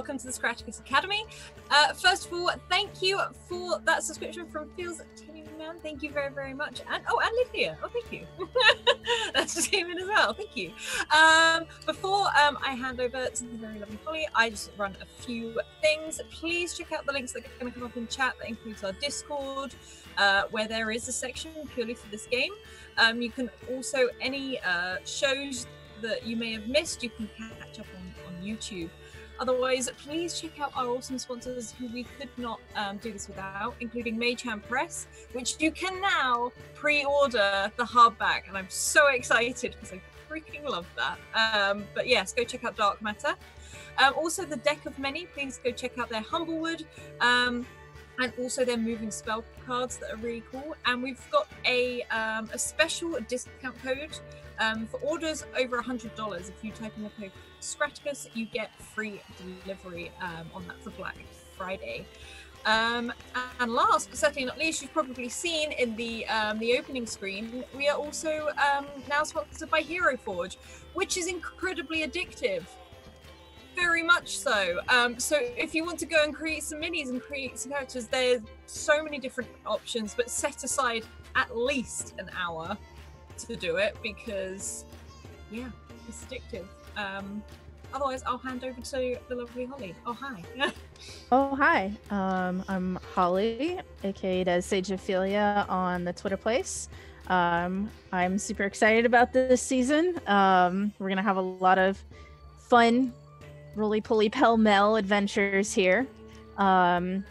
welcome to the Scratticus Academy. First of all, thank you for that subscription from Feels Teaming Man. Thank you very, very much. And Lydia. Oh, thank you. That's just came in as well. Thank you. Before I hand over to the very lovely Holly, I just run a few things. Please check out the links that are going to come up in chat. That includes our Discord, where there is a section purely for this game. You can also, any shows that you may have missed, you can catch up on YouTube. Otherwise, please check out our awesome sponsors who we could not do this without, including Magehand Press, which you can now pre-order the hardback, and I'm so excited because I freaking love that. But yes, go check out Dark Matter. Also, the Deck of Many, please go check out their Humblewood, and also their moving spell cards that are really cool. And we've got a special discount code for orders over $100. If you type in the code Scratticus, you get free delivery on that for Black Friday. And last but certainly not least, you've probably seen in the opening screen, we are also now sponsored by Hero Forge, which is incredibly addictive. Very much so. So if you want to go and create some minis and create some characters, there's so many different options, but set aside at least an hour to do it because, yeah, it's addictive. Otherwise, I'll hand over to the lovely Holly. Oh, hi. Oh, hi. I'm Holly, aka Des Sage Ophelia on the Twitter place. I'm super excited about this season. We're going to have a lot of fun roly-poly pell-mell adventures here. And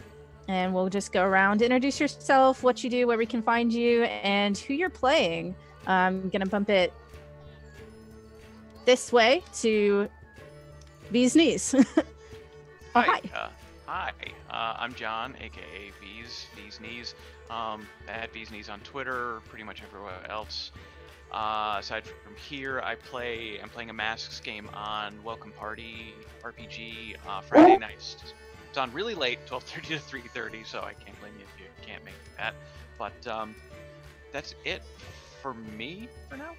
we'll just go around, introduce yourself, what you do, where we can find you, and who you're playing. I'm gonna bump it this way to V's Knees. Hi. Hi. I'm John, aka V's Knees. At V's Knees on Twitter, pretty much everywhere else. Aside from here, I'm playing a Masks game on Welcome Party RPG Friday nights. It's on really late, 12:30 to 3:30, so I can't blame you if you can't make that. But that's it for me for now.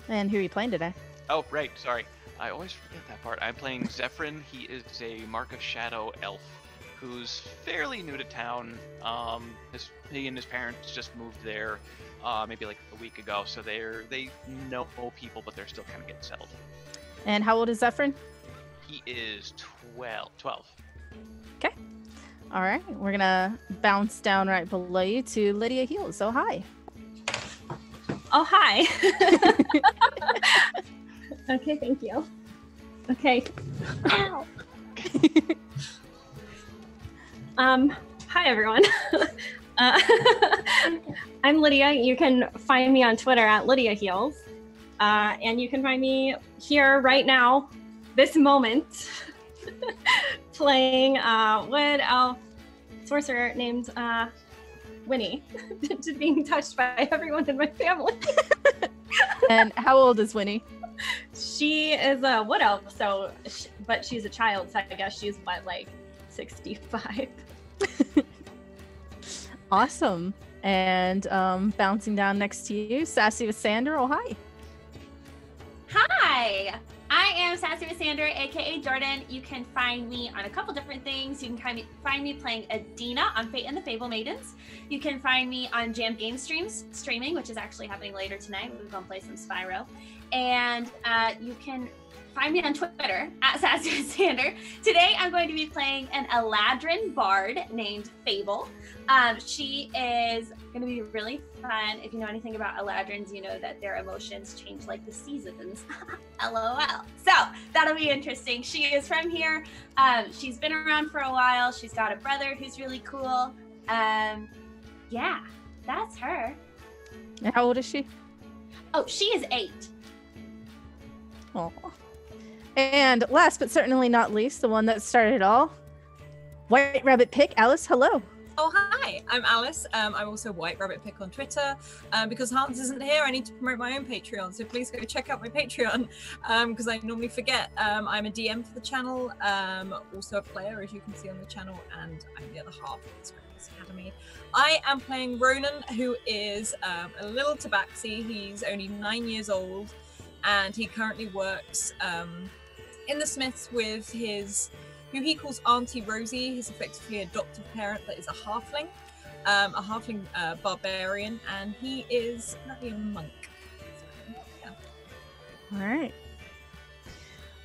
And who are you playing today? Oh, right, sorry. I always forget that part. I'm playing Zephyrin. He is a Mark of Shadow elf who's fairly new to town. He and his parents just moved there maybe like a week ago, so they know people, but they're still kind of getting settled. And how old is Zephyrin? He is 12. Okay. All right. We're going to bounce down right below you to Lydia Heels. So hi. Oh, hi. Okay, thank you. Okay. Ow. Hi, everyone. I'm Lydia. You can find me on Twitter at Lydia Heels. And you can find me here right now, this moment, playing Wood Elf Sorcerer named Winnie, just being touched by everyone in my family. And how old is Winnie? She is a Wood Elf, but she's a child, so I guess she's what, like 65. Awesome. And bouncing down next to you, Sassy with Sander. Oh, hi. Hi, I am Sassy with Sander, aka Jordan. You can find me on a couple different things. You can find me playing Adina on Fate and the Fable Maidens. You can find me on Jam Game streaming, which is actually happening later tonight. We're going to play some Spyro. And you can find me on Twitter at Sassy with Sander. Today I'm going to be playing an Eladrin bard named Fable. She is going to be really fun. If you know anything about Eladrins, you know that their emotions change like the seasons. LOL. So that'll be interesting. She is from here. She's been around for a while. She's got a brother who's really cool. Yeah, that's her. And how old is she? Oh, she is 8. Oh. And last but certainly not least, the one that started it all, White Rabbit Pick. Alice, hello. Oh, hi, I'm Alice. I'm also White Rabbit Pick on Twitter. Because Hans isn't here, I need to promote my own Patreon, so please go check out my Patreon, because I normally forget. I'm a DM for the channel, also a player, as you can see on the channel, and I'm the other half of the Scratticus Academy. I am playing Ronan, who is a little tabaxi. He's only 9 years old, and he currently works in the Smiths with his who he calls Auntie Rosie. He's effectively a adoptive parent that is a halfling barbarian, and he is currently a monk. So, yeah. All right.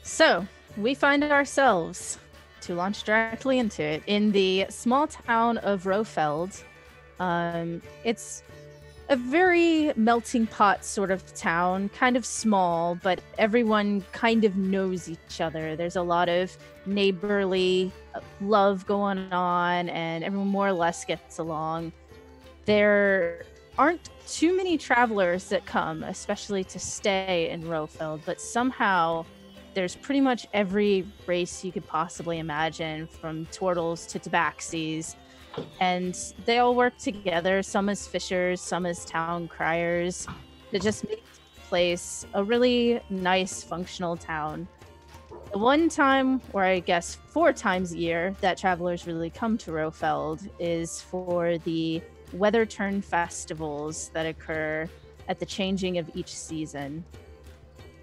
So we find ourselves, to launch directly into it, in the small town of Roefeld. It's a very melting pot sort of town, kind of small, but everyone kind of knows each other. There's a lot of neighborly love going on, and everyone more or less gets along. There aren't too many travelers that come, especially to stay in Roefeld, but somehow there's pretty much every race you could possibly imagine, from turtles to tabaxis, and they all work together, some as fishers, some as town criers, to just make the place a really nice, functional town. The one time, or I guess 4 times a year, that travelers really come to Roefeld is for the weather turn festivals that occur at the changing of each season.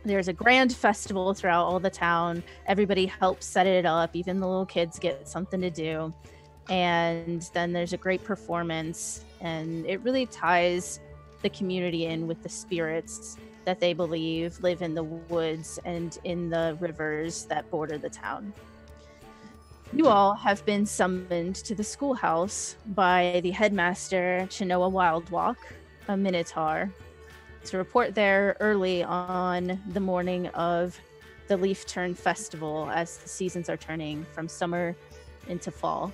There's a grand festival throughout all the town. Everybody helps set it up. Even the little kids get something to do. And then there's a great performance, and it really ties the community in with the spirits that they believe live in the woods and in the rivers that border the town. You all have been summoned to the schoolhouse by the headmaster, Chinoa Wildwalk, a Minotaur, to report there early on the morning of the Leaf Turn Festival, as the seasons are turning from summer into fall.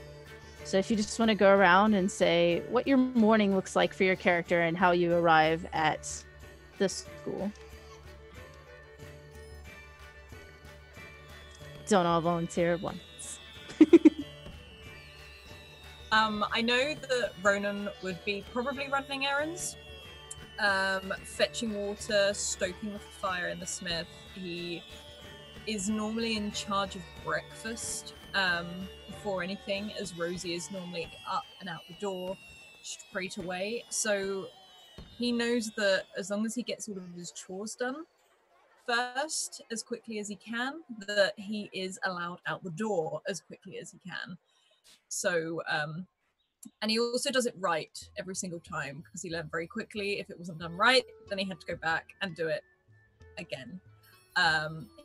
So if you just want to go around and say what your morning looks like for your character and how you arrive at the school. Don't all volunteer at once. I know that Ronan would be probably running errands, fetching water, stoking the fire in the smith. He is normally in charge of breakfast before anything, as Rosie is normally up and out the door straight away. So he knows that as long as he gets all of his chores done first as quickly as he can, that he is allowed out the door as quickly as he can. So and he also does it right every single time, because he learned very quickly if it wasn't done right, then he had to go back and do it again.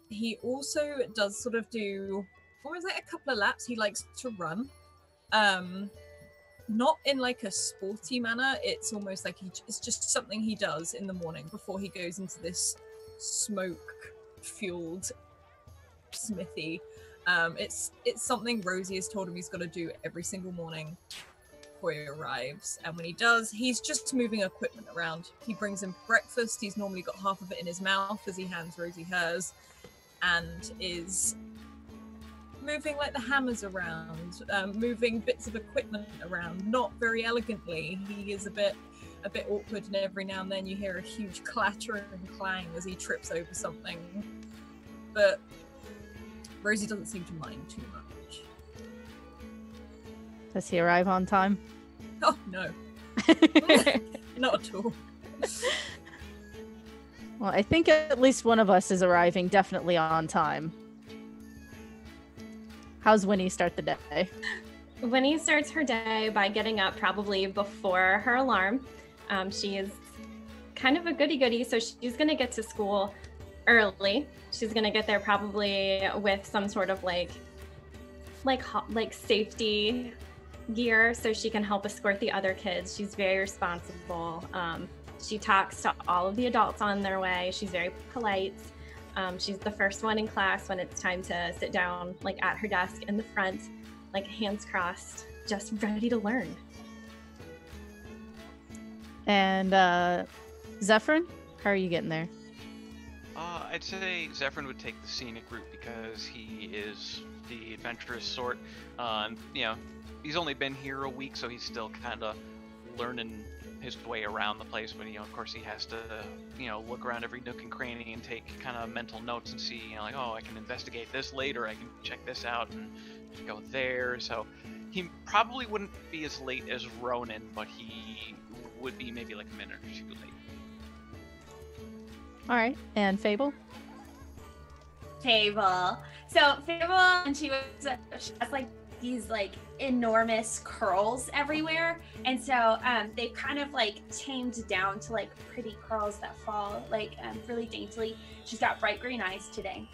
He also does sort of do almost like a couple of laps. He likes to run, not in like a sporty manner. It's almost like it's just something he does in the morning before he goes into this smoke fueled smithy. It's something Rosie has told him he's got to do every single morning before he arrives, and when he does, he's just moving equipment around. He brings him breakfast. He's normally got half of it in his mouth as he hands Rosie hers, and is moving like the hammers around, moving bits of equipment around, not very elegantly. He is a bit awkward, and every now and then you hear a huge clatter and clang as he trips over something, but Rosie doesn't seem to mind too much. Does he arrive on time? Oh, no. Not at all. Well, I think at least one of us is arriving definitely on time. How's Winnie start the day? Winnie starts her day by getting up probably before her alarm. She is kind of a goody-goody, so she's going to get to school early. She's going to get there probably with some sort of like safety gear so she can help escort the other kids. She's very responsible. She talks to all of the adults on their way. She's very polite. She's the first one in class when it's time to sit down, like at her desk in the front, like hands crossed, just ready to learn. And Zephyrin, how are you getting there? I'd say Zephyrin would take the scenic route because he is the adventurous sort. You know, he's only been here a week, so he's still kind of learning his way around the place. But, you know, of course, he has to, you know, look around every nook and cranny and take kind of mental notes and see, you know, like, oh, I can investigate this later. I can check this out and go there. So he probably wouldn't be as late as Ronan, but he would be maybe like a minute or two late. All right, and Fable? Fable. So Fable, and she has like these like enormous curls everywhere, and so they've kind of like tamed down to like pretty curls that fall like really daintily. She's got bright green eyes today,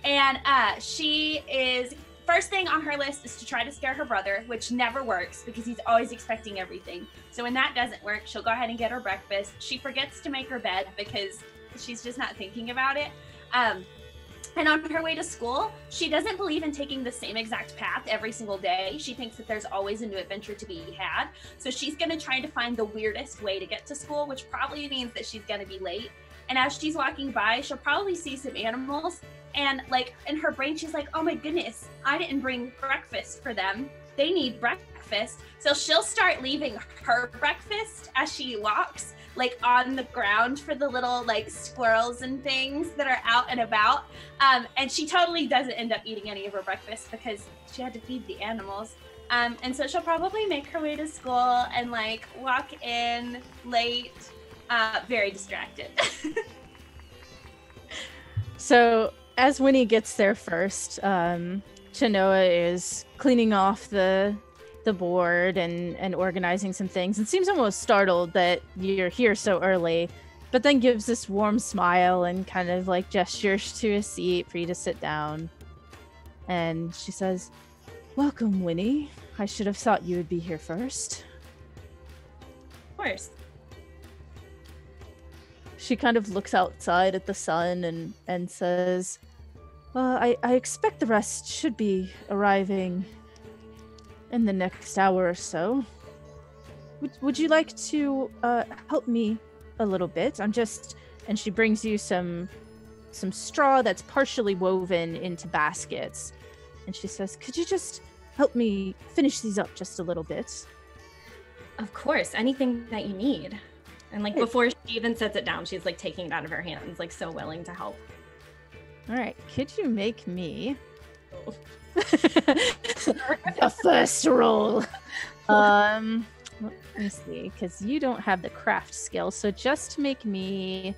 and she is. First thing on her list is to try to scare her brother, which never works because he's always expecting everything. So when that doesn't work, she'll go ahead and get her breakfast. She forgets to make her bed because she's just not thinking about it. And on her way to school, she doesn't believe in taking the same exact path every single day. She thinks that there's always a new adventure to be had. So she's going to try to find the weirdest way to get to school, which probably means that she's going to be late. And as she's walking by, she'll probably see some animals. And like in her brain, she's like, oh my goodness, I didn't bring breakfast for them. They need breakfast. So she'll start leaving her breakfast as she walks, like on the ground for the little like squirrels and things that are out and about. And she totally doesn't end up eating any of her breakfast because she had to feed the animals. And so she'll probably make her way to school and like walk in late, very distracted. So as Winnie gets there first, Chenoa is cleaning off the board and organizing some things and seems almost startled that you're here so early, but then gives this warm smile and kind of like gestures to a seat for you to sit down. And she says, welcome, Winnie. I should have thought you would be here first. Of course. She kind of looks outside at the sun and says, I expect the rest should be arriving in the next hour or so. Would you like to help me a little bit? And she brings you some straw that's partially woven into baskets. And she says, could you just help me finish these up just a little bit? Of course, anything that you need. And like before she even sets it down, she's like taking it out of her hands, like so willing to help. All right, could you make me a first roll? Let me see, because you don't have the craft skill, so just make me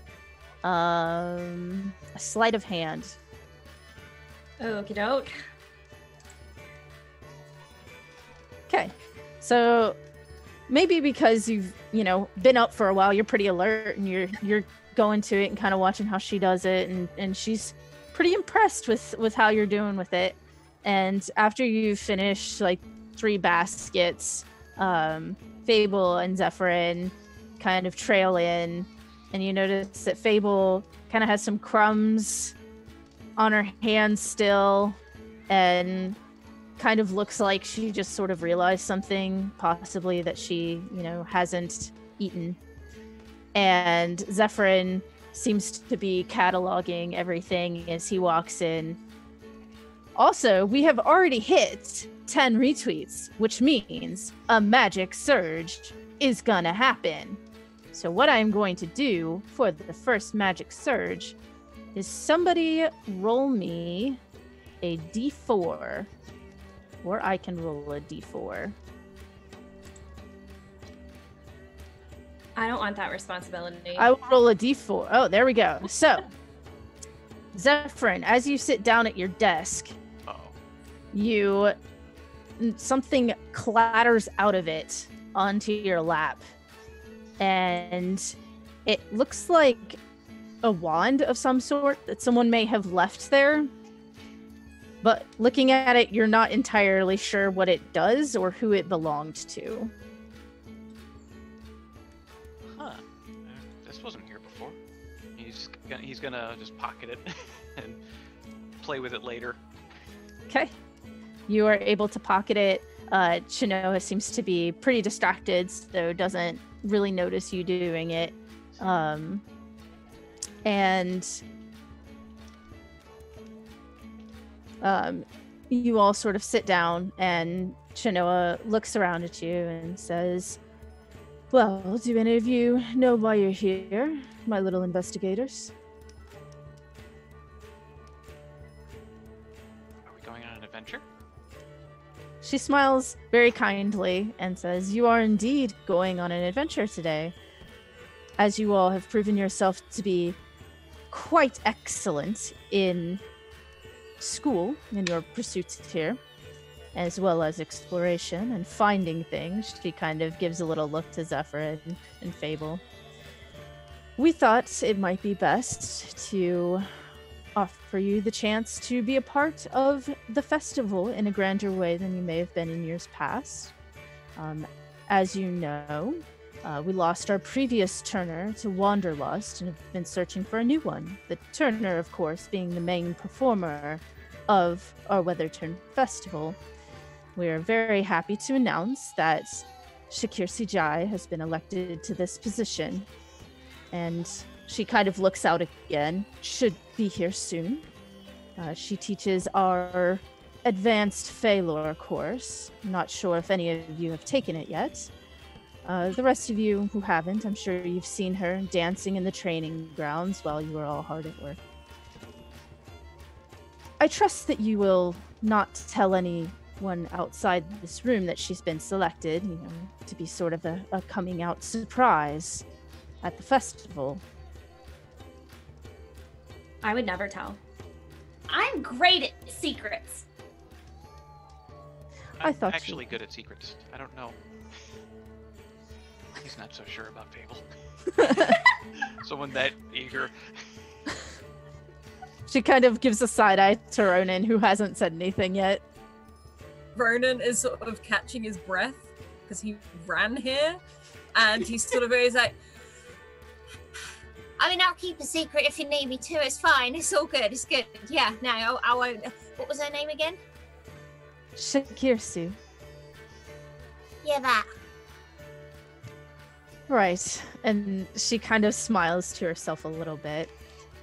a sleight of hand. Okie doke. Okay, so maybe because you've been up for a while, you're pretty alert and you're going to it and kind of watching how she does it, and she's pretty impressed with how you're doing with it. And after you finish like 3 baskets, Fable and Zephyrin kind of trail in, and you notice that Fable kind of has some crumbs on her hands still, and kind of looks like she just sort of realized something, possibly that she, hasn't eaten. And Zephyrin seems to be cataloging everything as he walks in. Also, we have already hit 10 retweets, which means a magic surge is gonna happen. So what I'm going to do for the first magic surge is somebody roll me a d4, or I can roll a d4. I don't want that responsibility. I will roll a d4. Oh, there we go. So, Zephyrin, as you sit down at your desk, something clatters out of it onto your lap. And it looks like a wand of some sort that someone may have left there. But looking at it, you're not entirely sure what it does or who it belonged to. Huh. This wasn't here before. He's gonna just pocket it and play with it later. Okay. You are able to pocket it. Chenoa seems to be pretty distracted, so doesn't really notice you doing it. You all sort of sit down, and Chenoa looks around at you and says, well, do any of you know why you're here, my little investigators? Are we going on an adventure? She smiles very kindly and says, you are indeed going on an adventure today, as you all have proven yourself to be quite excellent in school and your pursuits here, as well as exploration and finding things. She kind of gives a little look to Zephyr and Fable. We thought it might be best to offer you the chance to be a part of the festival in a grander way than you may have been in years past. As you know, we lost our previous Turner to Wanderlust and have been searching for a new one. The Turner, of course, being the main performer of our Weatherturn Festival. We are very happy to announce that Shakir Sijai has been elected to this position. And she kind of looks out again, should be here soon. She teaches our advanced Phalor course. I'm not sure if any of you have taken it yet. The rest of you who haven't, I'm sure you've seen her dancing in the training grounds while you were all hard at work. I trust that you will not tell anyone outside this room that she's been selected, to be sort of a coming out surprise at the festival. I would never tell. I'm great at secrets. I'm thought actually good at secrets. I don't know. He's not so sure about Fable. Someone that eager. She kind of gives a side eye to Ronan, who hasn't said anything yet. Ronan is sort of catching his breath because he ran here, and he's sort of always like, I mean, I'll keep a secret if you need me to. It's fine. It's all good. It's good. Yeah, no, I won't. What was her name again? Shakirsu. Yeah, that. Right. And she kind of smiles to herself a little bit.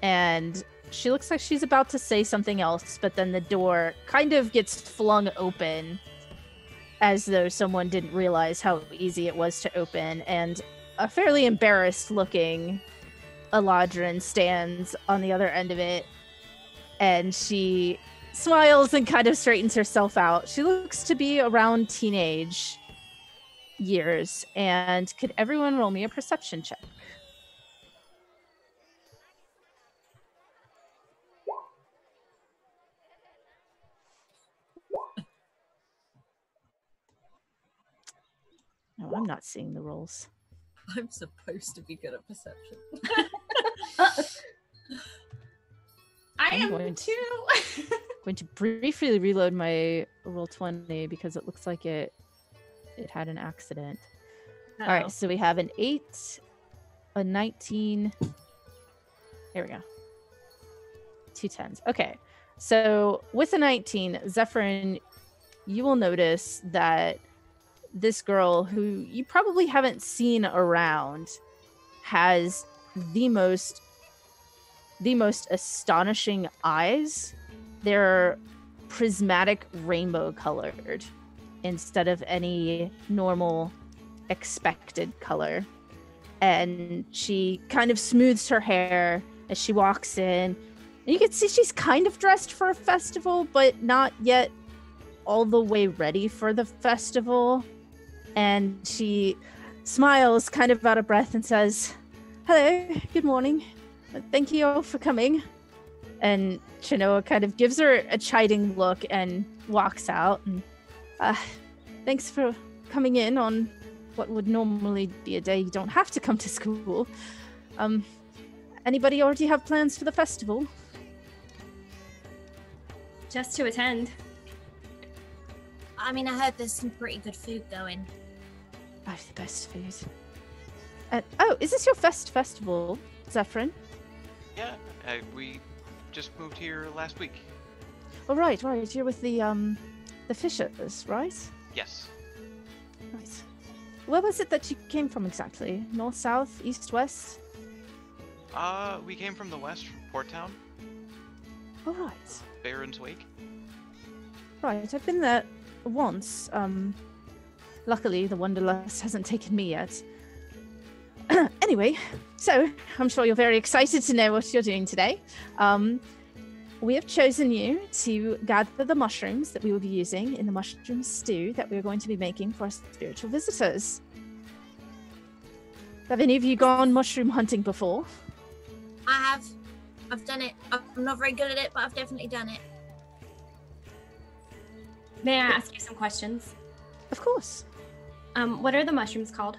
And she looks like she's about to say something else, but then the door kind of gets flung open as though someone didn't realize how easy it was to open. And a fairly embarrassed looking Eladrin stands on the other end of it, and she smiles and kind of straightens herself out. She looks to be around teenage years. And could everyone roll me a perception check? No, I'm not seeing the rolls. I'm supposed to be good at perception. I I'm am going too. going to briefly reload my roll 20 because it looks like it had an accident. Uh-oh. All right, so we have an 8, a 19. There we go. 2 10s. Okay, so with a 19, Zephyrin, you will notice that this girl, who you probably haven't seen around, has the most astonishing eyes. They're prismatic rainbow colored instead of any normal expected color. And she kind of smooths her hair as she walks in. And you can see she's kind of dressed for a festival, but not yet all the way ready for the festival. And she smiles kind of out of breath and says, "Hello, good morning. Thank you all for coming." And Chinoa kind of gives her a chiding look and walks out. And thanks for coming in on what would normally be a day you don't have to come to school. Anybody already have plans for the festival? Just to attend. I mean, I heard there's some pretty good food going. I have the best food. Oh, is this your festival, Zephyrin? Yeah, we just moved here last week. Oh, right. You're with the Fishers, right? Yes. Right. Where was it that you came from exactly? North, south, east, west? We came from the west, from Port Town. Oh, right. Baron's Wake. Right, I've been there once. Luckily, the Wanderlust hasn't taken me yet. Anyway, so I'm sure you're very excited to know what you're doing today. We have chosen you to gather the mushrooms that we will be using in the mushroom stew that we're going to be making for our spiritual visitors. Have any of you gone mushroom hunting before? I have. I've done it. I'm not very good at it, but I've definitely done it. May I ask you some questions? Of course. What are the mushrooms called?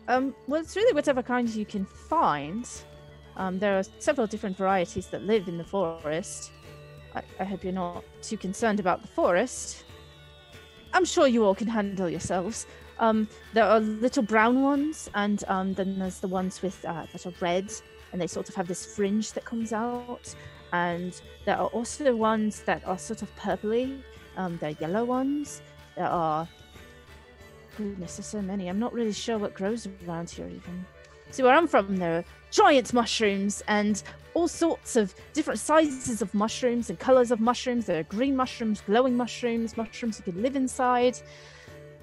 Well, it's really whatever kind you can find. There are several different varieties that live in the forest. I hope you're not too concerned about the forest. I'm sure you all can handle yourselves. There are little brown ones, and then there's the ones with that are red, and they sort of have this fringe that comes out. And there are also the ones that are sort of purpley. They're yellow ones. There are... Goodness, there's so many. I'm not really sure what grows around here even. See, where I'm from, there are giant mushrooms and all sorts of different sizes of mushrooms and colors of mushrooms. There are green mushrooms, glowing mushrooms, mushrooms you can live inside.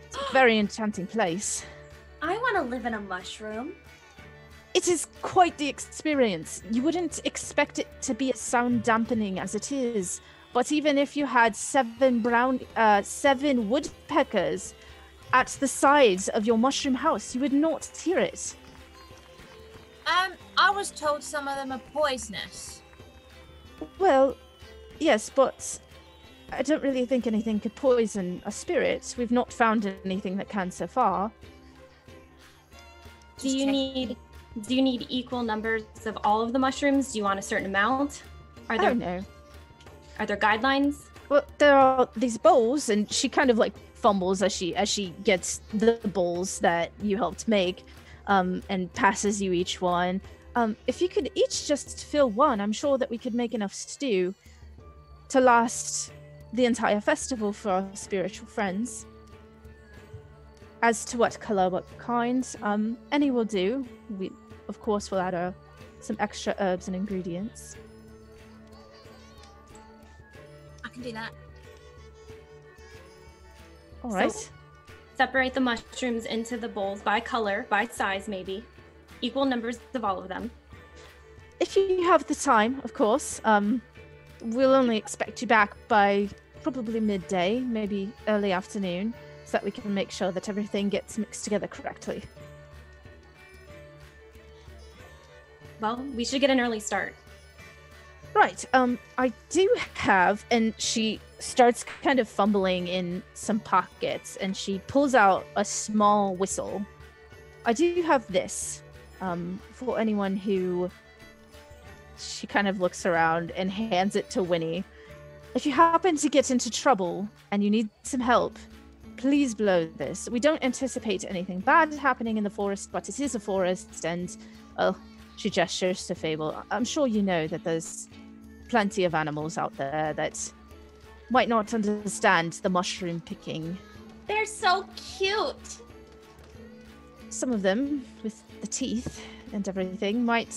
It's a very enchanting place. I want to live in a mushroom. It is quite the experience. You wouldn't expect it to be as sound dampening as it is. But even if you had 7 woodpeckers at the sides of your mushroom house, you would not hear it. I was told some of them are poisonous. Well, yes, but I don't really think anything could poison a spirit. We've not found anything that can so far. Do you need equal numbers of all of the mushrooms? Do you want a certain amount? Are there guidelines? Well, there are these bowls, and she kind of like fumbles as she gets the bowls that you helped make, and passes you each one. If you could each just fill one, I'm sure that we could make enough stew to last the entire festival for our spiritual friends. As to what color, what kind, any will do. We, of course, will add some extra herbs and ingredients. I can do that. All right. So, separate the mushrooms into the bowls by color, by size maybe. Equal numbers of all of them. If you have the time, of course. We'll only expect you back by probably midday, maybe early afternoon, so that we can make sure that everything gets mixed together correctly. Well, we should get an early start. Right, I do have, and she starts kind of fumbling in some pockets, and she pulls out a small whistle. I do have this, for anyone who... She kind of looks around and hands it to Winnie. If you happen to get into trouble and you need some help, please blow this. We don't anticipate anything bad happening in the forest, but it is a forest, and, well, she gestures to Fable. I'm sure you know that there's plenty of animals out there that might not understand the mushroom picking. They're so cute. Some of them, with the teeth and everything, might...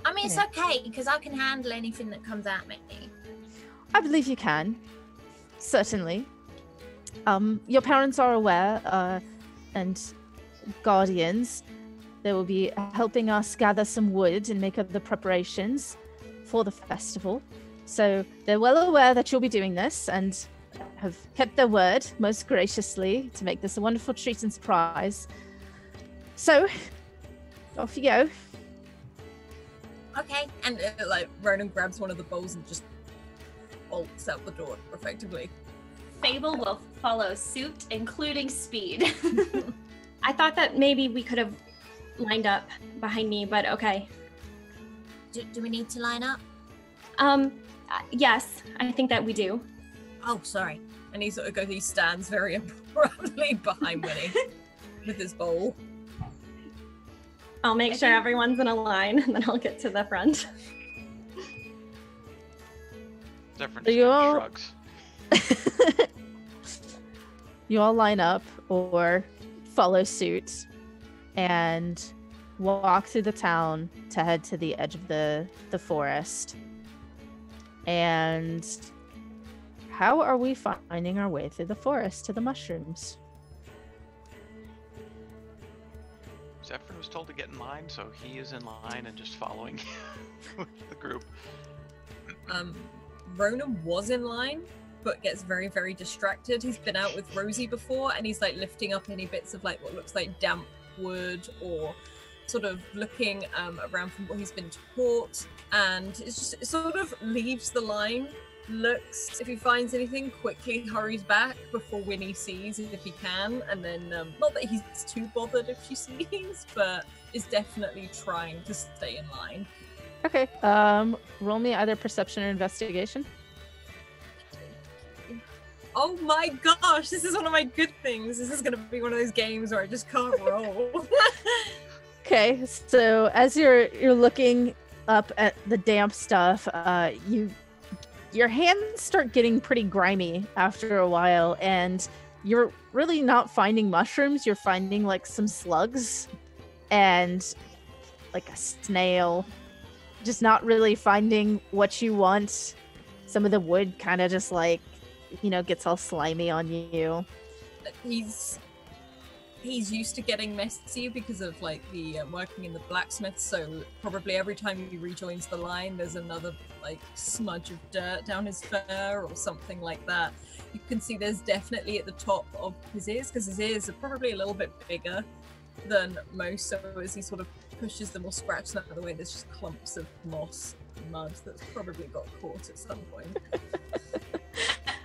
I mean, it's okay, because I can handle anything that comes at me. I believe you can. Certainly. Your parents are aware, and guardians. They will be helping us gather some wood and make other preparations for the festival. So they're well aware that you'll be doing this and have kept their word most graciously to make this a wonderful treat and surprise. So, off you go. Okay. And Ronan grabs one of the bowls and just bolts out the door, effectively. Fable will follow suit, including speed. I thought that maybe we could have lined up behind me, but okay. Do we need to line up? Yes, I think that we do. Oh, sorry. And he stands very proudly behind Winnie with his bowl. I'll make sure everyone's in a line, and then I'll get to the front. Different all... shrugs. You all line up or follow suit and walk through the town to head to the edge of the forest. And how are we finding our way through the forest to the mushrooms? Zephyr was told to get in line, so he is in line and just following with the group. Ronan was in line, but gets very, very distracted. He's been out with Rosie before, and he's lifting up any bits of what looks like damp wood, or sort of looking around from what he's been taught, and it sort of leaves the line looks, if he finds anything, quickly hurries back before Winnie sees if he can, and then not that he's too bothered if she sees, but is definitely trying to stay in line. Okay. Roll me either perception or investigation. Oh my gosh, this is one of my good things. This is gonna be one of those games where I just can't roll. Okay, so as you're looking up at the damp stuff, your hands start getting pretty grimy after a while, and you're really not finding mushrooms. You're finding like some slugs and like a snail. Just not really finding what you want. Some of the wood kind of just like, gets all slimy on you. He's used to getting messy because of like the working in the blacksmith, so probably every time he rejoins the line there's another like smudge of dirt down his fur or something like that. You can see there's definitely at the top of his ears, because his ears are probably a little bit bigger than most, so as he sort of pushes them or scratches them out of the way, there's just clumps of moss and mud that's probably got caught at some point.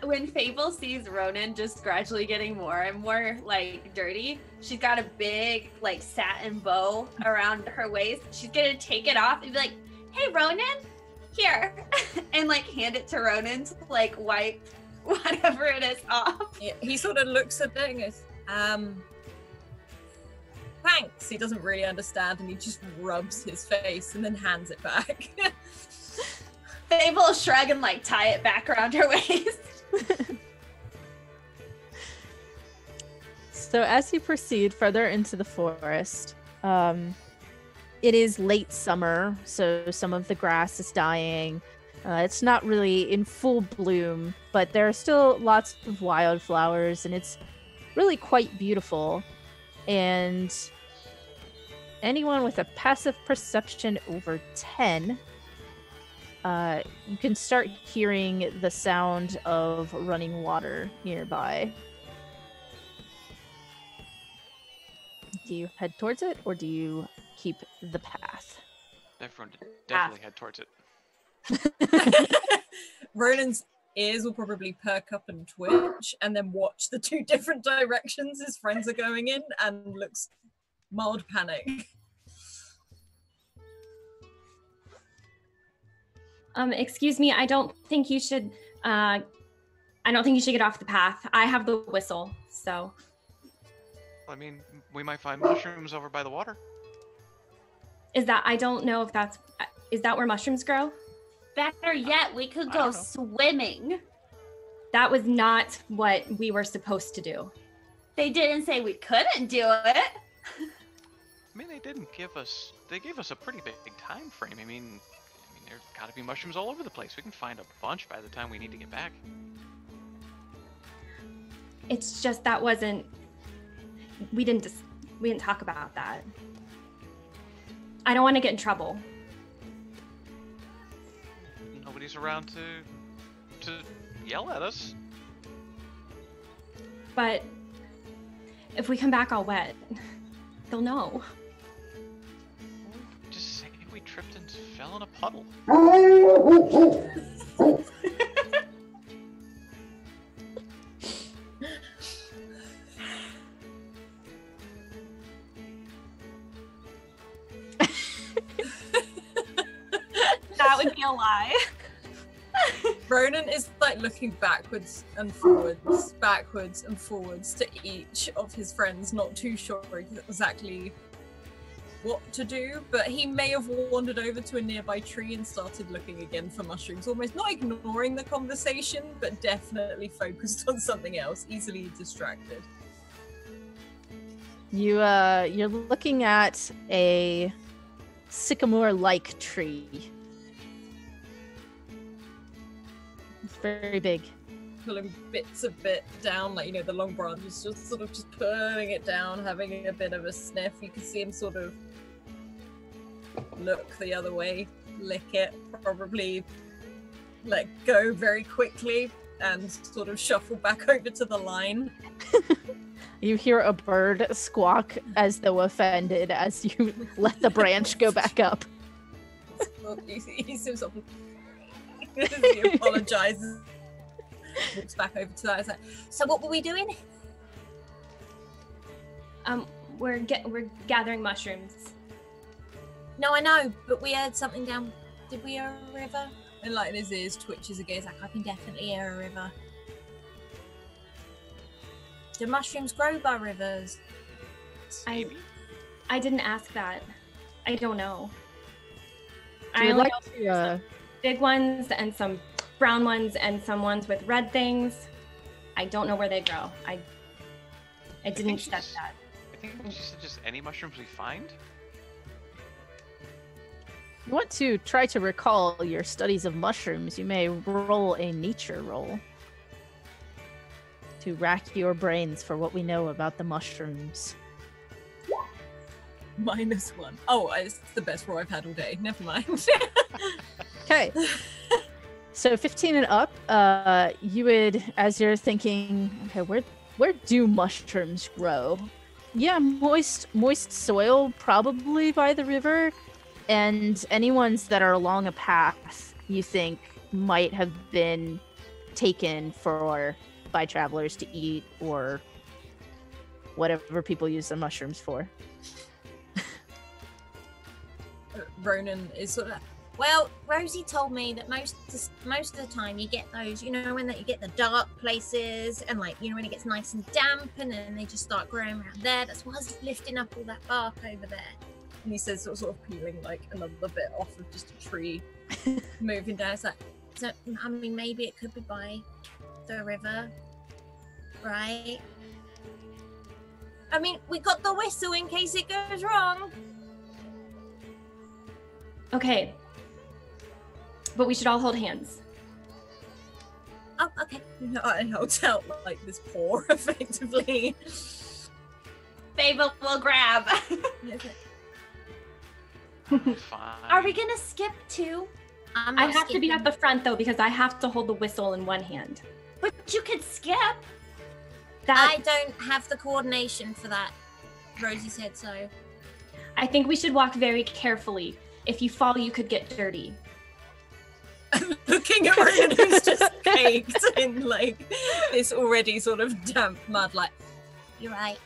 When Fable sees Ronan just gradually getting more and more like dirty, she's got a big like satin bow around her waist. She's gonna take it off and be like, "Hey Ronan, here," and like hand it to Ronan to like wipe whatever it is off. Yeah, he sort of looks at it and goes, thanks. He doesn't really understand, and he just rubs his face and then hands it back. Fable will shrug and like tie it back around her waist. So as you proceed further into the forest, it is late summer, so some of the grass is dying. It's not really in full bloom, but there are still lots of wildflowers, and it's really quite beautiful. And anyone with a passive perception over 10, you can start hearing the sound of running water nearby. Do you head towards it, or do you keep the path? Everyone definitely head towards it. Ronan's ears will probably perk up and twitch, and then watch the two different directions his friends are going in, and looks mild panic. Excuse me, I don't think you should get off the path. I have the whistle, so. I mean, we might find mushrooms over by the water. Is that where mushrooms grow? Better yet, we could go swimming. That was not what we were supposed to do. They didn't say we couldn't do it. I mean, they gave us a pretty big time frame. I mean, there's gotta be mushrooms all over the place. We can find a bunch by the time we need to get back. It's just we didn't talk about that. I don't want to get in trouble. Nobody's around to yell at us. But if we come back all wet, they'll know. Just say we tripped and fell in a puddle. That would be a lie. Ronan is like looking backwards and forwards to each of his friends, not too sure exactly what to do, but he may have wandered over to a nearby tree and started looking again for mushrooms, almost not ignoring the conversation, but definitely focused on something else, easily distracted. You're looking at a sycamore-like tree. It's very big. Pulling bits of it down, like, the long branches, just sort of just pulling it down, having a bit of a sniff. You can see him sort of look the other way, lick it, probably let go very quickly, and sort of shuffle back over to the line. You hear a bird squawk as though offended as you let the branch go back up. He seems sort of, He apologizes. Walks back over to that. It's like, so what were we doing? We're gathering mushrooms. No, I know, but we heard something down. Did we hear a river? And like in his ears twitches again. He's like, I can definitely hear a river. Do mushrooms grow by rivers? I didn't ask that. I don't know. I only like to, big ones and some brown ones and some ones with red things. I don't know where they grow. I didn't check that. I think she said just any mushrooms we find. you want to try to recall your studies of mushrooms, you may roll a nature roll to rack your brains for what we know about the mushrooms. -1. Oh, it's the best roll I've had all day. Never mind. Okay. So 15 and up, you would, as you're thinking, okay, where do mushrooms grow? Yeah, moist soil, probably by the river, and any ones that are along a path you think might have been taken by travelers to eat or whatever people use the mushrooms for. Ronan is sort of, well, Rosie told me that most of the time you get those, you know, when you get the dark places and like, you know, when it gets nice and damp and then they just start growing around there. That's why I was lifting up all that bark over there. And he says, sort of peeling like another bit off of just a tree, moving down. It's like, so I mean, maybe it could be by the river, right? I mean, we got the whistle in case it goes wrong. Okay. But we should all hold hands. Oh, okay. I held out like this paw, effectively. Fable will grab. Fine. Are we gonna skip too? I have to be at the front though because I have to hold the whistle in one hand. But you could skip. I don't have the coordination for that. Rosie said so. I think we should walk very carefully. If you fall, you could get dirty. Looking at Ronan, who's just caked in like this already sort of damp mud, like, you're right.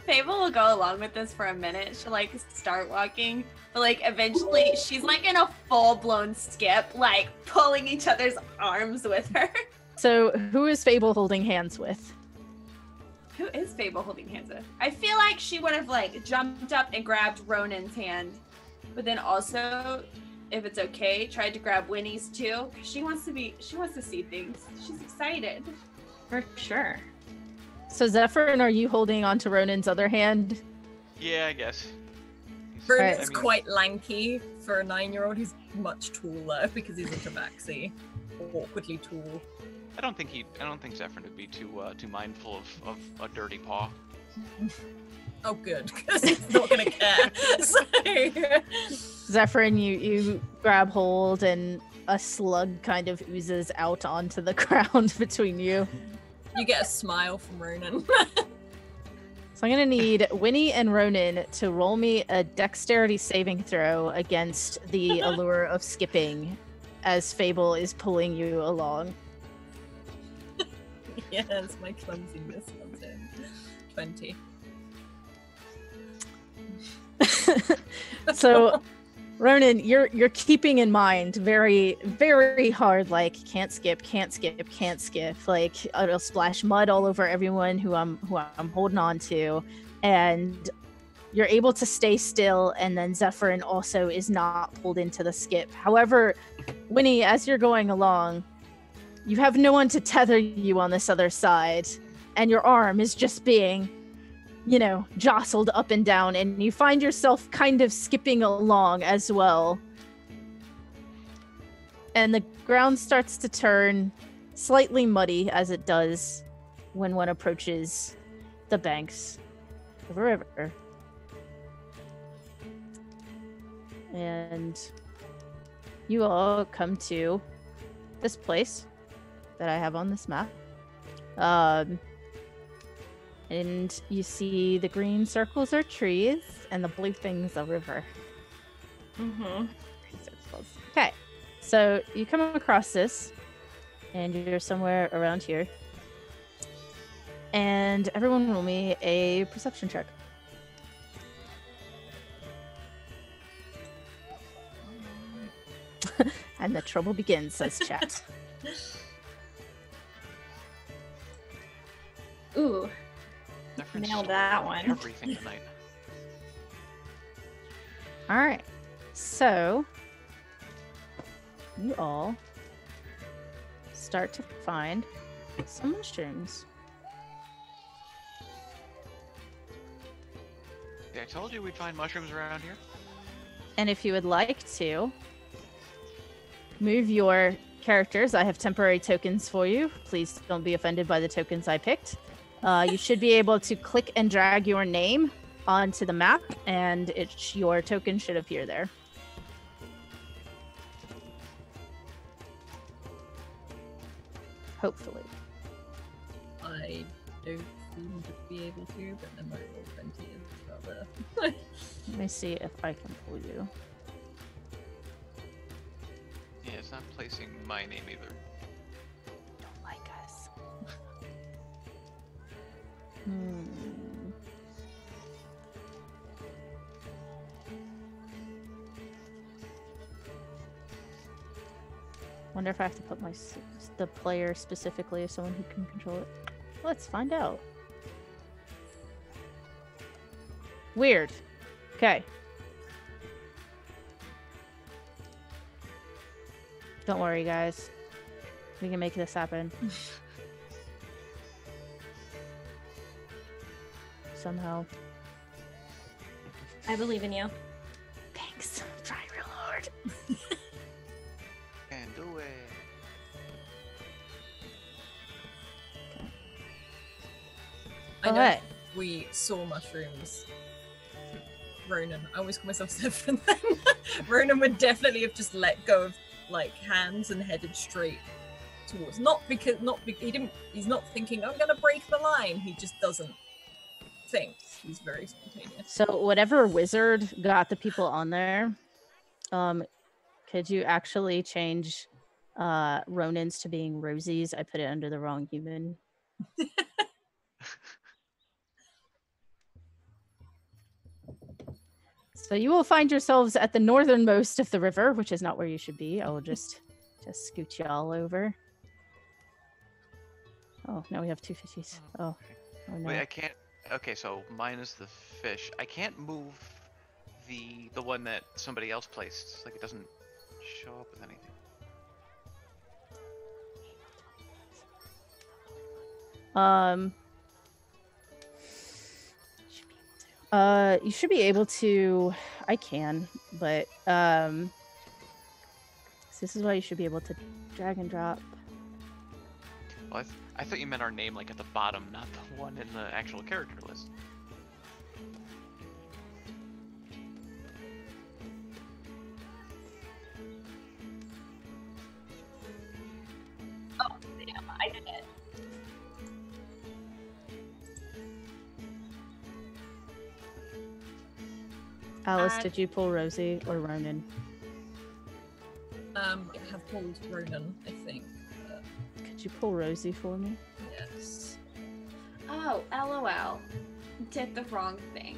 Fable will go along with this for a minute. She'll like start walking, but like eventually she's like in a full-blown skip, like pulling each other's arms with her. So who is Fable holding hands with? Who is Fable holding hands with? I feel like she would have like jumped up and grabbed Ronan's hand, but then also, if it's okay, tried to grab Winnie's too. She wants to see things. She's excited. For sure. So Zephyrin, are you holding onto Ronan's other hand? Yeah, I guess. Ronan's quite lanky for a 9-year-old. He's much taller because he's a tabaxi. Awkwardly tall. I don't think Zephyrin would be too mindful of a dirty paw. Oh, good, because he's not gonna care. So... Zephyrin, you grab hold, and a slug kind of oozes out onto the ground between you. You get a smile from Ronan. So I'm gonna need Winnie and Ronan to roll me a dexterity saving throw against the allure of skipping, as Fable is pulling you along. Yes, my clumsiness comes in. 20. So, Ronan, you're keeping in mind very, very hard, like can't skip. Like it'll splash mud all over everyone who I'm holding on to, and you're able to stay still. And then Zephyrin also is not pulled into the skip. However, Winnie, as you're going along, you have no one to tether you on this other side, and your arm is just being, jostled up and down, and you find yourself kind of skipping along as well. And the ground starts to turn slightly muddy, as it does when one approaches the banks of a river. And you all come to this place that I have on this map. And you see the green circles are trees, and the blue things a river. Mm-hmm. Okay, so you come across this, and you're somewhere around here. And everyone roll me a perception check. And the trouble begins, says chat. Ooh, Different nailed story that on one. Everything tonight. All right, so you all start to find some mushrooms. Yeah, I told you we'd find mushrooms around here. And if you would like to move your characters, I have temporary tokens for you. Please don't be offended by the tokens I picked. You should be able to click and drag your name onto the map, and your token should appear there. Hopefully. I don't seem to be able to, but then my roll 20 is rather. Let me see if I can pull you. Yeah, it's not placing my name either. Don't like us. Wonder if I have to put the player specifically as someone who can control it. Let's find out. Weird. Okay. Don't worry, guys. We can make this happen. Somehow. I believe in you. Thanks. I'm trying real hard. And do it. I know Okay. we saw mushrooms. Ronan, I always call myself different then. Ronan would definitely have just let go of like hands and headed straight towards. He's not thinking I'm gonna break the line. He just doesn't think. He's very spontaneous. So whatever wizard got the people on there, could you actually change Ronan's to being Rosie's? I put it under the wrong human. So you will find yourselves at the northernmost of the river, which is not where you should be. I will just scoot y'all over. Oh, now we have 250s. Oh, no. Wait, I can't. Okay, so mine is the fish. I can't move the one that somebody else placed. It's like it doesn't show up with anything. You should be able to. I can, but so this is why you should be able to drag and drop. Well, I thought you meant our name like at the bottom, not the one in the actual character list. Oh, damn, I did it. Alice, did you pull Rosie or Ronan? I have pulled Ronan, I think. Could you pull Rosie for me? Yes. Oh, LOL. Did the wrong thing.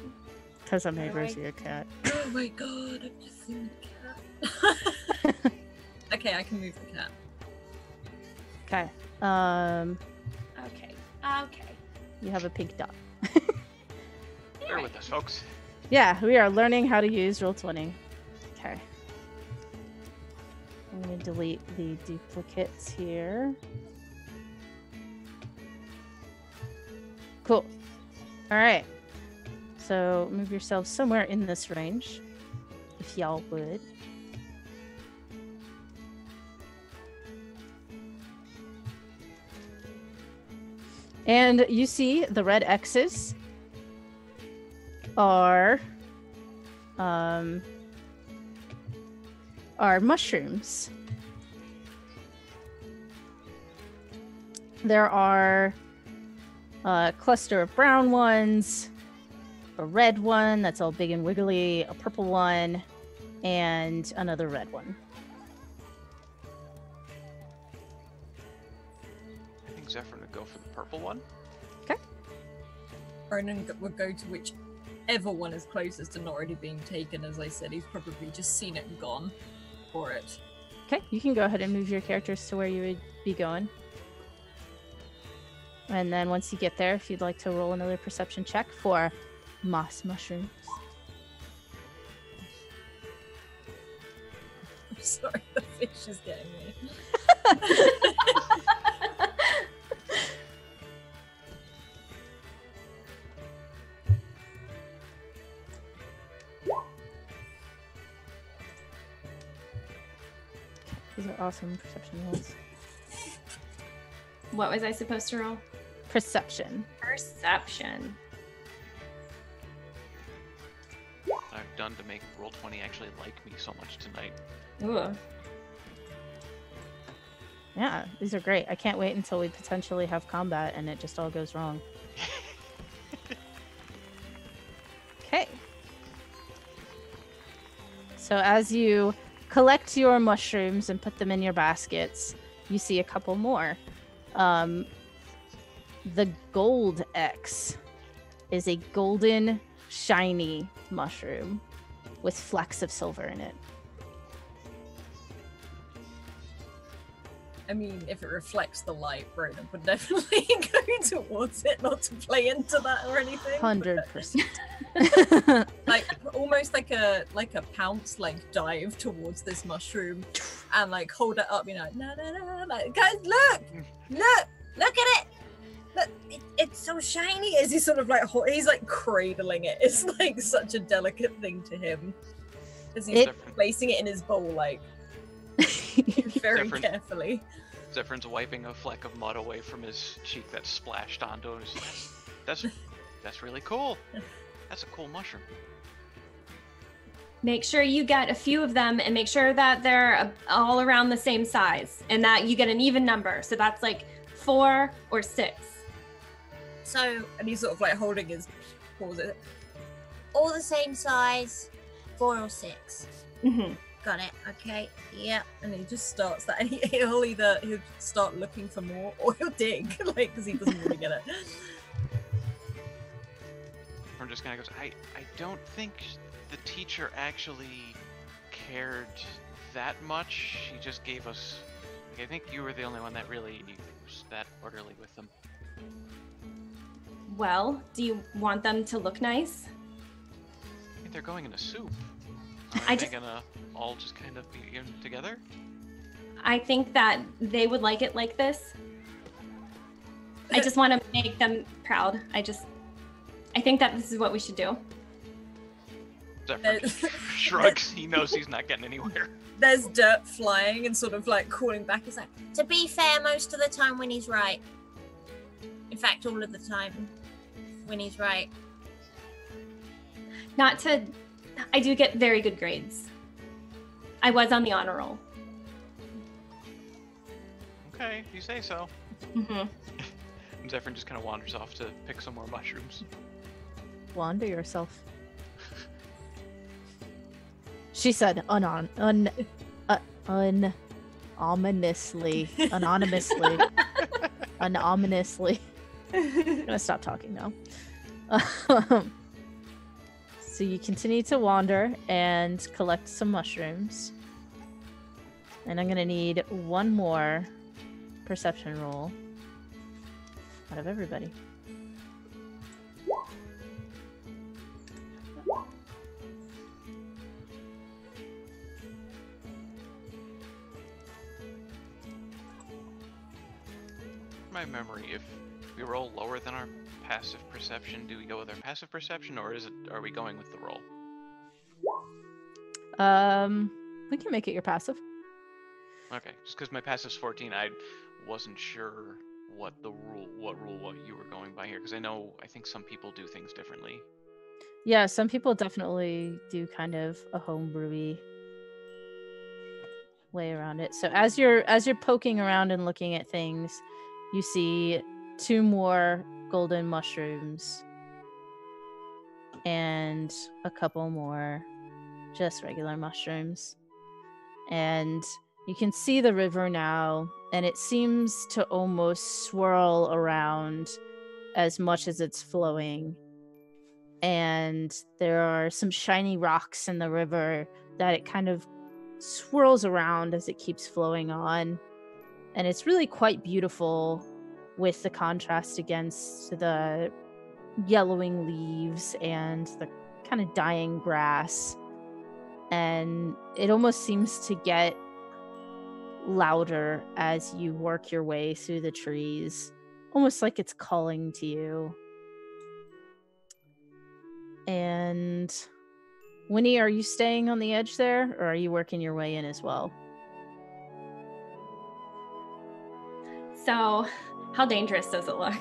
Because I made Alright. Rosie a cat. Oh my god, I've just seen the cat. Okay, I can move the cat. Okay. Okay. Okay. You have a pink dot. Bear with us, folks. Yeah, we are learning how to use Roll20. Okay. I'm going to delete the duplicates here. Cool. All right. So move yourselves somewhere in this range, if y'all would. And you see the red X's are mushrooms. There are a cluster of brown ones, a red one that's all big and wiggly, a purple one, and another red one. I think Zephyr would go for the purple one. Ronan would go to whichever one is closest and not already being taken. As I said, he's probably just seen it and gone for it. Okay, you can go ahead and move your characters to where you would be going. And then once you get there, if you'd like to roll another perception check for moss mushrooms. I'm sorry, the fish is getting me. These are awesome perception rolls. What was I supposed to roll? Perception. Perception. I've done to make Roll20 actually like me so much tonight. Ooh. Yeah, these are great. I can't wait until we potentially have combat and it just all goes wrong. Okay. So as you collect your mushrooms and put them in your baskets, you see a couple more. The gold X is a golden, shiny mushroom with flecks of silver in it. I mean, if it reflects the light, Ronan would definitely go towards it, not to play into that or anything. 100%. Like almost like a pounce, like dive towards this mushroom, and like hold it up, you know, no, like guys, look at it. Look, it's so shiny. As he's sort of like he's like cradling it. It's like such a delicate thing to him, as he's placing it in his bowl, like very carefully. Zephyr's wiping a fleck of mud away from his cheek that splashed onto his. That's really cool. That's a cool mushroom. Make sure you get a few of them and make sure that they're all around the same size and that you get an even number. So that's like 4 or 6. So, and he's sort of like holding his paws. All the same size, 4 or 6. Mm-hmm. Got it. Okay. Yep. And he just starts that, and he'll start looking for more, or he'll dig, like, because he doesn't really get it. I'm just kind of goes. I don't think the teacher actually cared that much. She just gave us. Like, I think you were the only one that really was that orderly with them. Well, do you want them to look nice? I think they're going in a soup. I Are they just- gonna all just kind of be in together? I think that they would like it like this. I just want to make them proud. I think that this is what we should do. Zephyr shrugs. He knows he's not getting anywhere. There's dirt flying and sort of like calling back. He's like, To be fair, most of the time when he's right. In fact, all of the time when he's right. I do get very good grades. I was on the honor roll. Okay, you say so. Mm-hmm. And Zephyr just kind of wanders off to pick some more mushrooms. Wander yourself. She said ominously. Anonymously. I'm gonna stop talking now. So you continue to wander and collect some mushrooms. And I'm gonna need one more perception roll out of everybody. My memory, if we roll lower than our passive perception, do we go with our passive perception, or are we going with the roll? We can make it your passive. Okay, just because my passive's 14, I wasn't sure what rule you were going by here, because I think some people do things differently. Yeah, some people definitely do kind of a homebrewy way around it. So as you're poking around and looking at things, you see 2 more golden mushrooms and a couple more just regular mushrooms. And you can see the river now, and it seems to almost swirl around as much as it's flowing. And there are some shiny rocks in the river that it kind of swirls around as it keeps flowing on. And it's really quite beautiful with the contrast against the yellowing leaves and the kind of dying grass. And it almost seems to get louder as you work your way through the trees, almost like it's calling to you. And Winnie, are you staying on the edge there, or are you working your way in as well? So, how dangerous does it look?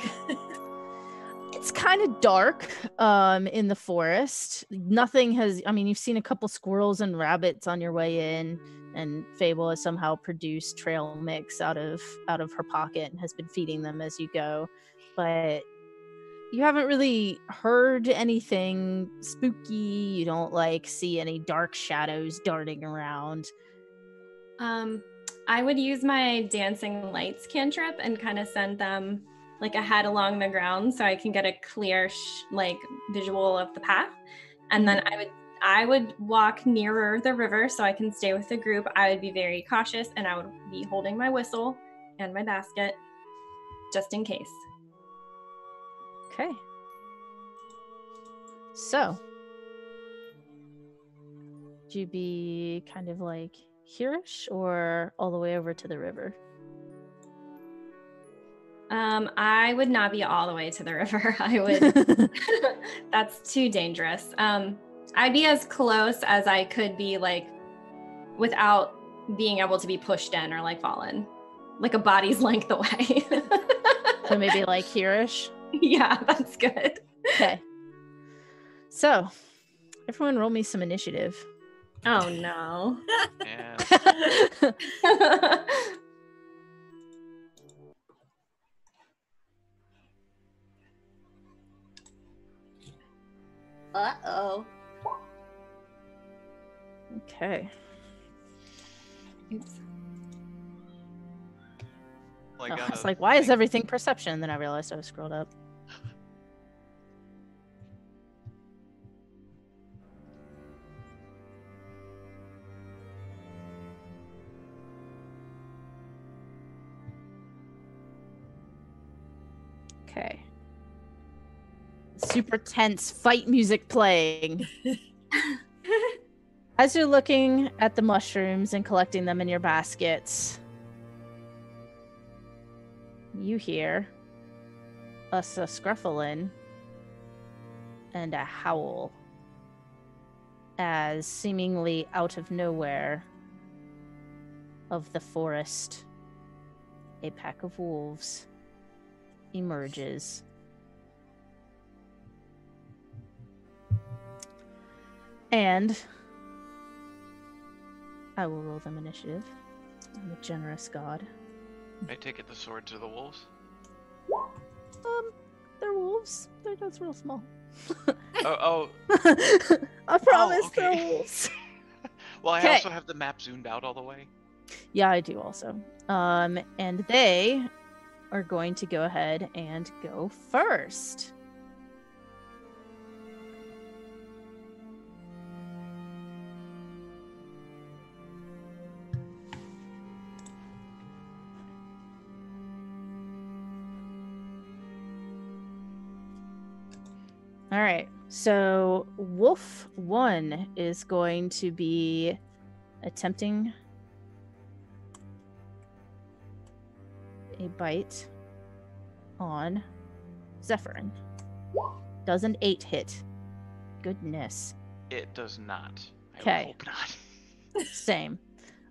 It's kind of dark in the forest. Nothing has, I mean, you've seen a couple squirrels and rabbits on your way in, and Fable has somehow produced trail mix out of her pocket and has been feeding them as you go. But you haven't really heard anything spooky. You don't see any dark shadows darting around. I would use my dancing lights cantrip and kind of send them ahead along the ground so I can get a clear visual of the path. And then I would walk nearer the river so I can stay with the group. I would be very cautious, and I would be holding my whistle and my basket just in case. Okay. So, would you be kind of here-ish or all the way over to the river? I would not be all the way to the river. I would. That's too dangerous. I'd be as close as I could be, without being able to be pushed in or fallen, a body's length away. So maybe here-ish? Yeah, that's good. Okay. So, everyone roll me some initiative. Oh, no. Yeah. Uh-oh. Okay. Oops. Like, I was why is everything perception? And then I realized I was scrolled up. Okay. Super tense fight music playing. As you're looking at the mushrooms and collecting them in your baskets, you hear a scruffling and a howl as seemingly out of nowhere of the forest, a pack of wolves emerges. And I will roll them initiative. I'm a generous god. I take it the swords are the wolves? They're wolves. They're just real small. Oh. I promise okay. they're wolves. Well, I Okay. also have the map zoomed out all the way. Yeah, I do also. And they are going to go ahead and go first. All right, so Wolf 1 is going to be attempting a bite on Zephyrin. Does an 8 hit? Goodness. It does not. I Okay. would hope not. Same.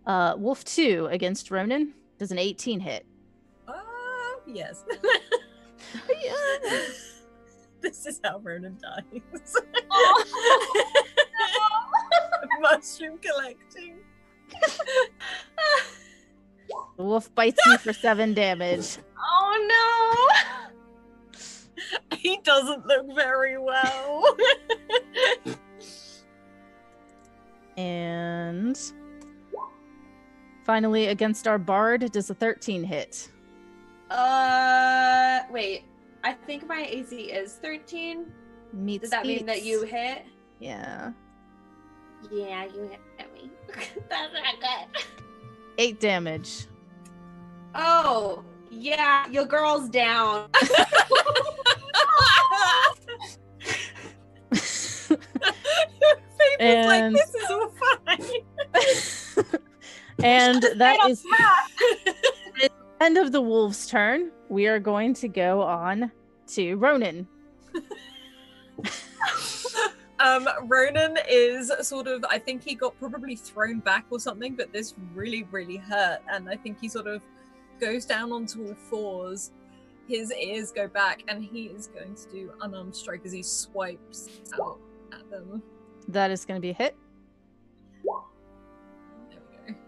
Wolf 2 against Ronan. Does an 18 hit? Yes. Yeah. This is how Ronan dies. Oh, Mushroom collecting. The wolf bites you for 7 damage. oh He doesn't look very well. And finally, against our bard, does a 13 hit? Wait. I think my AC is 13. Meets Does that mean that beats. you hit? Yeah. Yeah, you hit me. That's not good. 8 damage. Oh, yeah, your girl's down. And like, this is all fine. and that is the end of the wolf's turn. We are going to go on to Ronan. Ronan is sort of, I think he got probably thrown back or something, but this really, really hurt. And I think he sort of goes down onto all fours. His ears go back, and he is going to do unarmed strike as he swipes out at them. That is going to be a hit. There we go.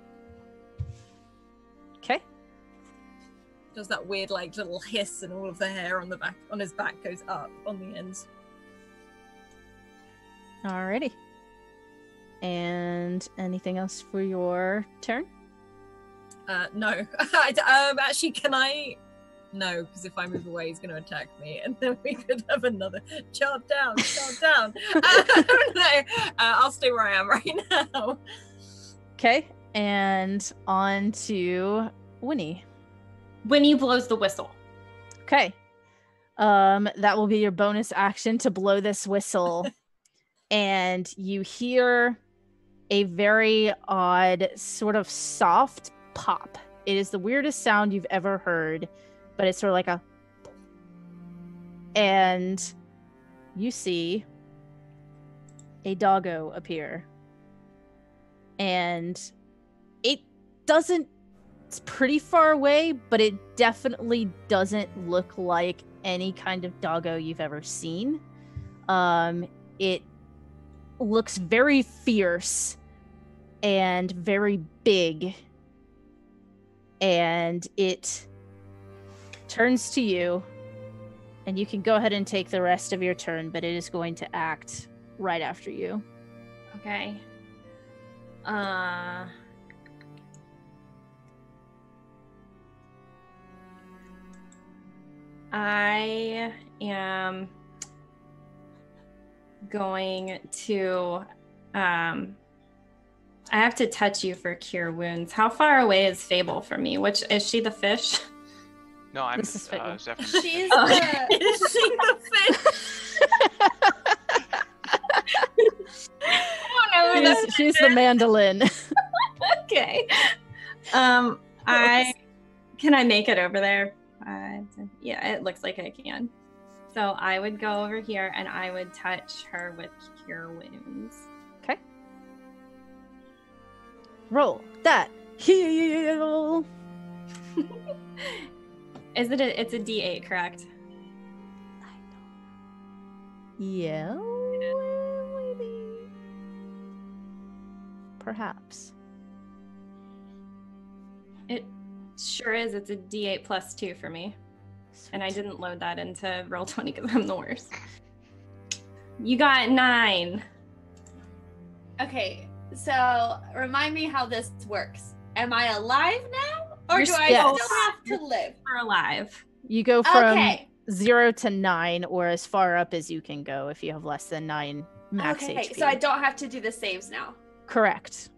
Okay. Does that weird like little hiss, and all of the hair on his back goes up on the ends. Alrighty. And anything else for your turn? No. Actually, can I? No, because if I move away, he's going to attack me, and then we could have another chop down. No, I'll stay where I am right now. Okay. And on to Winnie. Winnie blows the whistle. Okay. That will be your bonus action to blow this whistle. And you hear a very odd, sort of soft pop. It is the weirdest sound you've ever heard, but it's sort of like a... And you see a doggo appear. And it doesn't... It's pretty far away, but it definitely doesn't look like any kind of doggo you've ever seen. It looks very fierce and very big, and it turns to you, and you can go ahead and take the rest of your turn, but it is going to act right after you. Okay. I am going to I have to touch you for cure wounds. How far away is Fable from me? Which is she the fish? No, I'm This is Fable. Zephyr. She's Oh. the... Is she the fish? I don't know. She's the mandolin. Okay. Can I make it over there? Yeah, it looks like I can. So I would go over here and I would touch her with cure wounds. Okay. Roll that heal. Is it it's a D8, correct? Yeah, maybe. Perhaps. It sure is. It's a D8 plus 2 for me. And I didn't load that into Roll20 because I'm the worst. You got 9. Okay, so remind me how this works. Am I alive now? Or You're do I yes. still have to live? We're alive. You go from Okay. 0 to 9, or as far up as you can go if you have less than 9 max Okay, HP. so I don't have to do the saves now. Correct.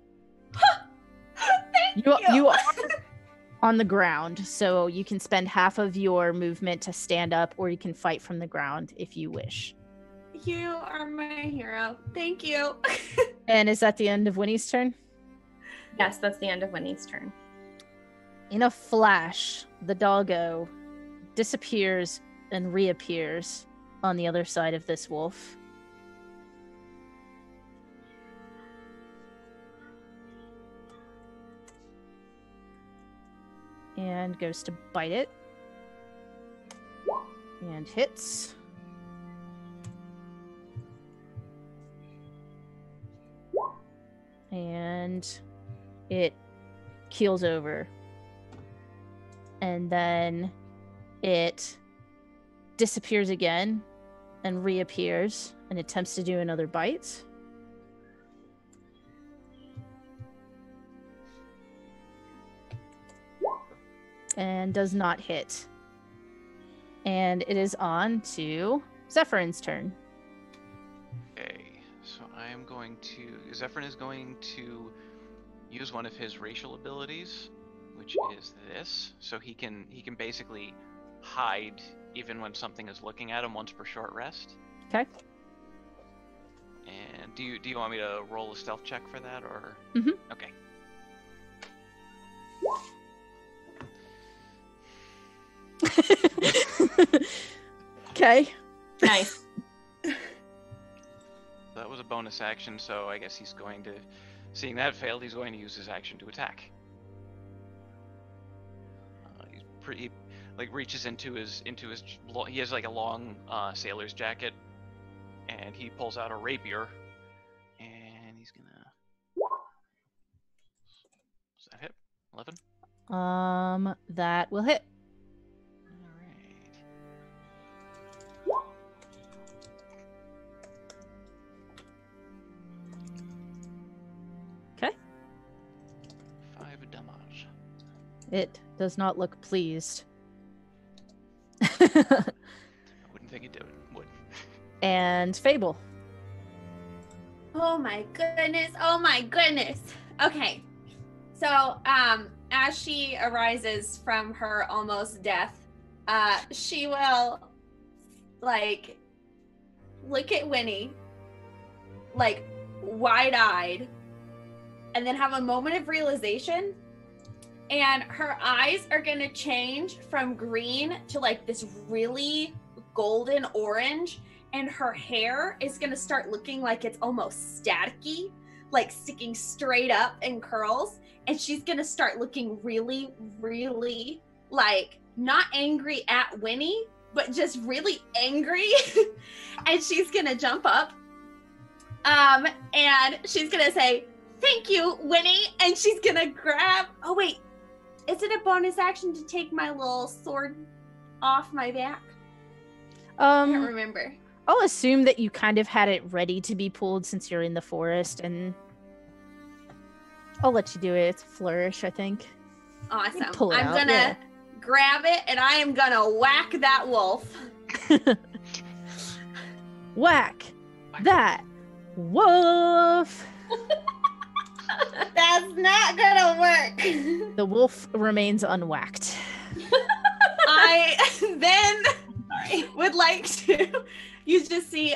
Thank You are on the ground, so you can spend half of your movement to stand up, or you can fight from the ground if you wish. You are my hero. Thank you. And is that the end of Winnie's turn? Yes, that's the end of Winnie's turn. In a flash, the doggo disappears and reappears on the other side of this wolf. And goes to bite it. And hits. And it keels over. And then it disappears again and reappears and attempts to do another bite. and does not hit. And it is on to Zephyr's turn. Okay, so I am going to... Zephyrin is going to use one of his racial abilities, which is this. So he can basically hide even when something is looking at him once per short rest. Okay. And do you want me to roll a stealth check for that, or? Mm-hmm. Okay. Okay. Nice. That was a bonus action, so I guess he's going to, seeing that failed, he's going to use his action to attack. He's pretty, like, reaches into his, he has like a long sailor's jacket, and he pulls out a rapier, and he's gonna. Does that hit? 11? That will hit. Okay. 5 damage. It does not look pleased. I wouldn't think it would. And Fable. Oh my goodness. Oh my goodness. Okay. So, as she arises from her almost death, she will, like, look at Winnie, like, wide-eyed, and then have a moment of realization, and her eyes are gonna change from green to, like, this really golden orange, and her hair is gonna start looking like it's almost staticky, like sticking straight up in curls, and she's gonna start looking really, really, like, not angry at Winnie, but just really angry. And she's gonna jump up, and she's gonna say, "Thank you, Winnie," and she's gonna grab, oh wait, is it a bonus action to take my little sword off my back? I don't remember. I'll assume that you kind of had it ready to be pulled since you're in the forest, and I'll let you do it. It's a flourish, I think. Awesome. Pull it I'm out, gonna yeah. grab it, and I am gonna whack that wolf. Whack that wolf. That's not gonna work. The wolf remains unwhacked. I then would like to. You just see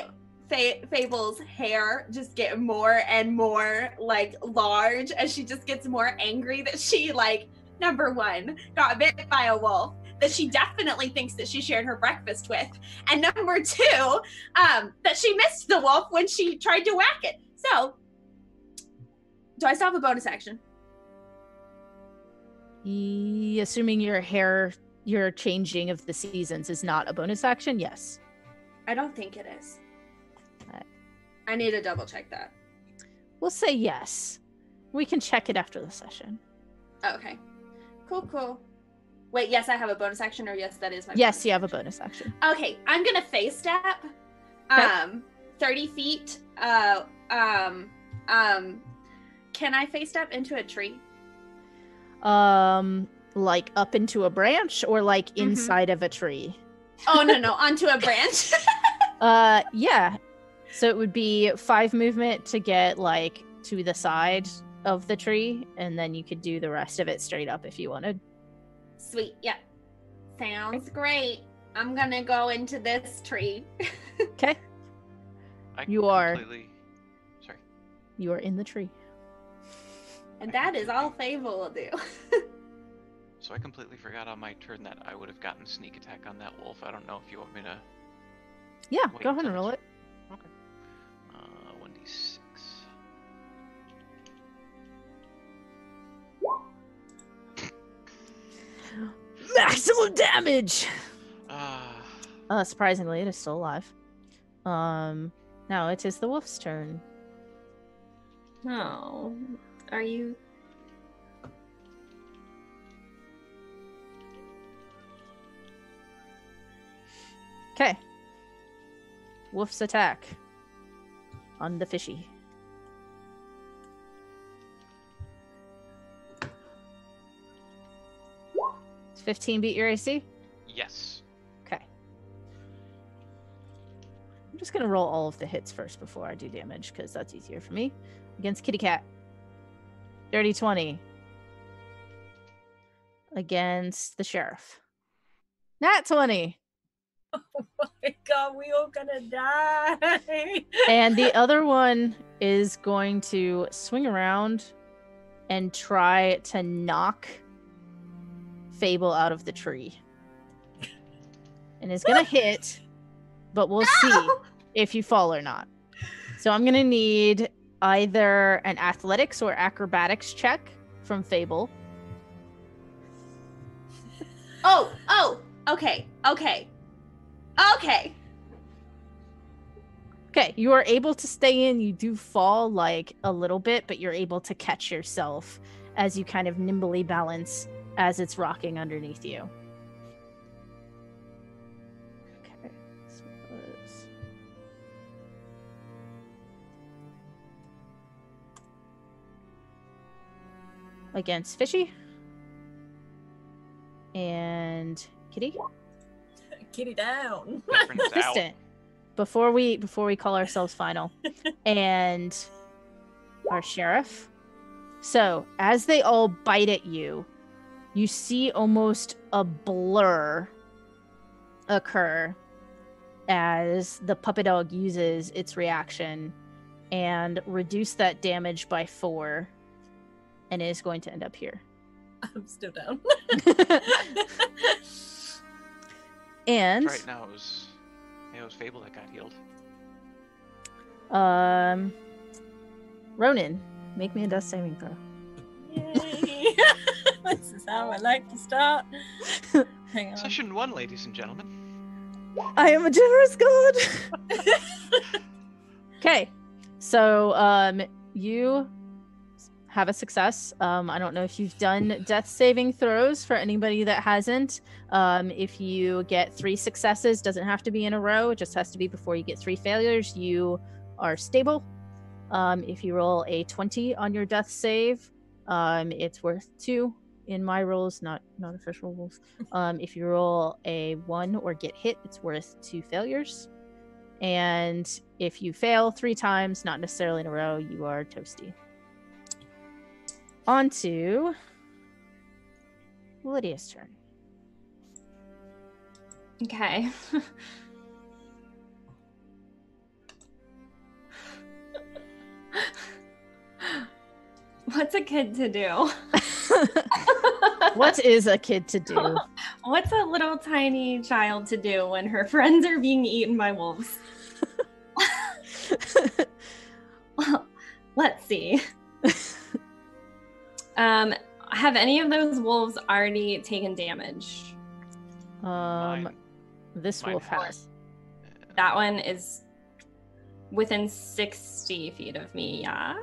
Fable's hair just get more and more, like, large as she just gets more angry that she, like, number one, got bit by a wolf that she definitely thinks that she shared her breakfast with, and number two, that she missed the wolf when she tried to whack it. So, do I still have a bonus action? Assuming your changing of the seasons is not a bonus action, yes. I don't think it is. Alright. I need to double check that. We'll say yes. We can check it after the session. Okay. Cool. Wait, yes, I have a bonus action, or yes, that is my Yes, bonus you have a action. bonus action. Okay, I'm gonna face step. Okay. 30 feet. Can I face step into a tree? Like up into a branch or like inside of a tree? Oh, no, onto a branch. Yeah. So it would be 5 movement to get like to the side of the tree, and then you could do the rest of it straight up if you wanted. Sweet, yeah. Sounds great. I'm gonna go into this tree. Okay. You are in the tree. And that is all Fable will do. So I completely forgot on my turn that I would have gotten sneak attack on that wolf. I don't know if you want me to. Yeah, Wait, go ahead and that's- roll it. Okay. 1d6. Maximum damage. Ah. Surprisingly, it is still alive. Now it is the wolf's turn. No. Are you? Okay. Wolf's attack on the fishy. 15 beat your AC? Yes. Okay. I'm just gonna roll all of the hits first before I do damage, because that's easier for me. Against Kitty Cat. Dirty 20. Against the Sheriff. Nat 20. Oh my god, we all gonna die. And the other one is going to swing around and try to knock Fable out of the tree. And is gonna hit, but we'll see if you fall or not. So I'm gonna need either an athletics or acrobatics check from Fable. Okay. Okay, you are able to stay in. You do fall like a little bit, but you're able to catch yourself as you kind of nimbly balance as it's rocking underneath you. Okay, so let's... Against Fishy. And Kitty. Kitty down. Veteran is out. Distant. Before we call ourselves final. And our Sheriff. So, as they all bite at you, you see almost a blur occur as the puppet dog uses its reaction and reduce that damage by 4 and is going to end up here. I'm still down. And Right now it was Fable that got healed. Ronan, make me a death saving throw. Yay. This is how I like to start. Hang on. Session 1, ladies and gentlemen. I am a generous god. Okay, so you have a success. I don't know if you've done death saving throws for anybody that hasn't. If you get 3 successes, doesn't have to be in a row, it just has to be before you get 3 failures, you are stable. If you roll a 20 on your death save, it's worth 2 in my rolls, not official rules. If you roll a 1 or get hit, it's worth 2 failures. And if you fail 3 times, not necessarily in a row, you are toasty. On to Lydia's turn. Okay. What's a kid to do? What is a kid to do? What's a little tiny child to do when her friends are being eaten by wolves? Well, let's see. Have any of those wolves already taken damage? This Mine wolf has. has. That one is within 60 feet of me, yeah?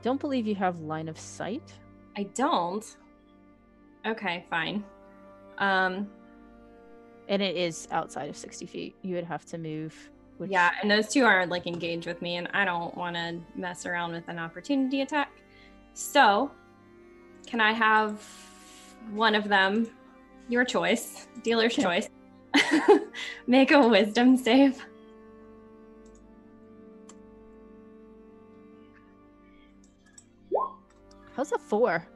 Don't believe you have line of sight. I don't. Okay, fine. And it is outside of 60 feet. You would have to move. Which... Yeah, and those two are like engaged with me, and I don't want to mess around with an opportunity attack. So, can I have one of them, your choice, dealer's choice, make a wisdom save? How's a 4?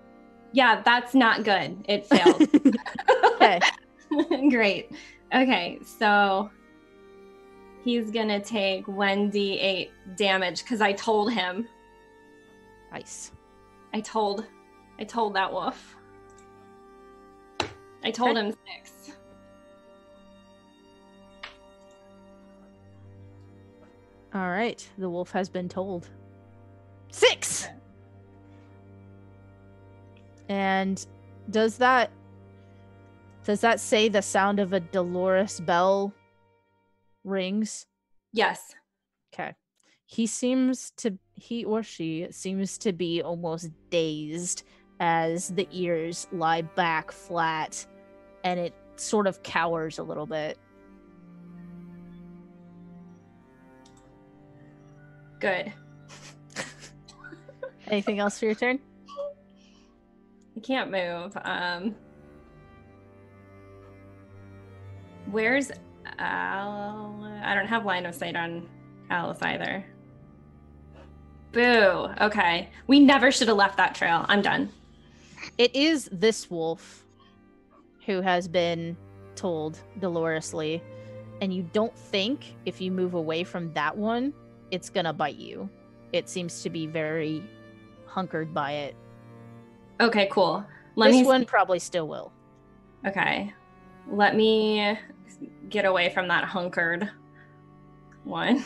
Yeah, that's not good. It failed. Okay. Great. Okay, so he's gonna take 1d8 damage because I told him. Nice. I told that wolf. I told him 6. All right. The wolf has been told. 6! Okay. And does that say the sound of a Dolores bell rings? Yes. Okay. He or she seems to be almost dazed as the ears lie back flat and it sort of cowers a little bit. Good. Anything else for your turn? I can't move. Where's Al? I don't have line of sight on Alice either. Boo. Okay. We never should have left that trail. I'm done. It is this wolf who has been told dolorously, and you don't think if you move away from that one, it's gonna bite you. It seems to be very hunkered by it. Okay, cool. This one probably still will. Okay. Let me get away from that hunkered one.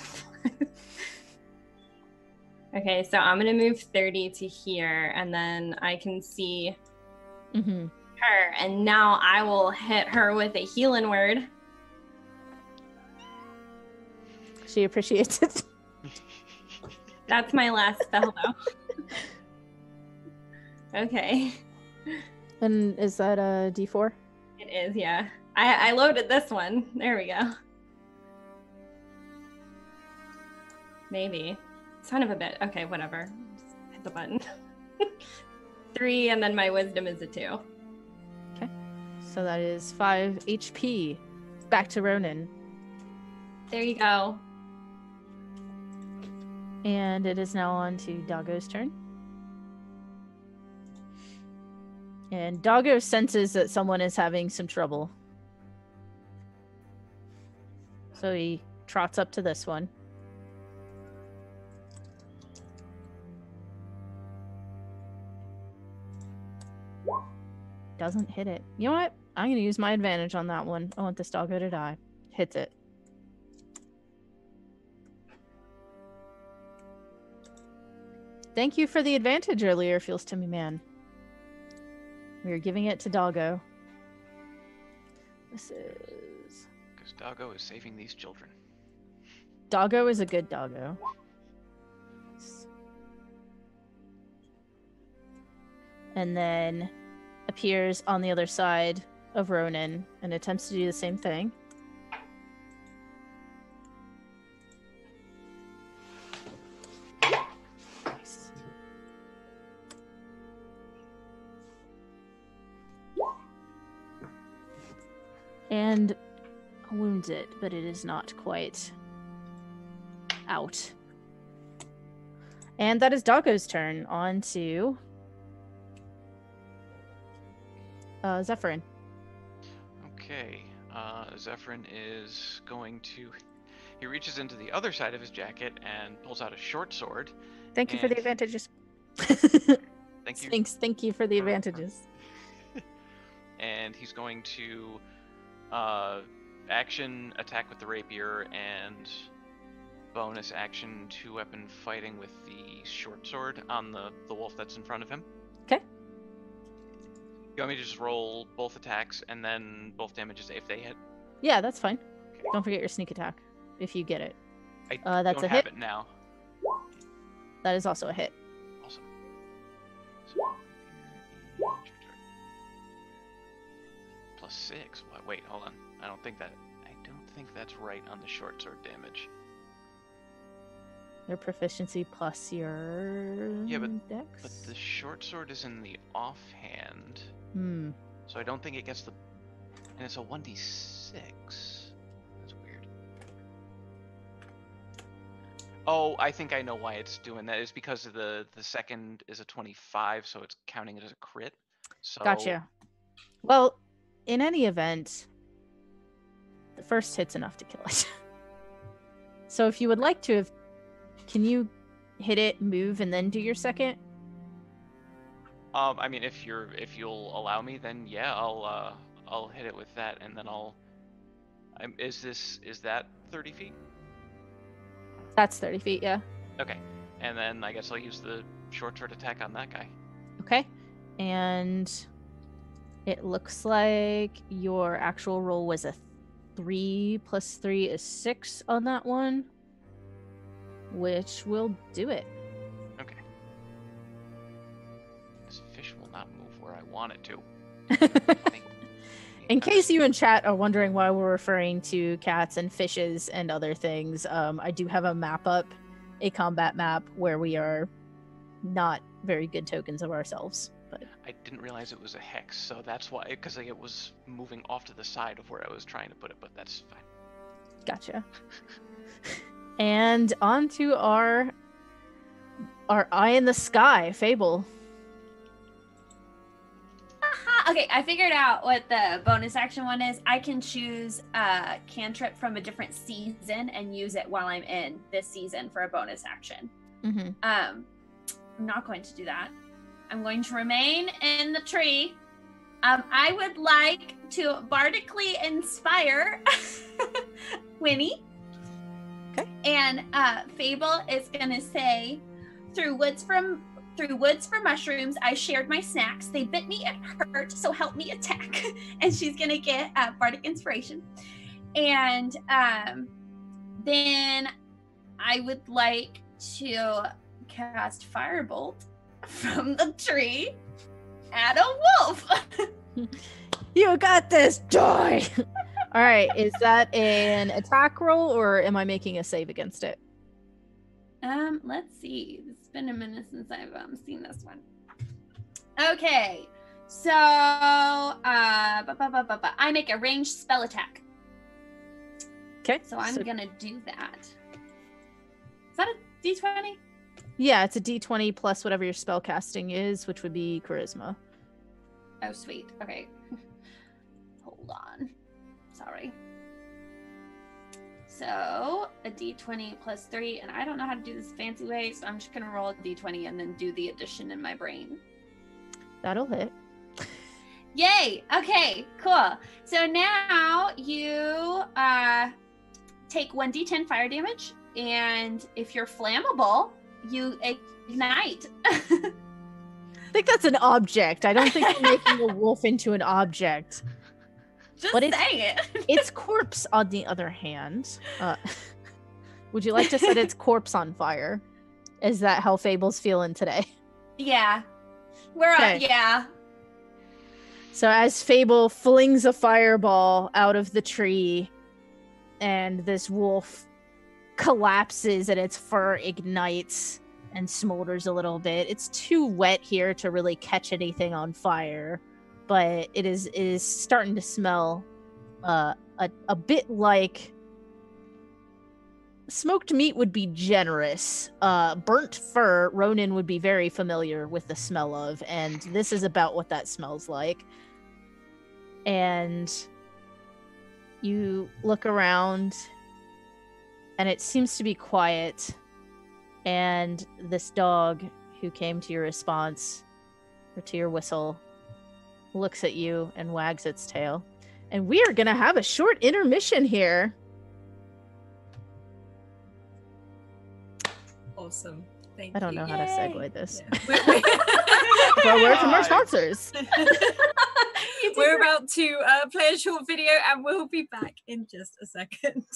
Okay, so I'm going to move 30 to here, and then I can see her, and now I will hit her with a healing word. She appreciates it. That's my last spell, though. Okay. And is that a D4? It is, yeah. I loaded this one. There we go. Maybe. Son of a bit. Okay, whatever. Just hit the button. 3, and then my wisdom is a 2. Okay. So that is 5 HP. Back to Ronan. There you go. And it is now on to Doggo's turn. And Doggo senses that someone is having some trouble. So he trots up to this one. Doesn't hit it. You know what? I'm going to use my advantage on that one. I want this doggo to die. Hits it. Thank you for the advantage earlier, feels to me, man. We are giving it to Doggo. This is... Because Doggo is saving these children. Doggo is a good doggo. And then appears on the other side of Ronan and attempts to do the same thing. Nice. And wounds it, but it is not quite out. And that is Doggo's turn. On to Zephyrin. Okay. Zephyrin is going to... He reaches into the other side of his jacket and pulls out a short sword. Thank you for the advantages. Thank you. Thank you for the advantages. And he's going to action attack with the rapier and bonus action 2-weapon fighting with the short sword on the wolf that's in front of him. Okay. You want me to just roll both attacks and then both damages if they hit? Yeah, that's fine. Okay. Don't forget your sneak attack if you get it. That's don't a have hit. It now. That is also a hit. Awesome. So, +6. Wait, hold on. I don't think that's right on the short sword damage. Your proficiency plus your dex? But the short sword is in the offhand. So I don't think it gets the... And it's a 1d6. That's weird. Oh, I think I know why it's doing that. It's because of the second is a 25, so it's counting it as a crit. So... Gotcha. Well, in any event, the first hit's enough to kill it. So if you would like to have... Can you hit it, move, and then do your second? I mean, if you'll allow me, then yeah, I'll hit it with that, and then is that 30 feet? That's 30 feet, yeah. Okay, and then I guess I'll use the short sword attack on that guy. Okay, and it looks like your actual roll was a 3 plus 3 is 6 on that one, which will do it. Okay. This fish will not move where I want it to. In case you in chat are wondering why we're referring to cats and fishes and other things, I do have a map up, a combat map, where we are not very good tokens of ourselves. But I didn't realize it was a hex, so that's why, because it was moving off to the side of where I was trying to put it, but that's fine. gotcha. And on to our eye in the sky, Fable. Okay, I figured out what the bonus action one is. I can choose a cantrip from a different season and use it while I'm in this season for a bonus action. Mm-hmm. I'm not going to do that. I'm going to remain in the tree. I would like to bardically inspire Winnie. Okay. And Fable is gonna say, through woods for mushrooms, I shared my snacks. They bit me and hurt, so help me attack. And she's gonna get bardic inspiration. And then I would like to cast Firebolt from the tree at a wolf. You got this, die! All right, is that an attack roll, or am I making a save against it? Let's see. It's been a minute since I've seen this one. Okay, so I make a ranged spell attack. Okay. So I'm gonna do that. Is that a D20? Yeah, it's a D20 plus whatever your spell casting is, which would be charisma. Oh, sweet. Okay. Hold on. Sorry. So a D20 plus 3, and I don't know how to do this fancy way, so I'm just gonna roll a D20 and then do the addition in my brain. That'll hit. Yay! Okay, cool. So now you take 1d10 fire damage, and if you're flammable, you ignite. I think that's an object. I don't think you're making a wolf into an object. Just But saying it. Its corpse, on the other hand, would you like to set its corpse on fire? Is that how Fable's feeling today? Yeah. We're Okay. yeah. So as Fable flings a fireball out of the tree, and this wolf collapses and its fur ignites and smolders a little bit. It's too wet here to really catch anything on fire, but it is starting to smell a bit like smoked meat would be generous. Burnt fur, Ronan would be very familiar with the smell of, and this is about what that smells like. And you look around, and it seems to be quiet. And this dog who came to your response, or to your whistle, looks at you and wags its tail. And we are going to have a short intermission here. Awesome. Thank you. I don't know how to segue this. Yeah. But a word from our sponsors. We're about to play a short video, and we'll be back in just a second.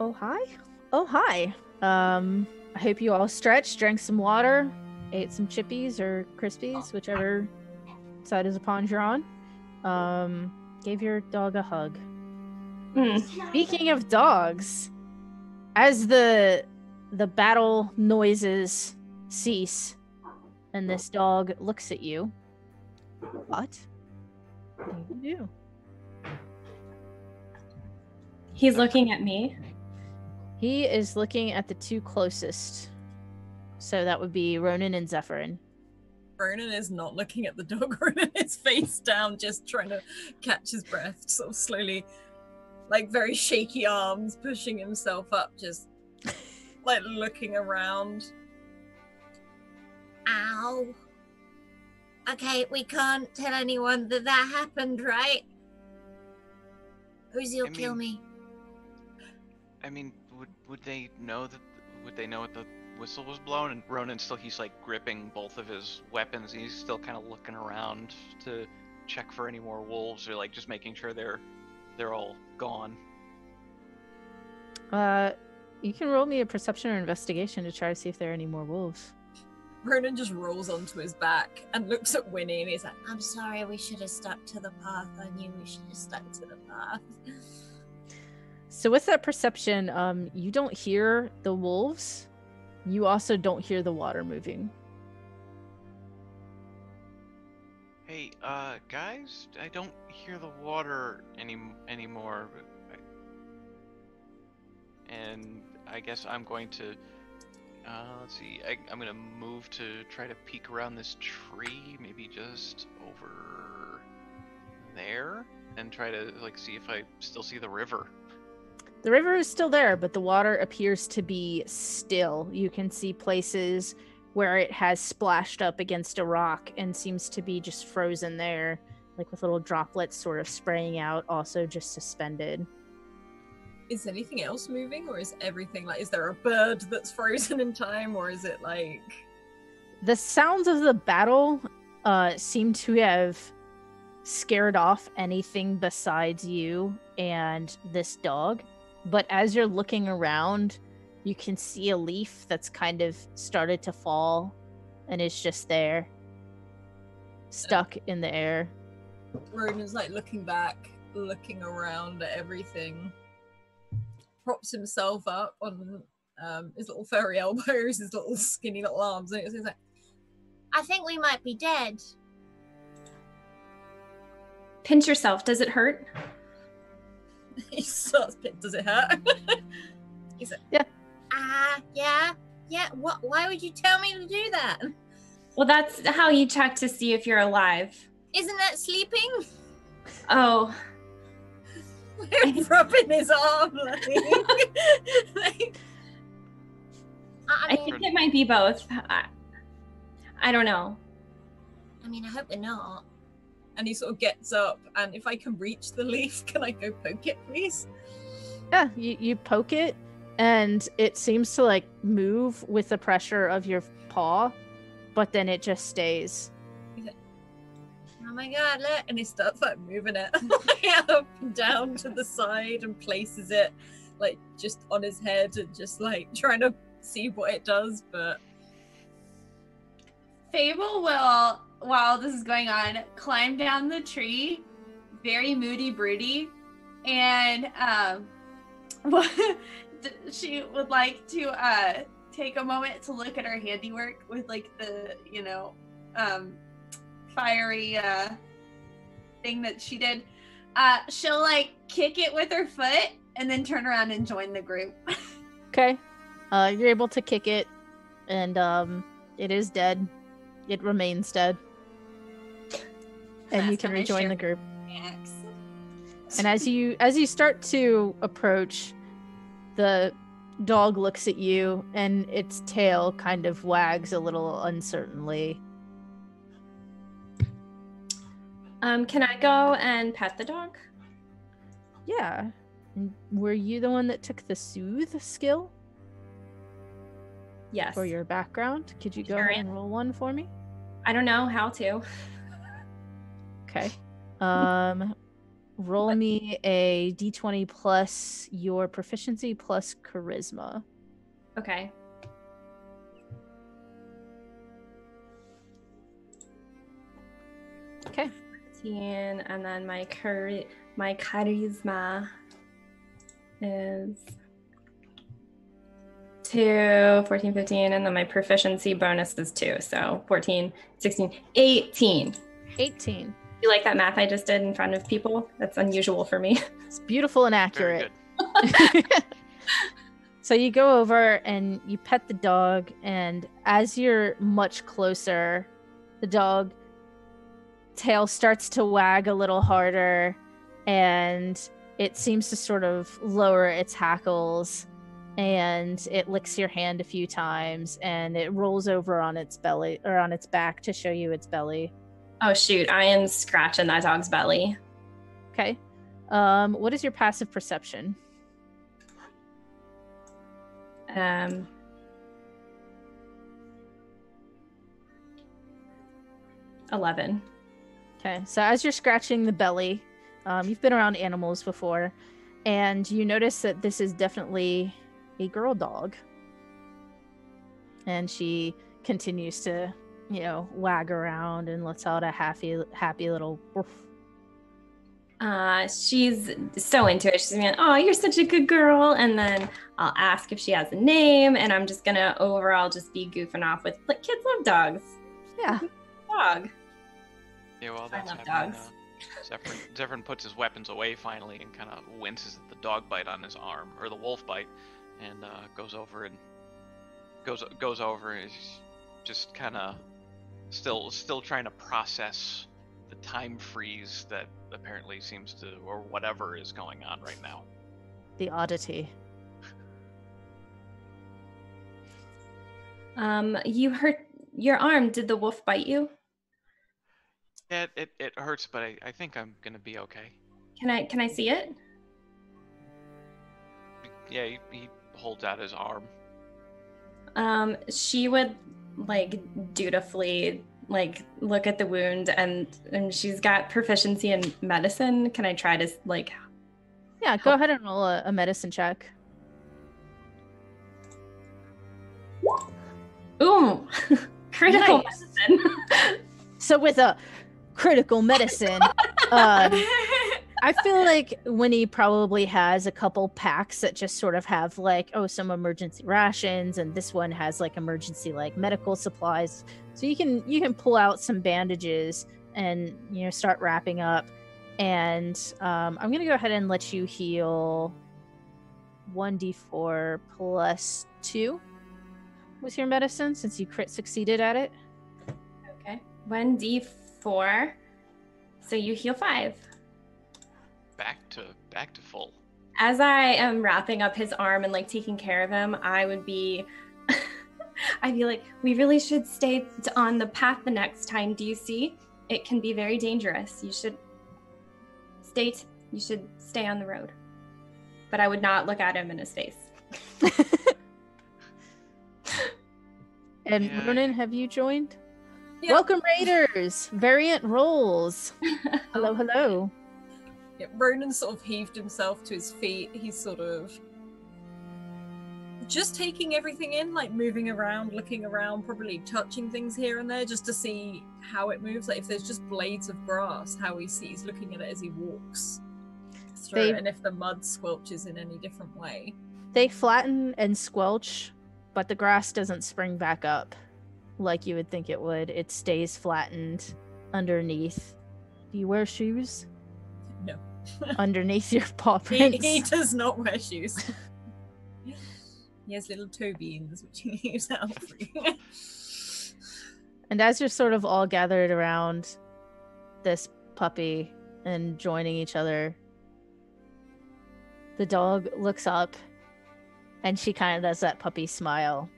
Oh, hi. Oh, hi. I hope you all stretched, drank some water, ate some chippies or crispies, whichever side of the pond you're on. Gave your dog a hug. Speaking of dogs, as the battle noises cease and this dog looks at you, what do you do? He's looking at me. He is looking at the two closest. So that would be Ronan and Zephyrin. Ronan is not looking at the dog. Ronan is face down, just trying to catch his breath, sort of slowly, like very shaky arms, pushing himself up, just like looking around. Ow. Okay, we can't tell anyone that happened, right? Uzi'll kill me. I mean, would they know that? Would they know what the whistle was blown? And Ronan he's like gripping both of his weapons. And he's still kind of looking around to check for any more wolves, or like just making sure they're all gone. You can roll me a perception or investigation to try to see if there are any more wolves. Ronan just rolls onto his back and looks at Winnie, and he's like, I'm sorry, we should have stuck to the path. I knew we should have stuck to the path. So with that perception, you don't hear the wolves. You also don't hear the water moving. Hey, guys, I don't hear the water anymore. And I guess I'm going to, let's see, I'm going to move to try to peek around this tree, maybe just over there, and try to, like, see if I still see the river. The river is still there, but the water appears to be still. You can see places where it has splashed up against a rock and seems to be just frozen there, like with little droplets sort of spraying out, also just suspended. is anything else moving, or is everything like, is there a bird that's frozen in time, or is it like... The sounds of the battle seem to have scared off anything besides you and this dog. But as you're looking around, you can see a leaf that's kind of started to fall and is just there, stuck in the air. Ronan's like looking back, looking around at everything, props himself up on his little furry elbows, his little skinny little arms, and he's like, I think we might be dead. Pinch yourself. Does it hurt? he starts, does it hurt? He's like, yeah. What? Why would you tell me to do that? Well, that's how you check to see if you're alive. Isn't that sleeping? Oh. rubbing his arm, I think it might be both. I don't know. I mean, I hope we're not. And he sort of gets up, and if I can reach the leaf, can I go poke it, please? Yeah, you poke it, and it seems to like move with the pressure of your paw, but then it just stays. Oh my god, look. And he starts like moving it up and down to the side and places it like just on his head and just like trying to see what it does, but... Fable will, while this is going on, climb down the tree, very moody broody, and she would like to take a moment to look at her handiwork with like the, fiery thing that she did. She'll like kick it with her foot and then turn around and join the group. Okay. You're able to kick it, and it is dead. It remains dead. And you can rejoin the group. And as you start to approach, the dog looks at you and its tail kind of wags a little uncertainly. Can I go and pet the dog? Yeah. And were you the one that took the soothe skill? Yes. For your background? Could you go ahead and roll one for me? I don't know how to. Okay. roll me a d20 plus your proficiency plus charisma. Okay. Okay. 14, and then my charisma is 2, 14, 15, and then my proficiency bonus is 2. So 14, 16, 18. 18. You like that math I just did in front of people? That's unusual for me. It's beautiful and accurate. Very good. So you go over and you pet the dog, and as you're much closer, the dog tail starts to wag a little harder, and it seems to sort of lower its hackles, and it licks your hand a few times, and it rolls over on its belly or on its back to show you its belly. Oh shoot, I am scratching that dog's belly. Okay. What is your passive perception? 11. Okay, so as you're scratching the belly, you've been around animals before, and you notice that this is definitely a girl dog. And she continues to, wag around and lets out a happy little woof. She's so into it. She's going, oh, you're such a good girl. And then I'll ask if she has a name, and I'm just gonna overall just be goofing off with, like, kids love dogs. Yeah. Dog. Yeah, well, that's love happening. dogs. Zephyrin puts his weapons away finally and kind of winces at the dog bite on his arm, or the wolf bite, and goes over and is just kind of still trying to process the time freeze that apparently seems to, or whatever is going on right now. The oddity. You hurt your arm. Did the wolf bite you? Yeah, it hurts, but I think I'm gonna be okay. Can I see it? Yeah, he holds out his arm. She would, like, dutifully, like, look at the wound, and she's got proficiency in medicine. Can I try to, like... Yeah, go ahead and roll a medicine check. Ooh! Critical Nice. medicine. So with a critical medicine, I feel like Winnie probably has a couple packs that just sort of have, like, some emergency rations, and this one has, like, emergency, like, medical supplies. So you can pull out some bandages and start wrapping up. And I'm gonna go ahead and let you heal 1d4 plus 2 with your medicine, since you crit succeeded at it. Okay. 1d4. So you heal 5. Back to full. As I am wrapping up his arm and, like, taking care of him, I'd be like, we really should stay on the path the next time. Do you see? It can be very dangerous. You should stay on the road. But I would not look at him in his face. And Yeah. Ronan, have you joined? Yeah. Welcome, Raiders! Variant rolls. Hello, hello. Yeah, Ronan sort of heaved himself to his feet. He's sort of just taking everything in, like moving around, looking around, probably touching things here and there just to see how it moves. Like if there's just blades of grass, how he's looking at it as he walks through it, and if the mud squelches in any different way. They flatten and squelch, but the grass doesn't spring back up like you would think it would. It stays flattened underneath. Do you wear shoes? No. Underneath your paw prints? He does not wear shoes. He has little toe beans, which he leaves out free. And as you're sort of all gathered around this puppy and joining each other, the dog looks up and she kind of does that puppy smile.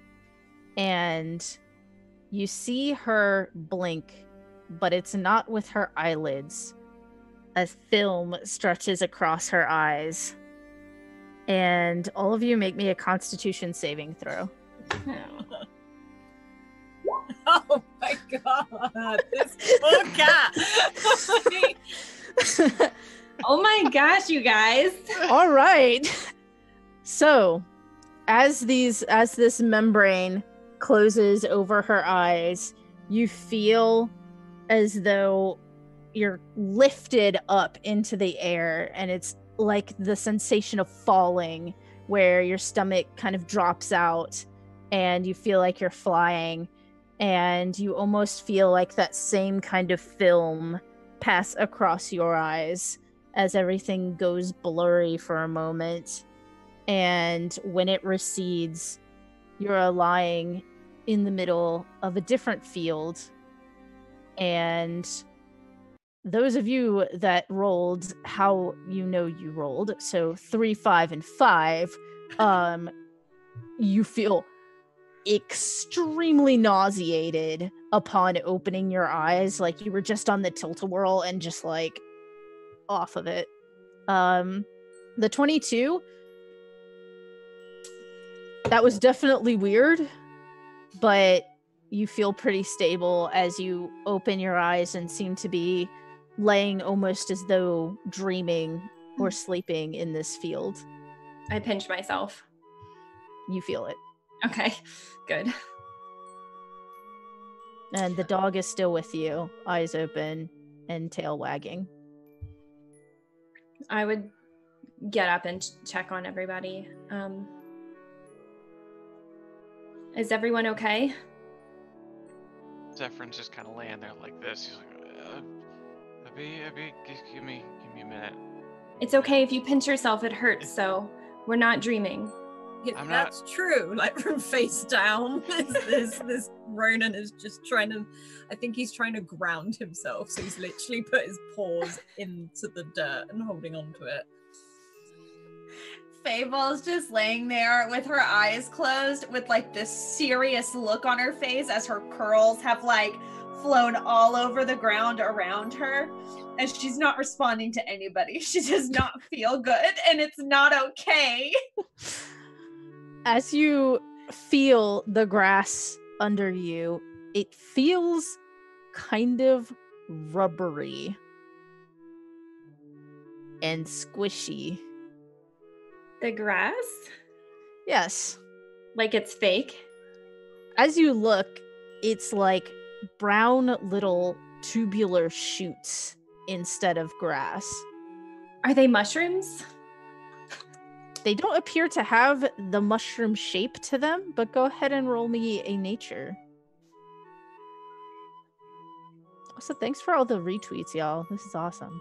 And you see her blink, but it's not with her eyelids. A film stretches across her eyes. And all of you make me a Constitution saving throw. Oh my god, this poor cat. Oh my gosh, you guys. All right. So, as this membrane closes over her eyes, you feel as though you're lifted up into the air, and it's like the sensation of falling, where your stomach kind of drops out and you feel like you're flying, and you almost feel like that same kind of film pass across your eyes as everything goes blurry for a moment. And when it recedes, you're lying in the middle of a different field. And those of you that rolled how you know you rolled, so 3, 5, and 5, you feel extremely nauseated upon opening your eyes, like you were just on the tilt-a-whirl and just like off of it. The 22, that was definitely weird, but you feel pretty stable as you open your eyes and seem to be laying almost as though dreaming or sleeping in this field. I pinch myself. You feel it. Okay, good. And the dog is still with you, eyes open and tail wagging. I would get up and check on everybody. Is everyone okay? Zephyr's just kind of laying there like this. He's like, Abby, give me a minute. It's okay if you pinch yourself, it hurts, so we're not dreaming. Yeah, that's true. Like from face down, this Ronan is just trying to. I think he's trying to ground himself, so he's literally put his paws into the dirt and holding onto it. Fable's just laying there with her eyes closed, with like this serious look on her face as her curls have like flown all over the ground around her, and she's not responding to anybody. She does not feel good, and it's not okay. As you feel the grass under you, it feels kind of rubbery and squishy. The grass? Yes. Like it's fake? As you look, it's like brown little tubular shoots instead of grass. Are they mushrooms? They don't appear to have the mushroom shape to them, but go ahead and roll me a nature. Also, thanks for all the retweets, y'all. This is awesome.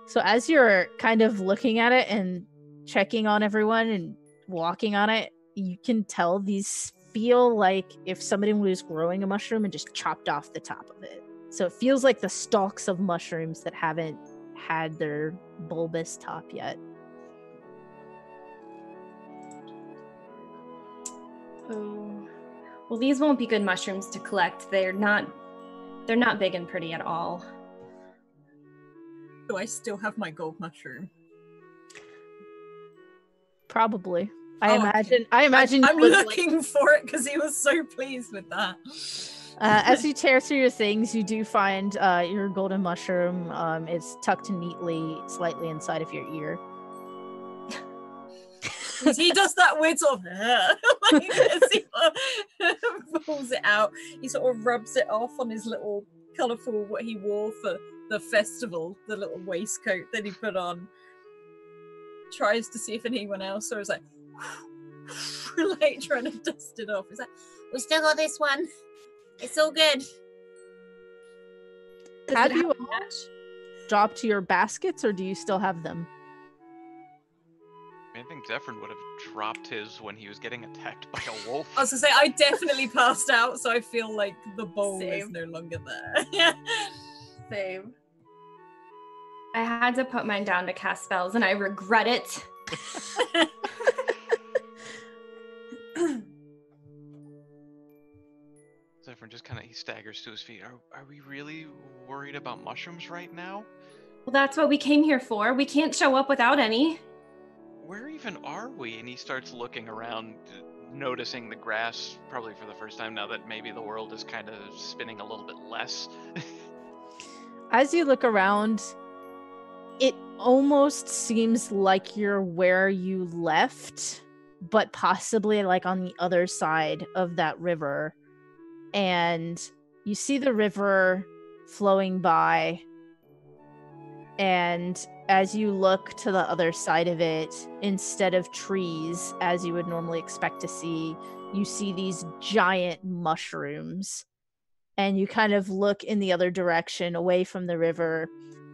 So as you're kind of looking at it and checking on everyone and walking on it, you can tell these feel like if somebody was growing a mushroom and just chopped off the top of it. So it feels like the stalks of mushrooms that haven't had their bulbous top yet. Oh, well, these won't be good mushrooms to collect. They're not big and pretty at all. Do I still have my gold mushroom? Probably. I imagine I'm looking for it because he was so pleased with that. As you tear through your things, you do find your golden mushroom. It's tucked neatly, slightly inside of your ear. He does that weird sort of like as he pulls it out. He sort of rubs it off on his little colourful what he wore for the festival, the little waistcoat that he put on. Tries to see if anyone else or is like like trying to dust it off. He's like, we still got this one. It's all good. Have you dropped your baskets, or do you still have them? I think Zephyr would have dropped his when he was getting attacked by a wolf. I was gonna say, I definitely passed out, so I feel like the bowl is no longer there. Same. I had to put mine down to cast spells, and I regret it. Zephyr just he staggers to his feet. Are we really worried about mushrooms right now? Well, that's what we came here for. We can't show up without any. Where even are we? And he starts looking around, noticing the grass, probably for the first time now that maybe the world is kind of spinning a little bit less. As you look around, it almost seems like you're where you left, but possibly like on the other side of that river. And you see the river flowing by, and as you look to the other side of it, instead of trees, as you would normally expect to see, you see these giant mushrooms. And you kind of look in the other direction, away from the river,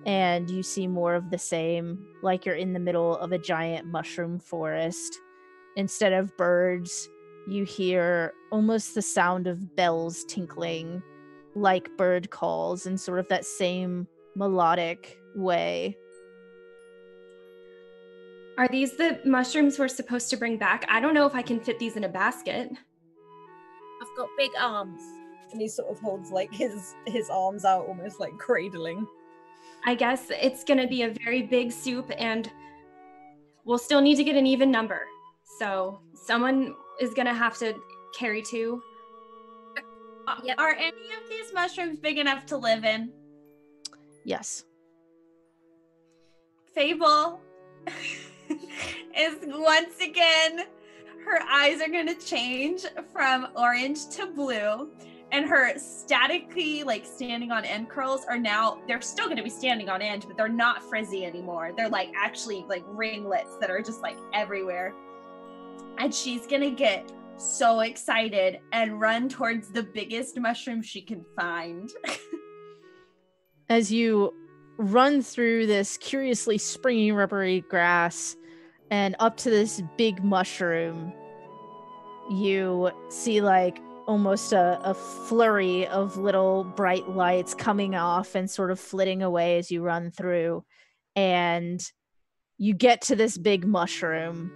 and you see more of the same, like you're in the middle of a giant mushroom forest. Instead of birds, you hear almost the sound of bells tinkling, like bird calls, in sort of that same melodic way. Are these the mushrooms we're supposed to bring back? I don't know if I can fit these in a basket. I've got big arms. And he sort of holds like his arms out, almost like cradling. I guess it's gonna be a very big soup, and we'll still need to get an even number. So someone is gonna have to carry 2. Yep. Are any of these mushrooms big enough to live in? Yes. Fable is once again, her eyes are going to change from orange to blue, and her statically like standing on end curls are now, they're still going to be standing on end, but they're not frizzy anymore. They're like actually like ringlets that are just like everywhere. And she's going to get so excited and run towards the biggest mushroom she can find. As you run through this curiously springy, rubbery grass and up to this big mushroom, you see like almost a flurry of little bright lights coming off and sort of flitting away as you run through. And you get to this big mushroom,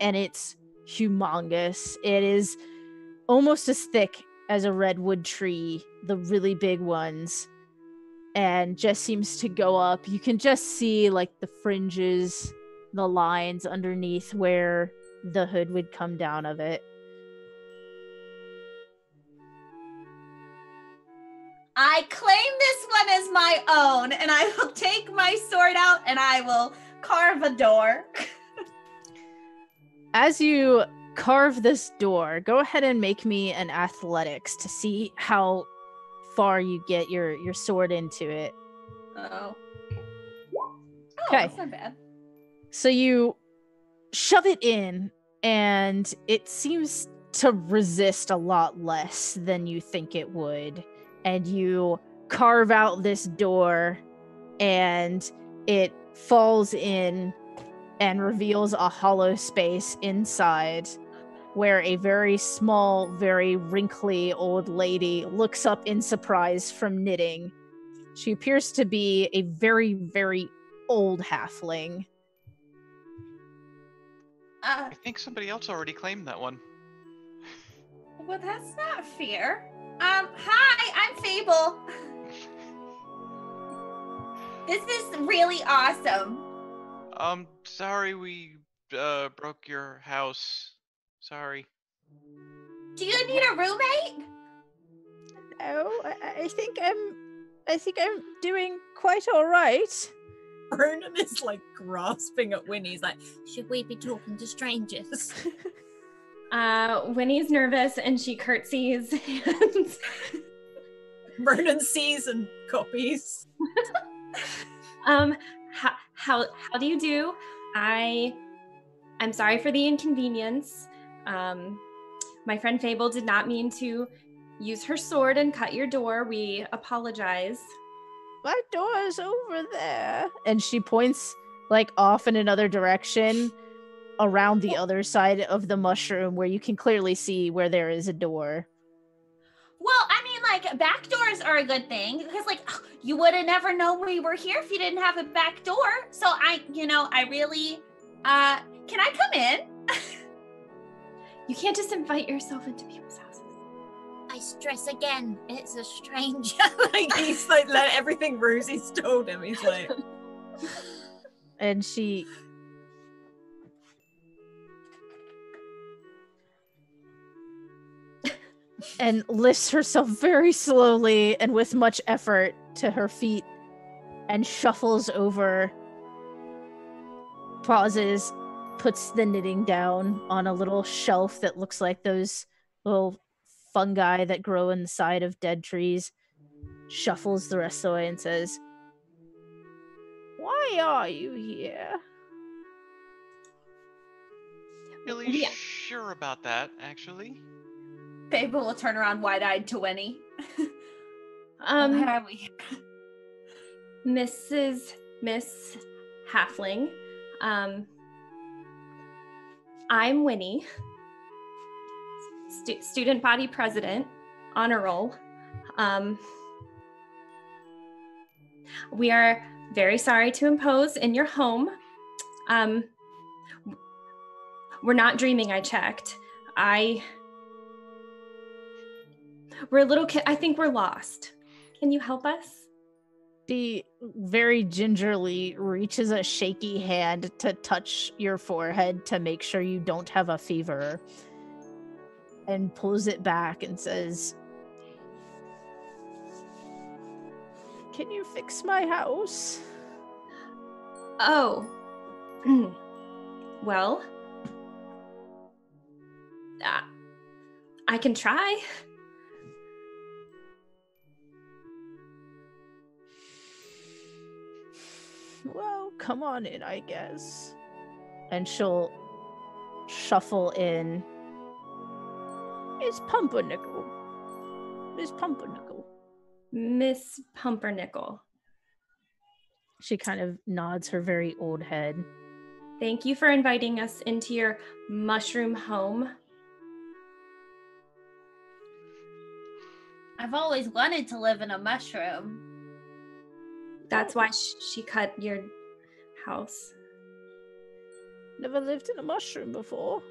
and it's humongous. It is almost as thick as a redwood tree, the really big ones, and just seems to go up. You can just see like the fringes, the lines underneath where the hood would come down of it. I claim this one as my own, and I will take my sword out and I will carve a door. As you carve this door, go ahead and make me an athletics to see how far you get your sword into it. Oh, Okay. That's not bad. So you shove it in, and it seems to resist a lot less than you think it would. And you carve out this door, and it falls in and reveals a hollow space inside, where a very small, very wrinkly old lady looks up in surprise from knitting. She appears to be a very, very old halfling. I think somebody else already claimed that one. Well, that's not fair. Hi, I'm Fable. This is really awesome. Sorry we broke your house. Sorry. Do you need a roommate? Oh, I think I'm doing quite all right. Ronan is like grasping at Winnie. He's like, Should we be talking to strangers? Winnie's nervous and she curtsies. And Ronan sees and copies. How do you do? I'm sorry for the inconvenience. My friend Fable did not mean to use her sword and cut your door. We apologize. My door's over there. And she points like off in another direction around the other side of the mushroom, where you can clearly see where there is a door. Well, I mean, like, back doors are a good thing, because, like, you would have never known we were here if you didn't have a back door. So I really, can I come in? You can't just invite yourself into people's houses. I stress again, it's a stranger. Like he's like let everything Rosie's told him. He's like, and she and lifts herself very slowly and with much effort to her feet and shuffles over pauses, puts the knitting down on a little shelf that looks like those little fungi that grow in the side of dead trees, shuffles the rest of the way and says, "Why are you here?" Really Yeah. sure about that, actually. Fable will turn around wide-eyed to Winnie. Um, Why are we? Miss Halfling, I'm Winnie, student body president, honor roll. We are very sorry to impose in your home. We're not dreaming, I checked. We're a little kid. I think we're lost. Can you help us? She very gingerly reaches a shaky hand to touch your forehead to make sure you don't have a fever, and pulls it back and says, "Can you fix my house?" Oh. Well, I can try. Well, come on in, I guess. And she'll shuffle in. It's Pumpernickel. Miss Pumpernickel. Miss Pumpernickel. She kind of nods her very old head. Thank you for inviting us into your mushroom home. I've always wanted to live in a mushroom. That's why she cut your house. Never lived in a mushroom before.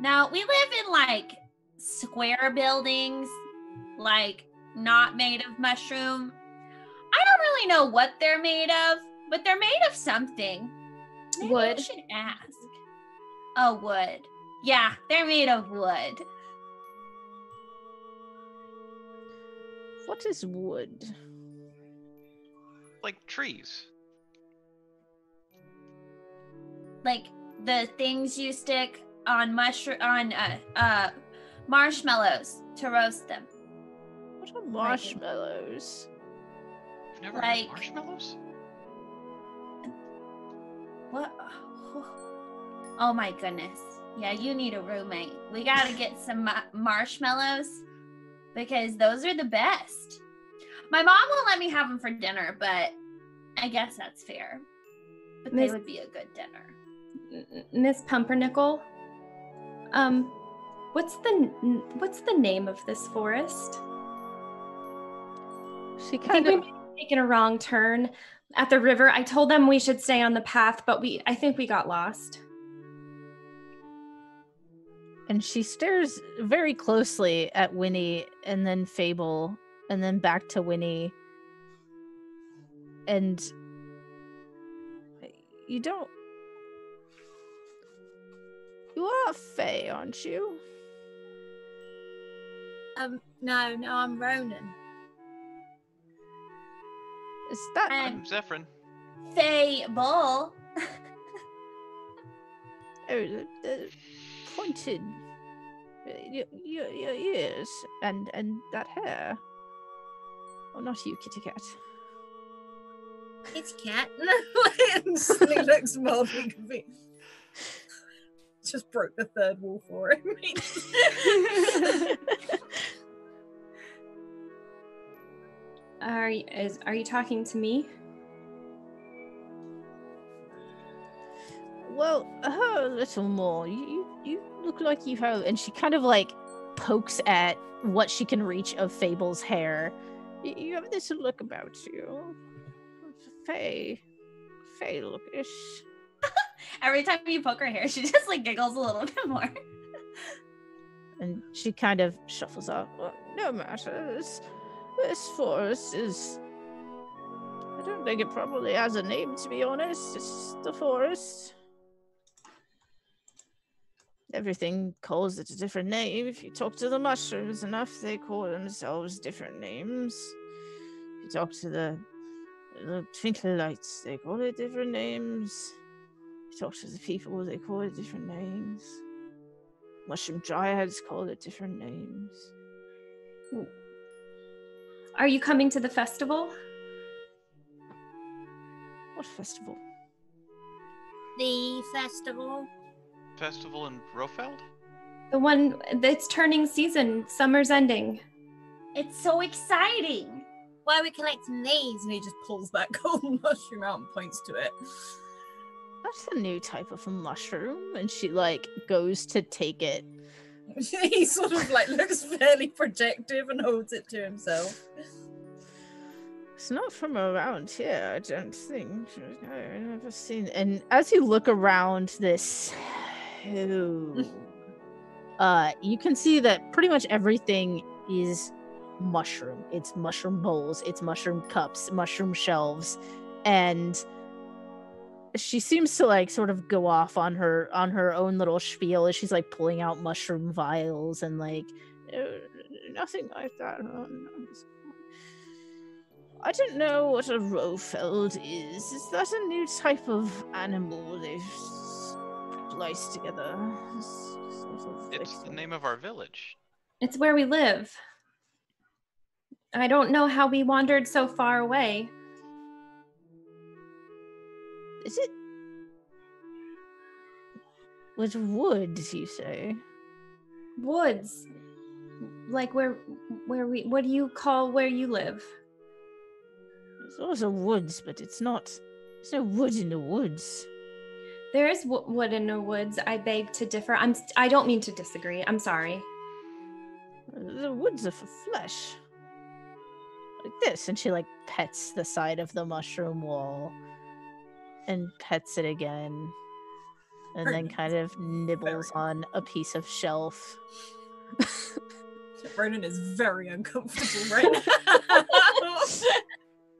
Now, we live in like square buildings, like not made of mushroom. I don't really know what they're made of, but they're made of something. Maybe Wood. we should ask. Oh, wood. Yeah, they're made of wood. What is wood? Like trees. Like the things you stick on marshmallows to roast them. What are marshmallows? You've never Like- had marshmallows? What? Oh my goodness. Yeah, you need a roommate. We gotta get some marshmallows because those are the best. My mom won't let me have them for dinner, but I guess that's fair. But they Miss- would be a good dinner. Miss Pumpernickel, what's the name of this forest? She I think kind we of might have taken a wrong turn at the river. I told them we should stay on the path, but I think we got lost. and she stares very closely at Winnie and then Fable and then back to Winnie. And you are Faye, aren't you? No, I'm Ronan. Is that I'm Zephyrin. Fable. the pointed your ears and that hair? Oh, not you, Kitty Cat. It's cat. Instantly looks mildly confused. Just broke the third wall for him. Are you talking to me? Well, a little more. You look like you have, and she kind of like pokes at what she can reach of Fable's hair. You have this look about you. Faye lookish. Every time you poke her hair, she just like giggles a little bit more. And she kind of shuffles off. Well, no matter. This forest is... I don't think it probably has a name, to be honest. It's the forest. Everything calls it a different name. If you talk to the mushrooms enough, they call themselves different names. If you talk to the The twinkle lights, they call it different names. You talk to the people, they call it different names. Mushroom dryads call it different names. Are you coming to the festival? What festival? The festival. Festival in Roefeld? The one that's turning season. Summer's ending. It's so exciting. Why are we collecting these? And he just pulls that golden mushroom out and points to it. That's a new type of a mushroom. And she, like, goes to take it. He sort of, like, looks fairly protective and holds it to himself. It's not from around here, I don't think. I've never seen. And as you look around this, you can see that pretty much everything is mushroom. It's mushroom bowls, it's mushroom cups, mushroom shelves, and she seems to like sort of go off on her own little spiel as she's like pulling out mushroom vials and like nothing like that. I don't know what a Roefeld is. Is that a new type of animal they've spliced together? It's the name of our village. It's where we live. I don't know how we wandered so far away. Is it? With woods, you say? Woods. Like where we, what do you call where you live? There's also woods, but it's not. There's no wood in the woods. There is wood in the woods. I beg to differ. I don't mean to disagree. I'm sorry. The woods are for flesh. Like this. And she like pets the side of the mushroom wall. And pets it again. And then kind of nibbles on a piece of shelf. Ronan is very uncomfortable right now.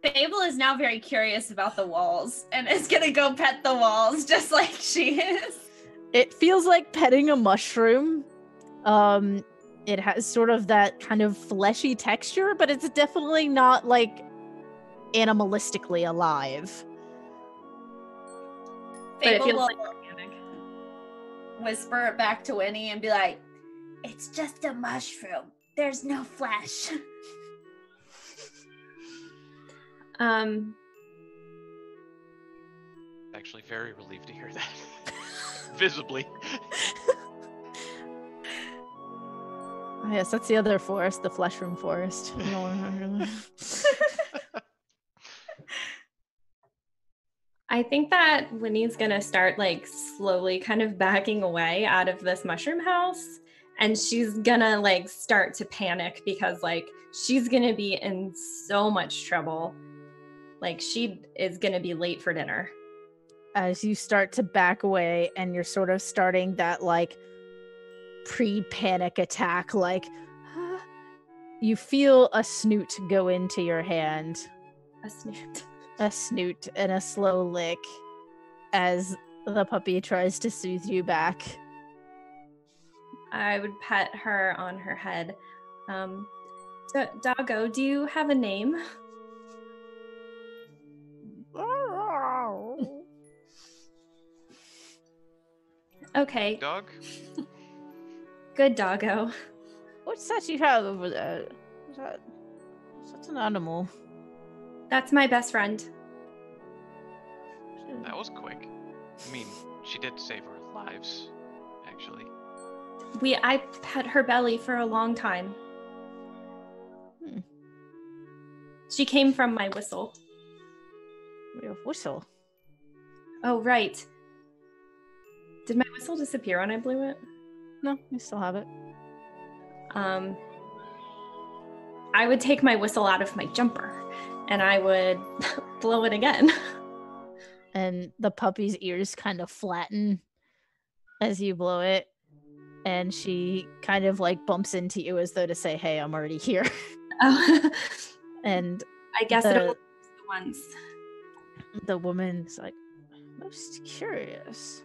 Fable is now very curious about the walls and is gonna go pet the walls just like she is. It feels like petting a mushroom. It has sort of that kind of fleshy texture, but it's definitely not like animalistically alive. But it Fable feels will like organic. whisper it back to Winnie and be like, "It's just a mushroom. There's no flesh." Actually, very relieved to hear that. Visibly. Yes, that's the other forest, the fleshroom forest. I think that Winnie's gonna start like slowly kind of backing away out of this mushroom house, and she's gonna like start to panic because like she's gonna be in so much trouble. Like she is gonna be late for dinner. As you start to back away and you're sort of starting that like pre-panic attack, like you feel a snoot go into your hand. A snoot. A snoot and a slow lick as the puppy tries to soothe you back. I would pet her on her head. Doggo, do you have a name? Okay. Dog? Good doggo. What's that you have over there? That's an animal. That's my best friend. That was quick. I mean, she did save our lives, actually. I pet her belly for a long time. She came from my whistle. Your whistle? Oh, right. Did my whistle disappear when I blew it? No, I still have it. I would take my whistle out of my jumper and I would blow it again. And the puppy's ears kind of flatten as you blow it. And she kind of like bumps into you as though to say, hey, I'm already here. Oh. And I guess it only the ones. The woman's like, most curious.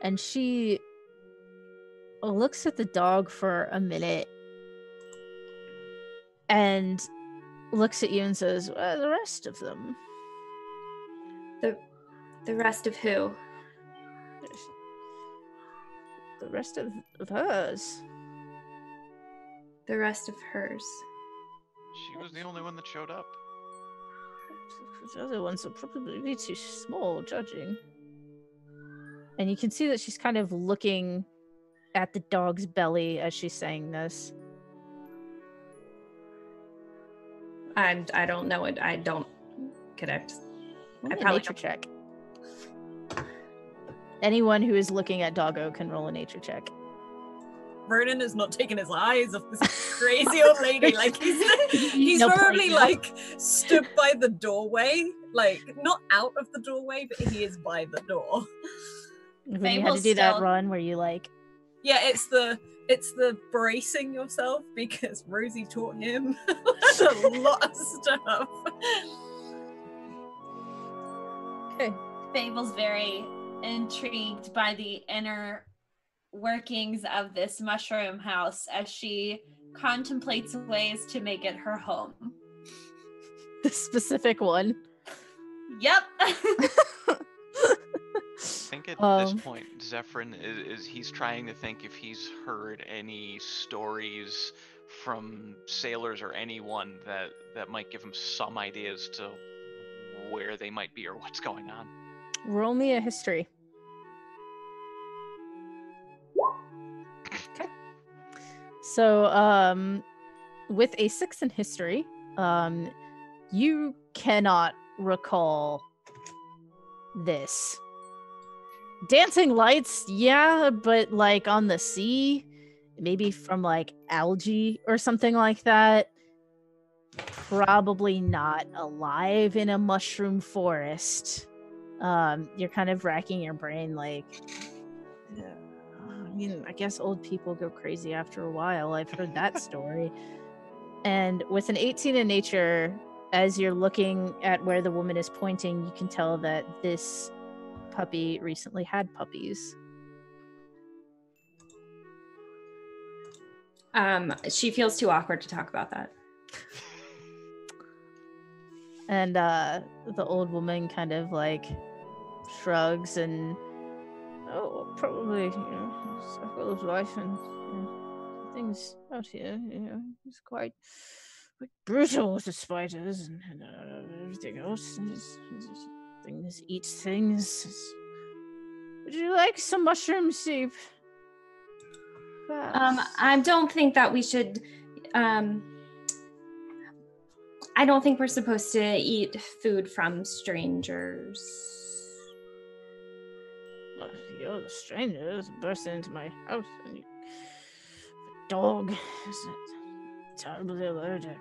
And she looks at the dog for a minute and looks at you and says, "Where are the rest of them?" The rest of who? The rest of hers. The rest of hers. She was the only one that showed up. The other ones will probably be too small, judging. And you can see that she's kind of looking at the dog's belly as she's saying this. I don't know it. I don't connect. Roll I a probably nature check. Anyone who is looking at Doggo can roll a nature check. Vernon has not taken his eyes off this crazy old lady. Like he's No probably point. like stood by the doorway, like not out of the doorway, but he is by the door. When you had to do that run where you like... Yeah, it's the bracing yourself because Rosie taught him a lot of stuff. Okay. Fable's very intrigued by the inner workings of this mushroom house as she contemplates ways to make it her home. The specific one. Yep. I think at this point, Zephyrin he's trying to think if he's heard any stories from sailors or anyone that might give him some ideas to where they might be or what's going on. Roll me a history. Okay. So, with a 6 in history, you cannot recall this. Dancing lights, yeah, but like on the sea, maybe from like algae or something like that. Probably not alive in a mushroom forest. You're kind of racking your brain like, I mean, I guess old people go crazy after a while. I've heard that story. And with an 18 in nature, as you're looking at where the woman is pointing, you can tell that this puppy recently had puppies. She feels too awkward to talk about that. And the old woman kind of like shrugs and, probably, circle of life and things out here, it's quite brutal with the spiders and everything else. Things eat things. Would you like some mushroom soup? I don't think that we should. I don't think we're supposed to eat food from strangers. Well, you're the strangers burst into my house and the dog is terribly allergic.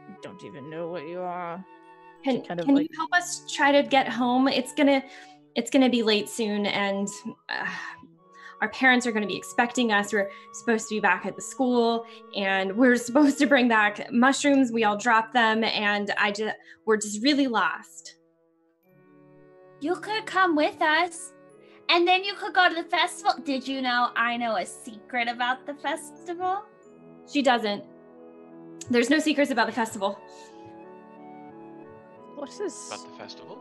You don't even know what you are. Can you help us try to get home? It's gonna be late soon, and our parents are gonna be expecting us. We're supposed to be back at the school, and we're supposed to bring back mushrooms. We all dropped them, and we're just really lost. You could come with us, and then you could go to the festival. Did you know I know a secret about the festival? She doesn't. There's no secrets about the festival. What is About the festival?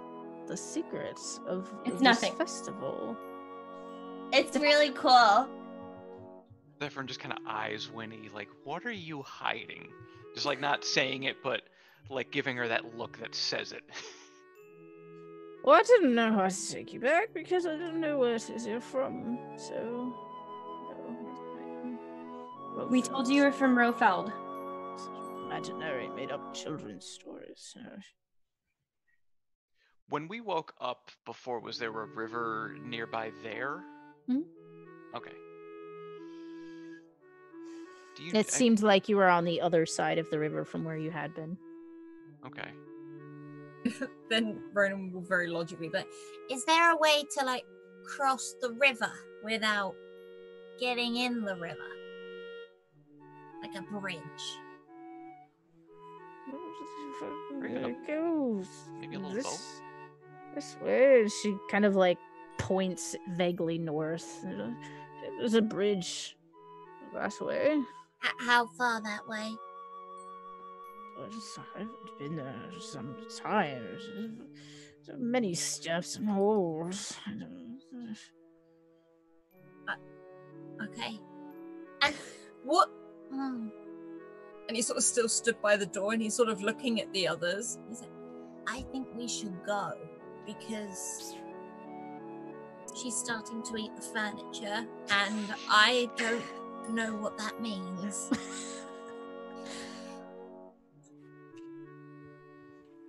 the secrets of It's this nothing. festival? It's really cool. Zephyrin just kind of eyes Winnie, like, what are you hiding? Just like not saying it, but like giving her that look that says it. Well, I didn't know how to take you back because I didn't know where it is you're from. So, We told you were from Roefeld. Imaginary, made-up children's stories. When we woke up before, was there a river nearby there? Hmm? Okay. It seemed like you were on the other side of the river from where you had been. Okay. Then Ronan will very logically, but Is there a way to like cross the river without getting in the river? Like a bridge. There it goes. Maybe a little boat? This way. She kind of like points vaguely north. There's a bridge that way. How far that way? I've been there some time. So many steps and holes. Okay. And what? And he sort of still stood by the door, and he's sort of looking at the others. He's like, I think we should go because she's starting to eat the furniture, and I don't know what that means.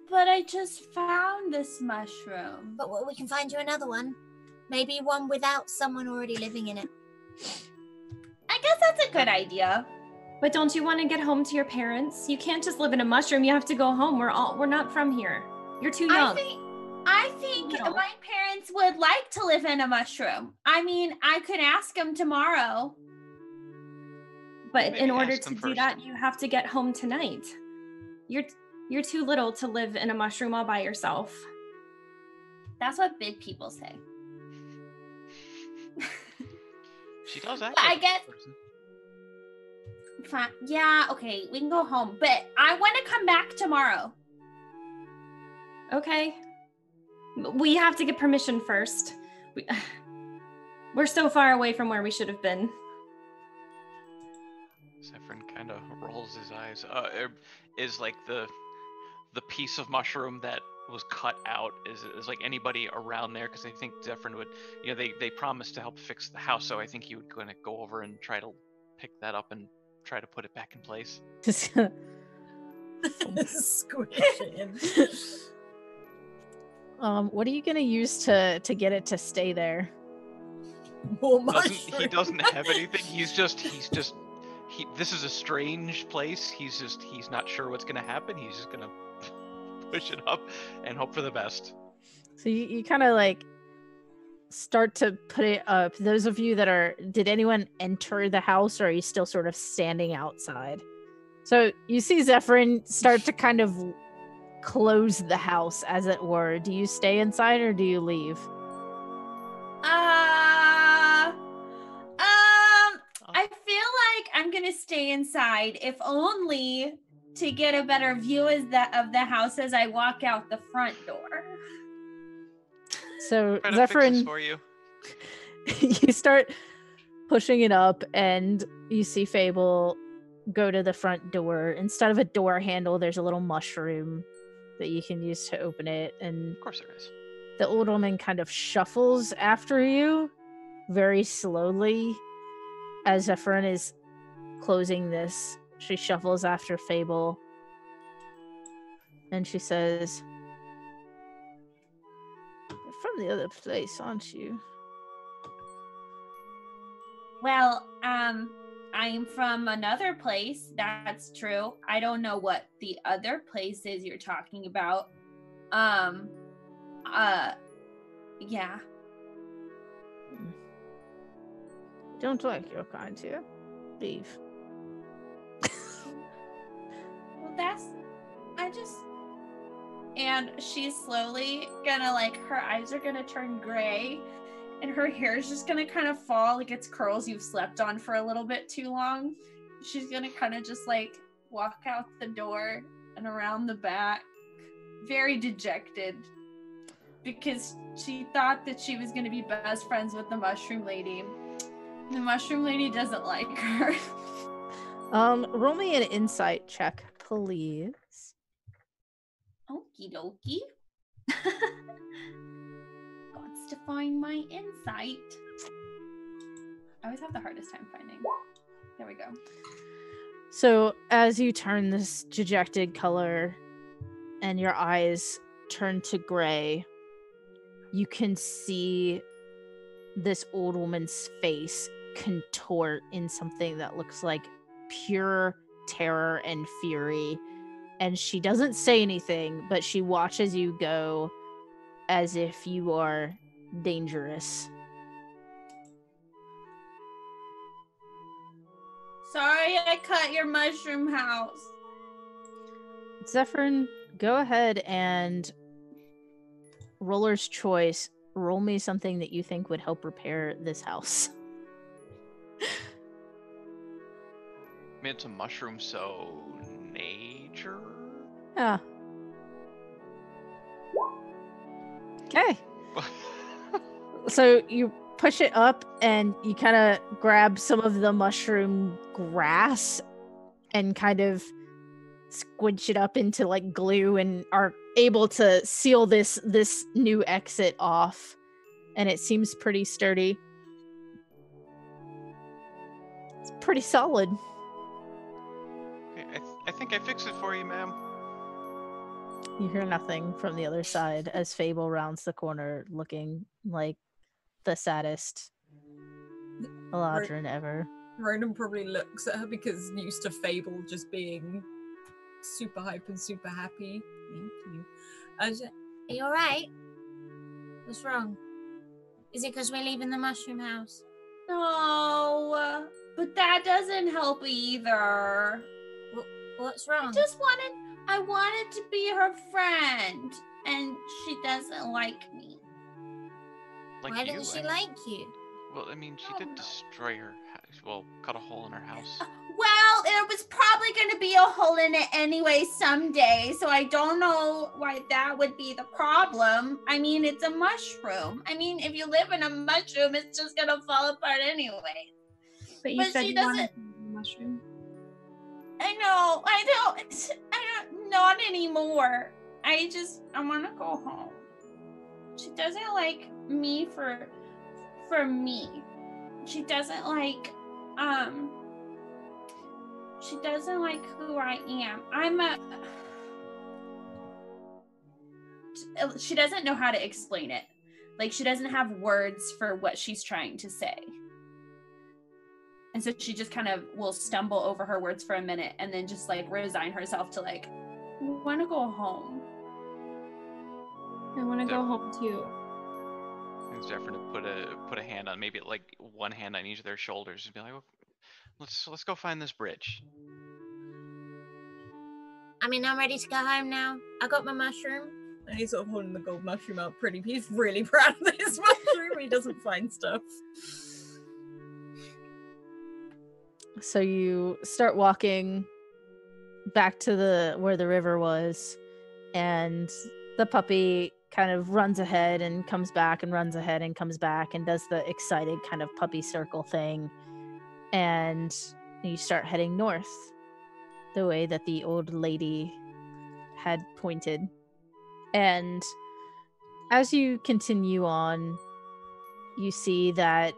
But I just found this mushroom. But we can find you another one. Maybe one without someone already living in it. I guess that's a good idea. But don't you want to get home to your parents? You can't just live in a mushroom. You have to go home. We're not from here. You're too young. I think No. my parents would like to live in a mushroom. I mean, I could ask them tomorrow. But Maybe in order ask to them do first. that, you have to get home tonight. You're too little to live in a mushroom all by yourself. That's what big people say. She does act But like I guess- a person. Fine. Yeah, okay, we can go home. But I want to come back tomorrow. Okay. We have to get permission first. We're so far away from where we should have been. Zephyrin kind of rolls his eyes. Is like the piece of mushroom that was cut out is like anybody around there? Because I think Zephyrin would, they promised to help fix the house, so I think he would gonna go over and try to pick that up and try to put it back in place. Just Squish it in. what are you gonna use to get it to stay there? More He doesn't have anything. This is a strange place. He's not sure what's gonna happen. He's just gonna push it up and hope for the best. So you kind of like start to put it up. Those of you did anyone enter the house, or are you still sort of standing outside? So you see Zephyrin start to kind of close the house, as it were. Do you stay inside or do you leave? I feel like I'm gonna stay inside, if only to get a better view of the house as I walk out the front door. So Try to fix this Zephyrin, for you. you start pushing it up, and you see Fable go to the front door. Instead of a door handle, there's a little mushroom that you can use to open it, and Of course there is. the old woman kind of shuffles after you very slowly as Zephyrin is closing this. She shuffles after Fable, and she says, "You're from the other place, aren't you?" Well, I'm from another place. That's true. I don't know what the other place is you're talking about. Yeah. Don't like your kind here. Leave. Well, and she's slowly gonna, her eyes are gonna turn gray, and her hair is just gonna kind of fall like it's curls you've slept on for a little bit too long. She's gonna kind of just walk out the door and around the back, very dejected, because she thought that she was gonna be best friends with the mushroom lady. The mushroom lady doesn't like her. Roll me an insight check, please. Okie dokie. Gots to find my insight. I always have the hardest time finding. There we go. So as you turn this dejected color and your eyes turn to gray, you can see this old woman's face contort in something that looks like pure terror and fury. And she doesn't say anything, but she watches you go as if you are dangerous. Sorry I cut your mushroom house. Zephyrin, go ahead and roller's choice. Roll me something that you think would help repair this house. I mean, it's a mushroom, so nature? Yeah. Okay. So you push it up and you kind of grab some of the mushroom grass and kind of squinch it up into like glue and are able to seal this new exit off, and it seems pretty sturdy. It's pretty solid. Okay, I think I fixed it for you, ma'am. You hear nothing from the other side as Fable rounds the corner looking like the saddest Eladrin ever. Ronan probably looks at her because used to Fable just being super hype and super happy. Thank you. Are you alright? What's wrong? Is it because we're leaving the mushroom house? No, but that doesn't help either. What's wrong? I wanted to be her friend, and she doesn't like me. Why doesn't she like you? Well, I mean, she did destroy her house. Well, cut a hole in her house. Well, there was probably going to be a hole in it anyway someday, so I don't know why that would be the problem. I mean, it's a mushroom. I mean, if you live in a mushroom, it's just going to fall apart anyway. But you said you wanted a mushroom. I know. I don't. Not anymore. I want to go home. She doesn't like me for me. She doesn't like she doesn't like who I am. She doesn't know how to explain it. Like, she doesn't have words for what she's trying to say. And so she just kind of will stumble over her words for a minute and then just like resign herself to like, I want to go home. I want to go home too. It's Zephyr to put a hand on, maybe like one hand on each of their shoulders and be like, well, let's go find this bridge. I mean, I'm ready to go home now. I got my mushroom. And he's sort of holding the gold mushroom out pretty. He's really proud of this mushroom. He doesn't find stuff. So you start walking back to where the river was, and the puppy kind of runs ahead and comes back and runs ahead and comes back and does the excited kind of puppy circle thing. And you start heading north the way that the old lady had pointed. And as you continue on, you see that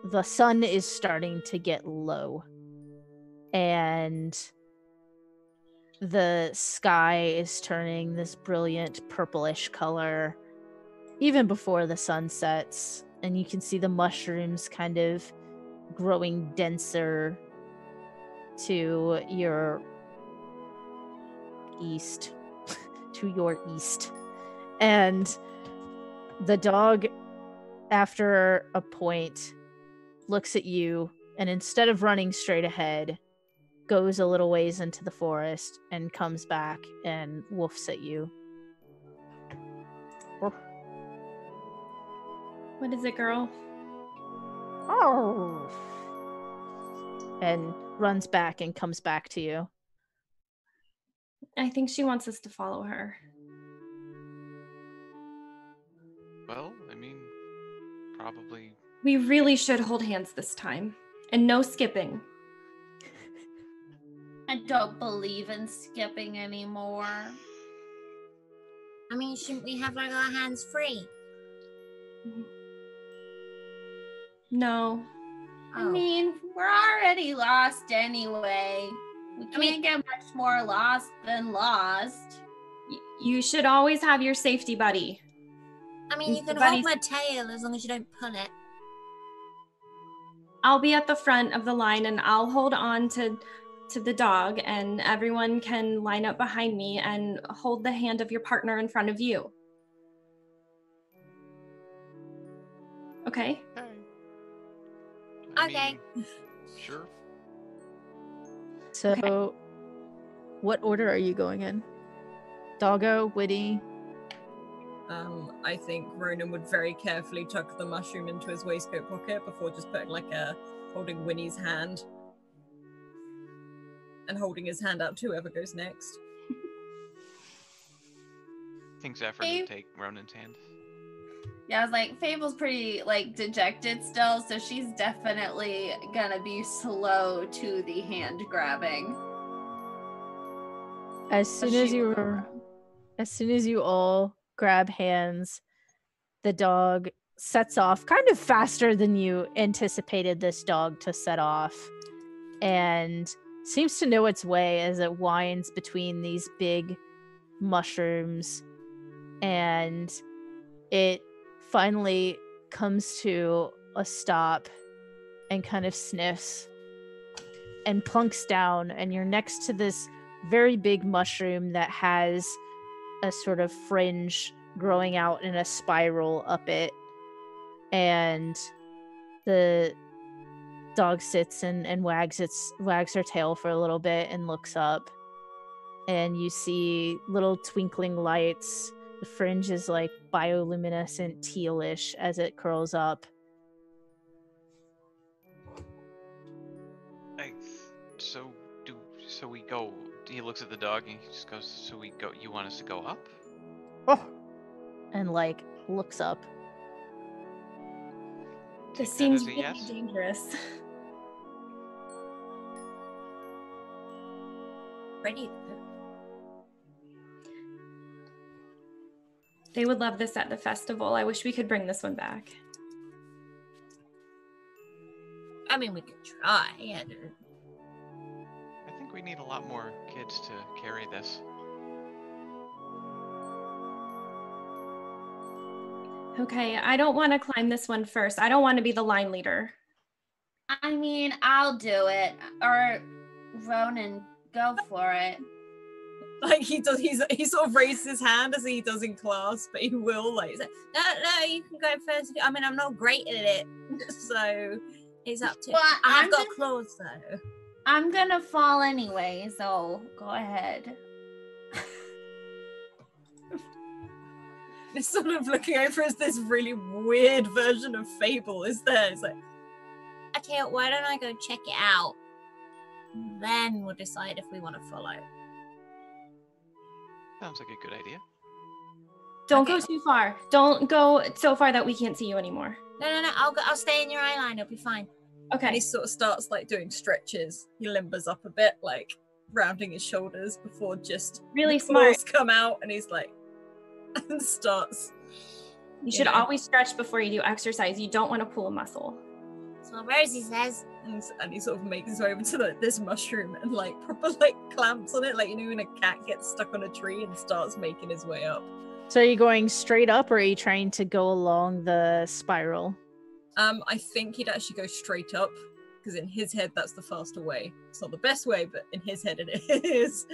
the sun is starting to get low. And the sky is turning this brilliant purplish color even before the sun sets. And you can see the mushrooms kind of growing denser to your east. And the dog, after a point, looks at you and instead of running straight ahead, goes a little ways into the forest and comes back and woofs at you. What is it, girl? Oh. And runs back and comes back to you. I think she wants us to follow her. Well, I mean, probably. We really should hold hands this time. And no skipping. I don't believe in skipping anymore. I mean, shouldn't we have like our hands free? No. I mean, we're already lost anyway. We can't get much more lost than lost. You should always have your safety buddy. I mean, you can hold my tail as long as you don't pull it. I'll be at the front of the line and I'll hold on to the dog, and everyone can line up behind me and hold the hand of your partner in front of you. Okay? Okay. Sure. So, okay. What order are you going in? Doggo, Witty? I think Ronan would very carefully tuck the mushroom into his waistcoat pocket before just putting holding Winnie's hand. And holding his hand out to whoever goes next. think Zephyr would take Ronan's hand. Yeah, I was like, Fable's pretty, like, dejected still, so she's definitely gonna be slow to the hand grabbing. As soon as you all grab hands, the dog sets off kind of faster than you anticipated this dog to set off, and seems to know its way as it winds between these big mushrooms, and it finally comes to a stop and kind of sniffs and plunks down, and you're next to this very big mushroom that has a sort of fringe growing out in a spiral up it, and the dog sits and wags her tail for a little bit and looks up, and you see little twinkling lights. The fringe is like bioluminescent tealish as it curls up. So we go. He looks at the dog and he just goes, "So we go. You want us to go up?" Oh, and like looks up. This seems really yes? dangerous. Ready? They would love this at the festival. I wish we could bring this one back. I mean, we could try. I think we need a lot more kids to carry this. Okay, I don't want to climb this one first. I don't want to be the line leader. I mean, I'll do it. Or Ronan, go for it. Like he sort of raises his hand as he does in class, but he will like. No, you can go first. I mean, I'm not great at it, so it's up to. Well, I've got claws though. I'm gonna fall anyway, so go ahead. It's sort of looking over as this really weird version of Fable is there. It's like, I tell you what, why don't I go check it out? Then we'll decide if we want to follow. Sounds like a good idea. Don't go too far. Don't go so far that we can't see you anymore. No. I'll stay in your eye line. It'll be fine. Okay. and he sort of starts like doing stretches. He limbers up a bit, like rounding his shoulders before just Really the smart. claws come out, and he's like, and starts. You should always stretch before you do exercise. You don't want to pull a muscle. That's what Rosie says. And he sort of makes his way over to this mushroom and like proper like clamps on it, like you know when a cat gets stuck on a tree, and starts making his way up. So are you going straight up, or are you trying to go along the spiral? I think he'd actually go straight up, because in his head that's the faster way. It's not the best way, but in his head it is.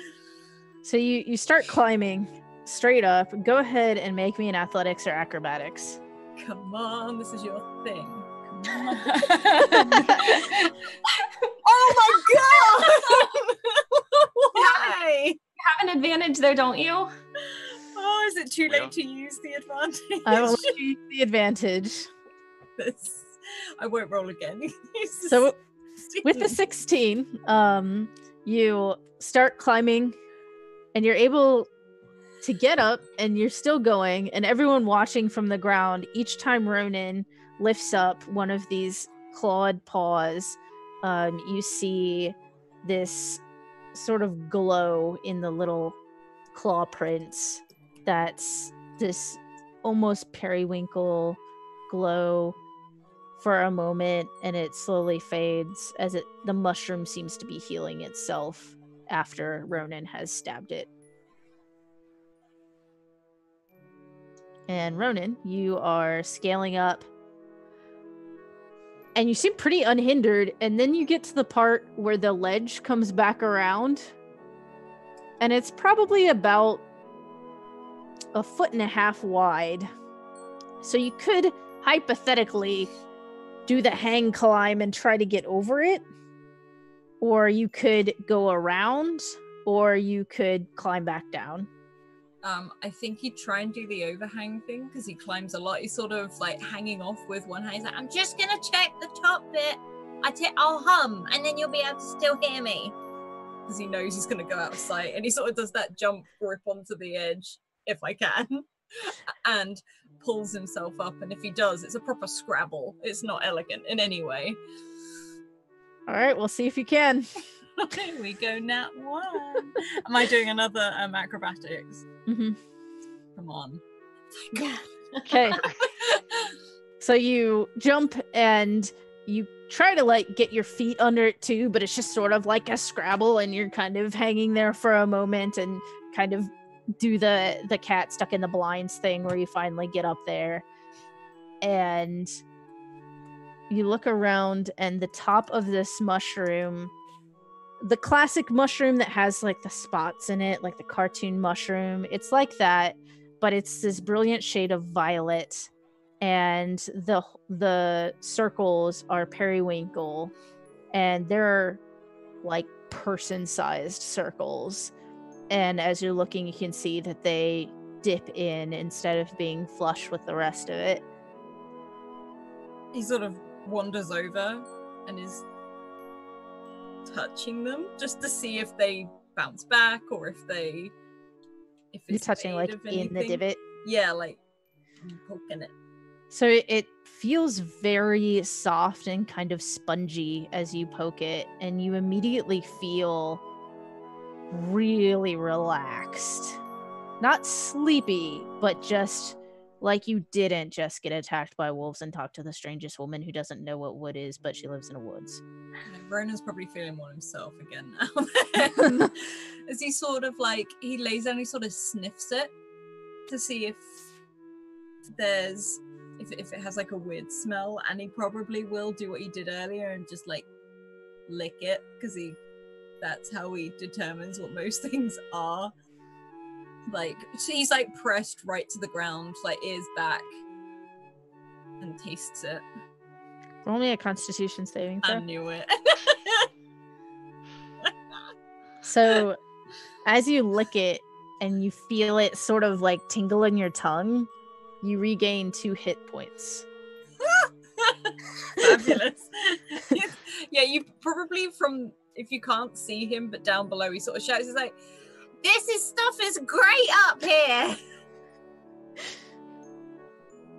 So you start climbing straight up. Go ahead and make me an athletics or acrobatics. Come on, this is your thing. Come on. Oh my god! Why? You have an advantage there, don't you? Oh, is it too late to use the advantage? I will let you use the advantage. I won't roll again. So with the 16, you start climbing, and you're able to get up, and you're still going, and everyone watching from the ground, each time Ronan lifts up one of these clawed paws, you see this sort of glow in the little claw prints. That's this almost periwinkle glow for a moment, and it slowly fades as the mushroom seems to be healing itself after Ronan has stabbed it. And Ronan, you are scaling up, and you seem pretty unhindered, and then you get to the part where the ledge comes back around, and it's probably about 1.5 feet wide. So you could hypothetically do the hang climb and try to get over it, or you could go around, or you could climb back down. I think he'd try and do the overhang thing, because he climbs a lot. He's sort of like hanging off with one hand. He's like, I'm just gonna check the top bit. I'll hum, and then you'll be able to still hear me. because he knows he's going to go out of sight. And he sort of does that jump grip onto the edge if I can. And pulls himself up, and if he does, it's a proper Scrabble. It's not elegant in any way. All right, we'll see if you can. Here we go, nat 1. Am I doing another acrobatics? Mm-hmm. Come on. Yeah. Okay. So you jump and you try to like get your feet under it too, but it's just sort of like a Scrabble, and you're kind of hanging there for a moment and kind of do the cat stuck in the blinds thing where you finally get up there. And you look around, and the top of this mushroom, the classic mushroom that has like the spots in it, like the cartoon mushroom, it's like that, but it's this brilliant shade of violet, and the circles are periwinkle, and they're like person-sized circles. And as you're looking, you can see that they dip in instead of being flush with the rest of it. He sort of wanders over and is touching them just to see if they bounce back or if You're it's touching made like of in the anything. divot. Yeah, like poking it. So it feels very soft and kind of spongy as you poke it, and you immediately feel really relaxed. Not sleepy, but just like you didn't just get attacked by wolves and talk to the strangest woman who doesn't know what wood is, but she lives in the woods. Ronan's probably feeling more himself again now. As he sort of like, he lays down, he sort of sniffs it to see if it has like a weird smell, and he probably will do what he did earlier and just like lick it, because that's how he determines what most things are. Like, so he's like pressed right to the ground, like ears back, and tastes it. Roll me a Constitution saving throw. I knew it. So as you lick it and you feel it sort of like tingle in your tongue, you regain 2 hit points. Fabulous. Yeah, you probably, from, if you can't see him, but down below he sort of shouts, he's like, stuff is great up here.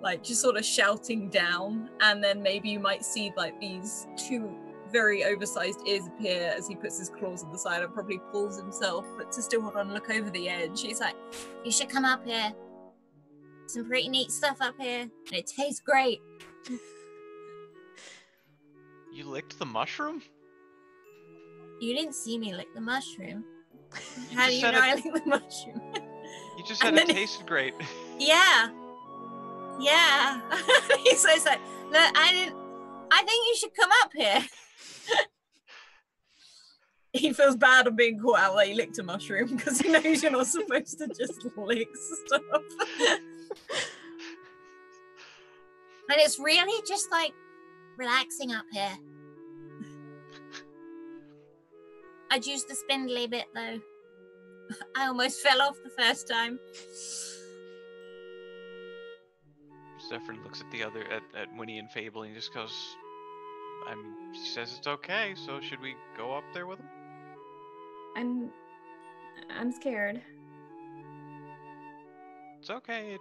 Like just sort of shouting down, and then maybe you might see like these 2 very oversized ears appear as he puts his claws on the side and probably pulls himself, but to still hold on and look over the edge. He's like, you should come up here. Some pretty neat stuff up here, and it tastes great. You licked the mushroom? You didn't see me lick the mushroom. How do you said know it- I lick the mushroom? You just said it tasted great. Yeah. He's like, look, I think you should come up here. He feels bad on being caught out like he licked a mushroom, because he knows you're not supposed to just lick stuff. And it's really just like relaxing up here. I'd use the spindly bit though. I almost fell off the first time. Zephyr looks at the other at Winnie and Fable and he just goes, she says it's okay, so should we go up there with him? I'm scared. It's okay.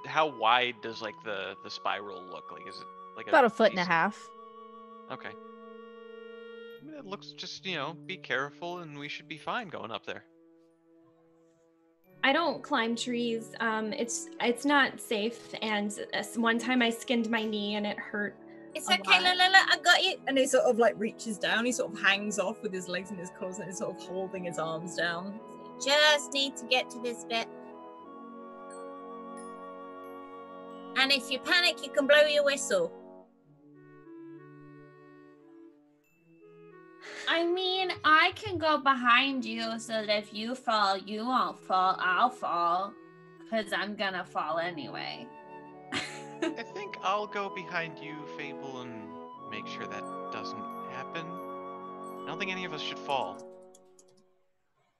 How wide does like the spiral look? Like, is it like About a foot and a half. Okay. I mean, it looks just, be careful and we should be fine going up there. I don't climb trees. It's not safe. And one time I skinned my knee and it hurt. It's a okay, lot. look, I got you. And he sort of like reaches down, he sort of hangs off with his legs and his claws, and he's sort of holding his arms down. Just need to get to this bit. And if you panic, you can blow your whistle. I mean, I can go behind you so that if you fall, you won't fall. I'll fall. Because I'm gonna fall anyway. I think I'll go behind you, Fable, and make sure that doesn't happen. I don't think any of us should fall.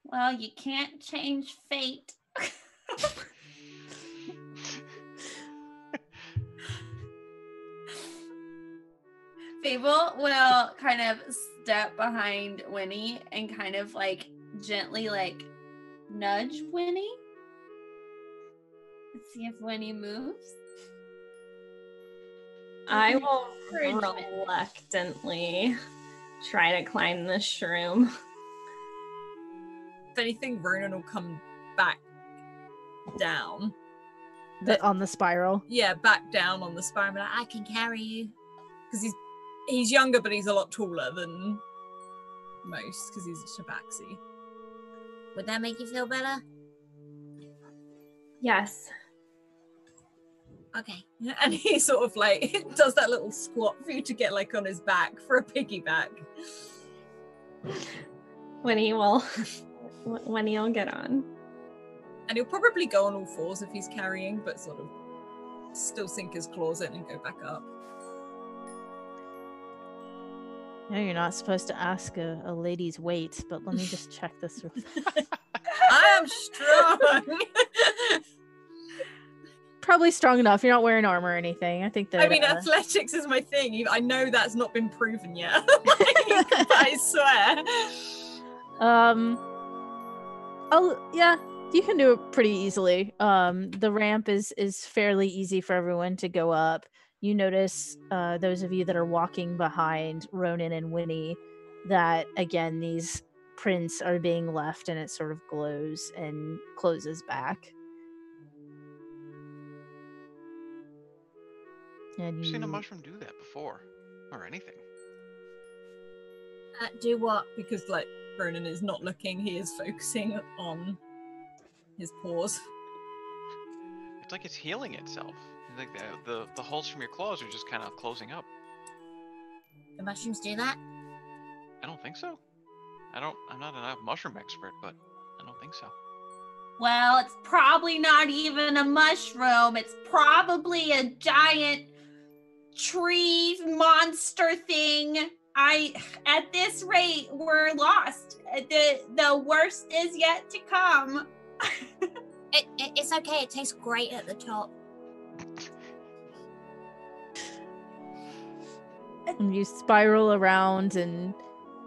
Well, you can't change fate. Fable will kind of step behind Winnie and kind of like gently like nudge Winnie. Let's see if Winnie moves. I will Encouragement. reluctantly try to climb the shroom. If anything, Ronan will come back down. On the spiral. Yeah, back down on the spiral. Like, I can carry you. Because he's younger, but he's a lot taller than most, because he's a tabaxi. Would that make you feel better? Yes. Okay. And he sort of like does that little squat for you to get like on his back for a piggyback. Winnie will get on. And he'll probably go on all fours if he's carrying, but sort of still sink his claws in and go back up. No, you're not supposed to ask a lady's weight, but let me just check this real fast. I am strong. Probably strong enough. You're not wearing armor or anything. I think that. I mean, athletics is my thing. I know that's not been proven yet. But I swear. Oh yeah, you can do it pretty easily. The ramp is fairly easy for everyone to go up. You notice, those of you that are walking behind Ronan and Winnie, that again these prints are being left, and it sort of glows and closes back. And I've seen a you mushroom do that before, or anything. Do what? Because like Ronan is not looking, he is focusing on his paws. It's like it's healing itself. Like the holes from your claws are just kind of closing up. The mushrooms do that? I don't think so. I'm not a mushroom expert, but I don't think so. Well, it's probably not even a mushroom. It's probably a giant tree monster thing. At this rate, we're lost. The worst is yet to come. It's okay. It tastes great at the top. And you spiral around, and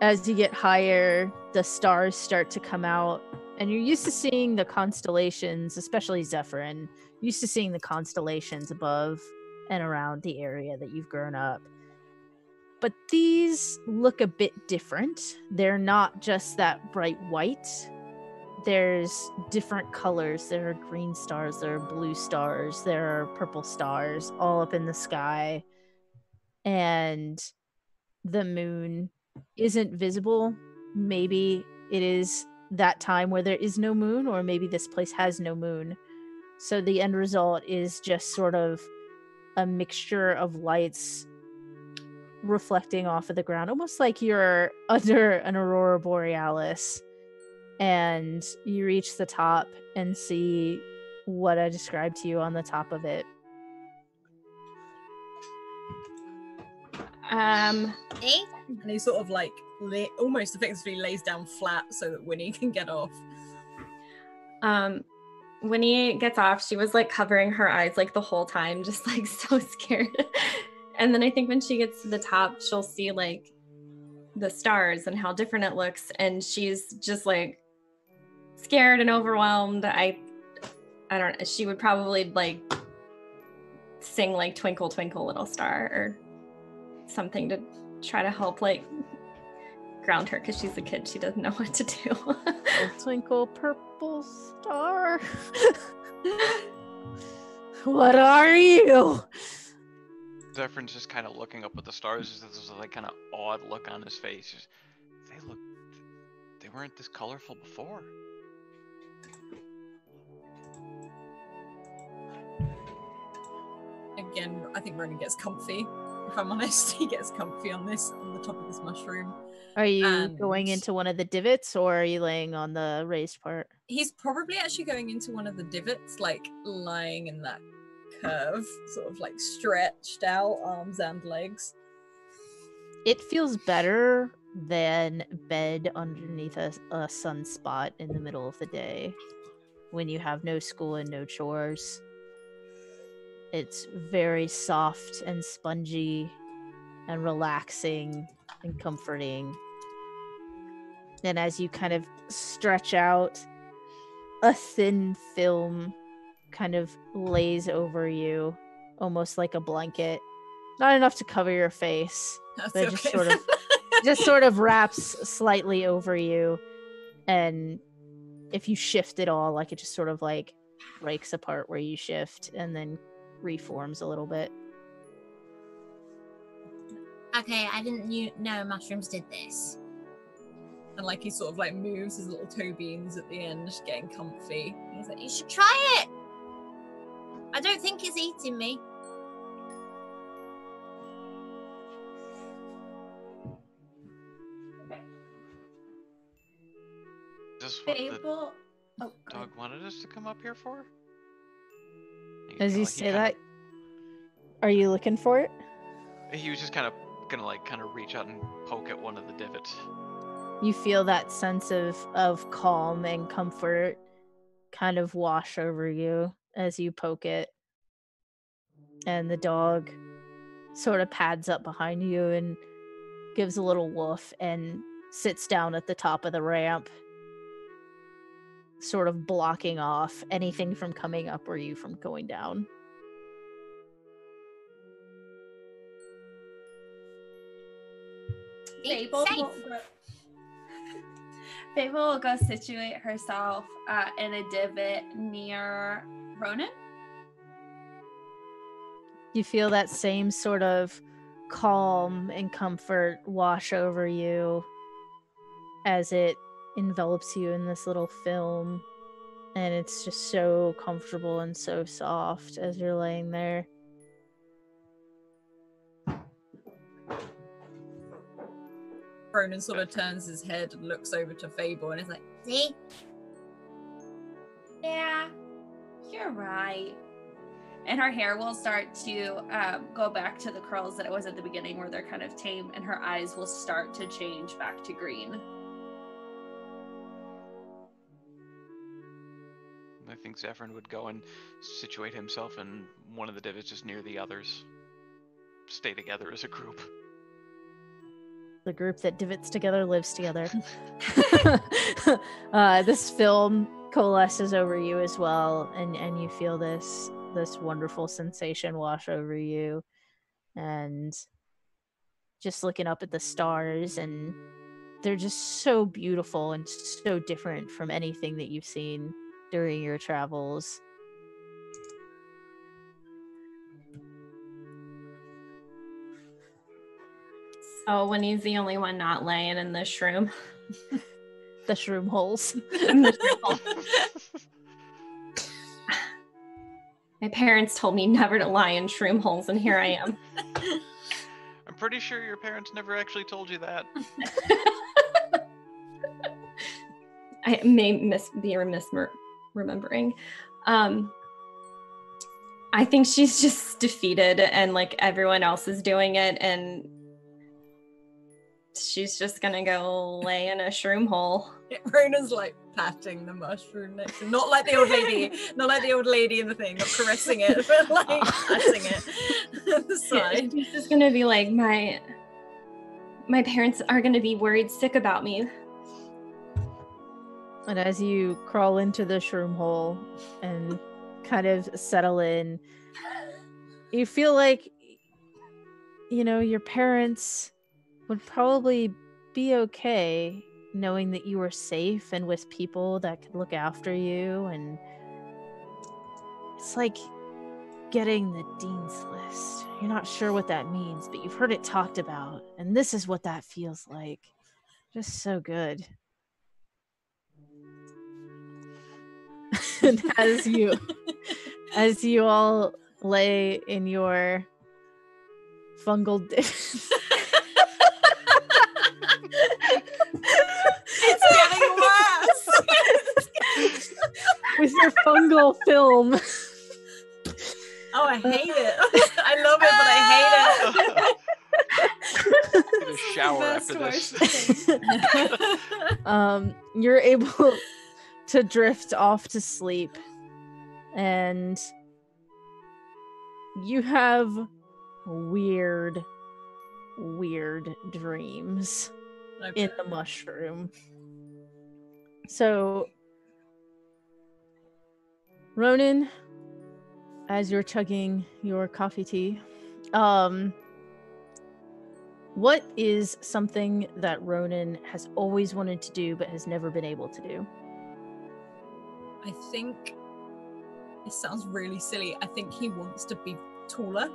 as you get higher, the stars start to come out. And you're used to seeing the constellations, especially Zephyrin, used to seeing the constellations above and around the area that you've grown up. But these look a bit different. They're not just that bright white. There's different colors. There are green stars, there are blue stars, there are purple stars all up in the sky. And the moon isn't visible. Maybe it is that time where there is no moon, or maybe this place has no moon. So the end result is just sort of a mixture of lights reflecting off of the ground, almost like you're under an aurora borealis. And you reach the top and see what I described to you on the top of it. See? And he sort of like almost effectively lays down flat so that Winnie can get off. Winnie gets off. She was like covering her eyes like the whole time, just like so scared. And then I think when she gets to the top, she'll see like the stars and how different it looks, and she's just like scared and overwhelmed. I don't know. She would probably like sing like Twinkle Twinkle Little Star or something to try to help like ground her, because she's a kid. She doesn't know what to do. Twinkle, twinkle, purple star. What are you? Zephyr's just kind of looking up at the stars. There's like kind of odd look on his face. Just, they weren't this colorful before. Again, I think Ronan gets comfy. If I'm honest, he gets comfy on the top of this mushroom. Are you And going into one of the divots, or are you laying on the raised part? He's probably actually going into one of the divots, like lying in that curve, sort of like stretched out arms and legs. It feels better than bed underneath a sunspot in the middle of the day when you have no school and no chores. It's very soft and spongy and relaxing and comforting. And as you kind of stretch out, a thin film kind of lays over you, almost like a blanket. Not enough to cover your face, but That's just sort of wraps slightly over you, and if you shift at all, like it just sort of like breaks apart where you shift and then reforms a little bit. Okay, I didn't know mushrooms did this. And like he sort of like moves his little toe beans at the end, just getting comfy. He's like, you should try it. I don't think it's eating me. Is this what the Fable. Oh, dog wanted us to come up here for? As you say that, are you looking for it? He was just kind of gonna like reach out and poke at one of the divots. You feel that sense of calm and comfort kind of wash over you as you poke it. And the dog sort of pads up behind you and gives a little woof and sits down at the top of the ramp, sort of blocking off anything from coming up or you from going down. Fable will go situate herself in a divot near Ronan. You feel that same sort of calm and comfort wash over you as it envelops you in this little film. And it's just so comfortable and so soft as you're laying there. Ronan sort of turns his head and looks over to Fable and is like, See? Yeah, you're right. And her hair will start to go back to the curls that it was at the beginning where they're kind of tame, and her eyes will start to change back to green. I think Zephyrin would go and situate himself in one of the divots just near the others. Stay together as a group. The group that divots together lives together. This film coalesces over you as well, and you feel this wonderful sensation wash over you, and just looking up at the stars, and they're just so beautiful and so different from anything that you've seen during your travels. So when he's the only one not laying in the shroom. The shroom holes. My parents told me never to lie in shroom holes, and here I am. I'm pretty sure your parents never actually told you that. I may be remembering. I think she's just defeated, and like everyone else is doing it, and she's just gonna go lay in a shroom hole. Ronan's like patting the mushroom next to him. Not like the old lady, not like the old lady in the thing, not caressing it, but like patting it at the side. She's just gonna be like, my parents are gonna be worried sick about me. And as you crawl into the shroom hole and kind of settle in, you feel like, your parents would probably be okay knowing that you were safe and with people that could look after you. And it's like getting the dean's list. You're not sure what that means, but you've heard it talked about, and this is what that feels like. Just so good. And as you all lay in your fungal dips, It's getting worse. with your fungal film. Oh, I hate it. I love it, but I hate it. Get a shower after this. You're able to drift off to sleep, and you have weird dreams in the mushroom. So, Ronan, as you're chugging your coffee tea, what is something that Ronan has always wanted to do but has never been able to do? I think it sounds really silly. I think he wants to be taller.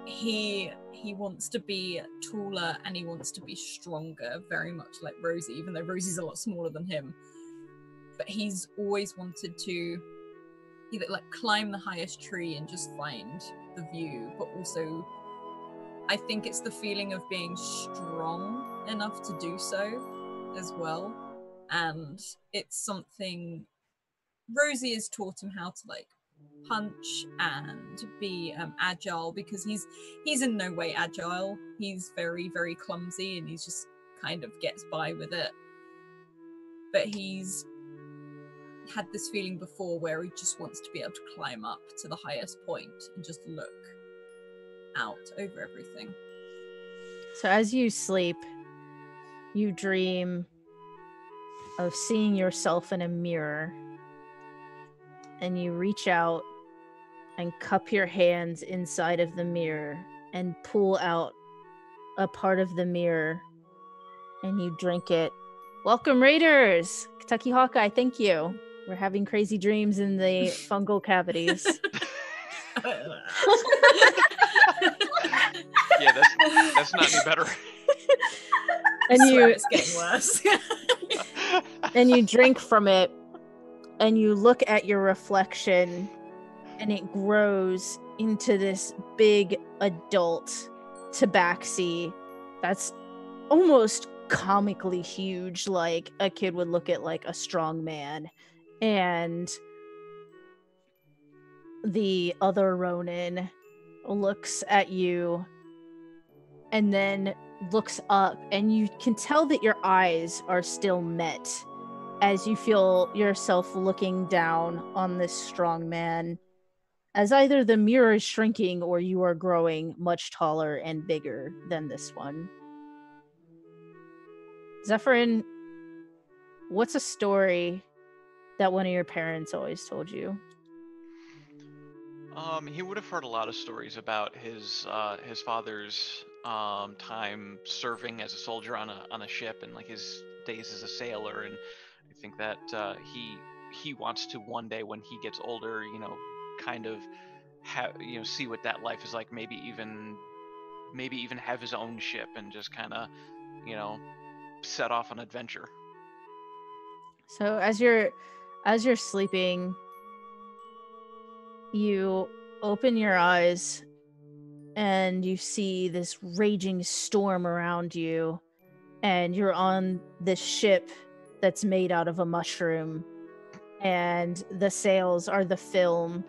He wants to be taller and he wants to be stronger, very much like Rosie, even though Rosie's a lot smaller than him. But he's always wanted to either like climb the highest tree and just find the view, but also I think it's the feeling of being strong enough to do so as well. And it's something Rosie has taught him how to like punch and be agile, because he's in no way agile. He's very, very clumsy and he's just kind of gets by with it. But he's had this feeling before where he just wants to be able to climb up to the highest point and just look out over everything. So as you sleep, you dream of seeing yourself in a mirror, and you reach out and cup your hands inside of the mirror and pull out a part of the mirror, and you drink it. Welcome, Raiders! Kentucky Hawkeye, thank you. We're having crazy dreams in the fungal cavities. Yeah, that's not any better. And it's getting worse. And you drink from it, and you look at your reflection, and it grows into this big adult tabaxi that's almost comically huge, like a kid would look at like a strong man. And the other Ronin looks at you and then looks up, and you can tell that your eyes are still met as you feel yourself looking down on this strong man, as either the mirror is shrinking or you are growing much taller and bigger than this one. Zephyrin, what's a story that one of your parents always told you? He would have heard a lot of stories about his father's time serving as a soldier on a ship, and like his days as a sailor. And I think that he wants to one day, when he gets older, kind of see what that life is like. Maybe even have his own ship and just kind of set off on adventure. So as you're sleeping, you open your eyes and you see this raging storm around you, and you're on this ship that's made out of a mushroom, and the sails are the film,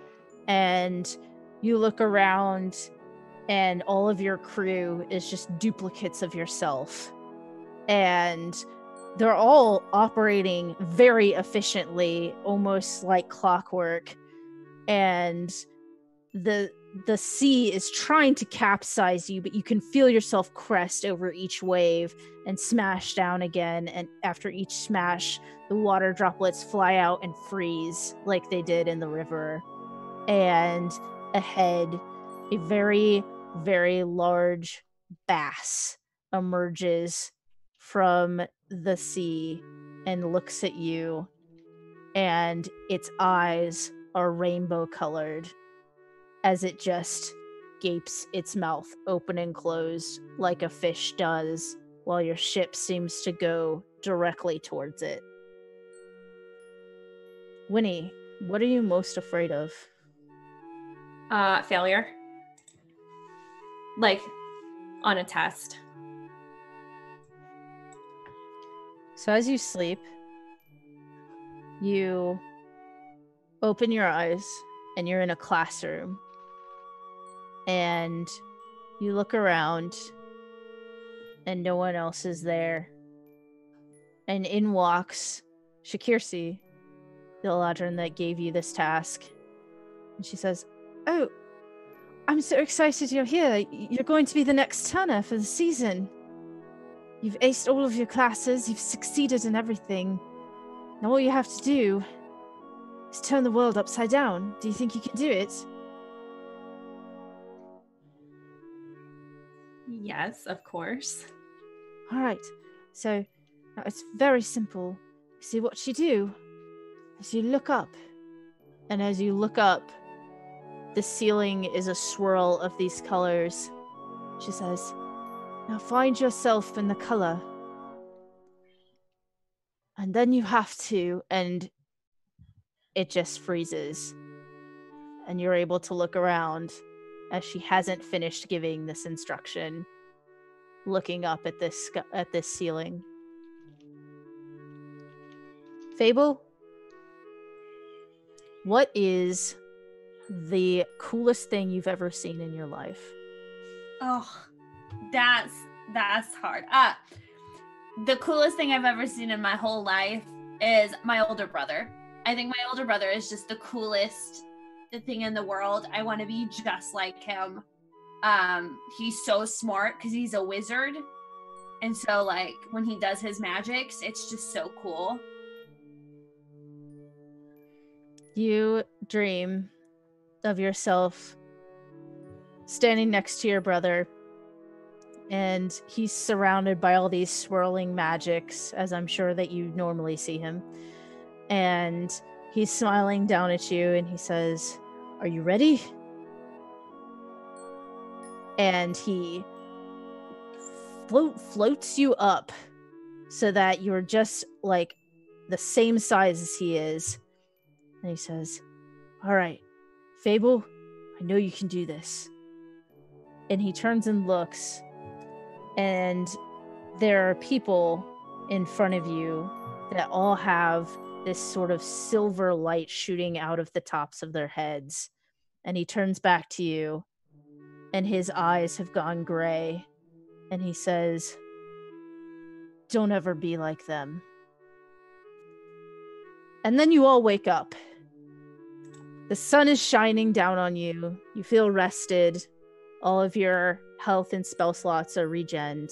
and you look around and all of your crew is just duplicates of yourself, and they're all operating very efficiently, almost like clockwork. And the sea is trying to capsize you, but you can feel yourself crest over each wave and smash down again. And after each smash, the water droplets fly out and freeze like they did in the river. And ahead, a very, very large bass emerges from the sea and looks at you, and its eyes are rainbow colored as it just gapes its mouth open and closed like a fish does, while your ship seems to go directly towards it. Winnie, what are you most afraid of? Failure. Like, on a test. So as you sleep, you open your eyes and you're in a classroom, and you look around and no one else is there, and in walks Shakirsi, the Eladrin that gave you this task, and she says, "Oh, I'm so excited you're here. You're going to be the next turner for the season. You've aced all of your classes, you've succeeded in everything. Now all you have to do is turn the world upside down. Do you think you can do it? Yes, of course. All right. So now it's very simple. See what you do is you look up. And as you look up, the ceiling is a swirl of these colors. She says, now find yourself in the color. And then you have to, and it just freezes. And you're able to look around as she hasn't finished giving this instruction, looking up at this ceiling. Fable, what is the coolest thing you've ever seen in your life? Oh, that's hard. The coolest thing I've ever seen in my whole life is my older brother. I think my older brother is just the coolest thing in the world. I want to be just like him. He's so smart because he's a wizard. And so like when he does his magics, it's just so cool. You dream of yourself standing next to your brother, and he's surrounded by all these swirling magics, as I'm sure that you normally see him. And he's smiling down at you, and he says, "Are you ready?" And he floats you up so that you're just like the same size as he is. And he says, "All right, Fable, I know you can do this." And he turns and looks, and there are people in front of you that all have this sort of silver light shooting out of the tops of their heads. And he turns back to you, and his eyes have gone gray. And he says, "Don't ever be like them." And then you all wake up. The sun is shining down on you. You feel rested. All of your health and spell slots are regened.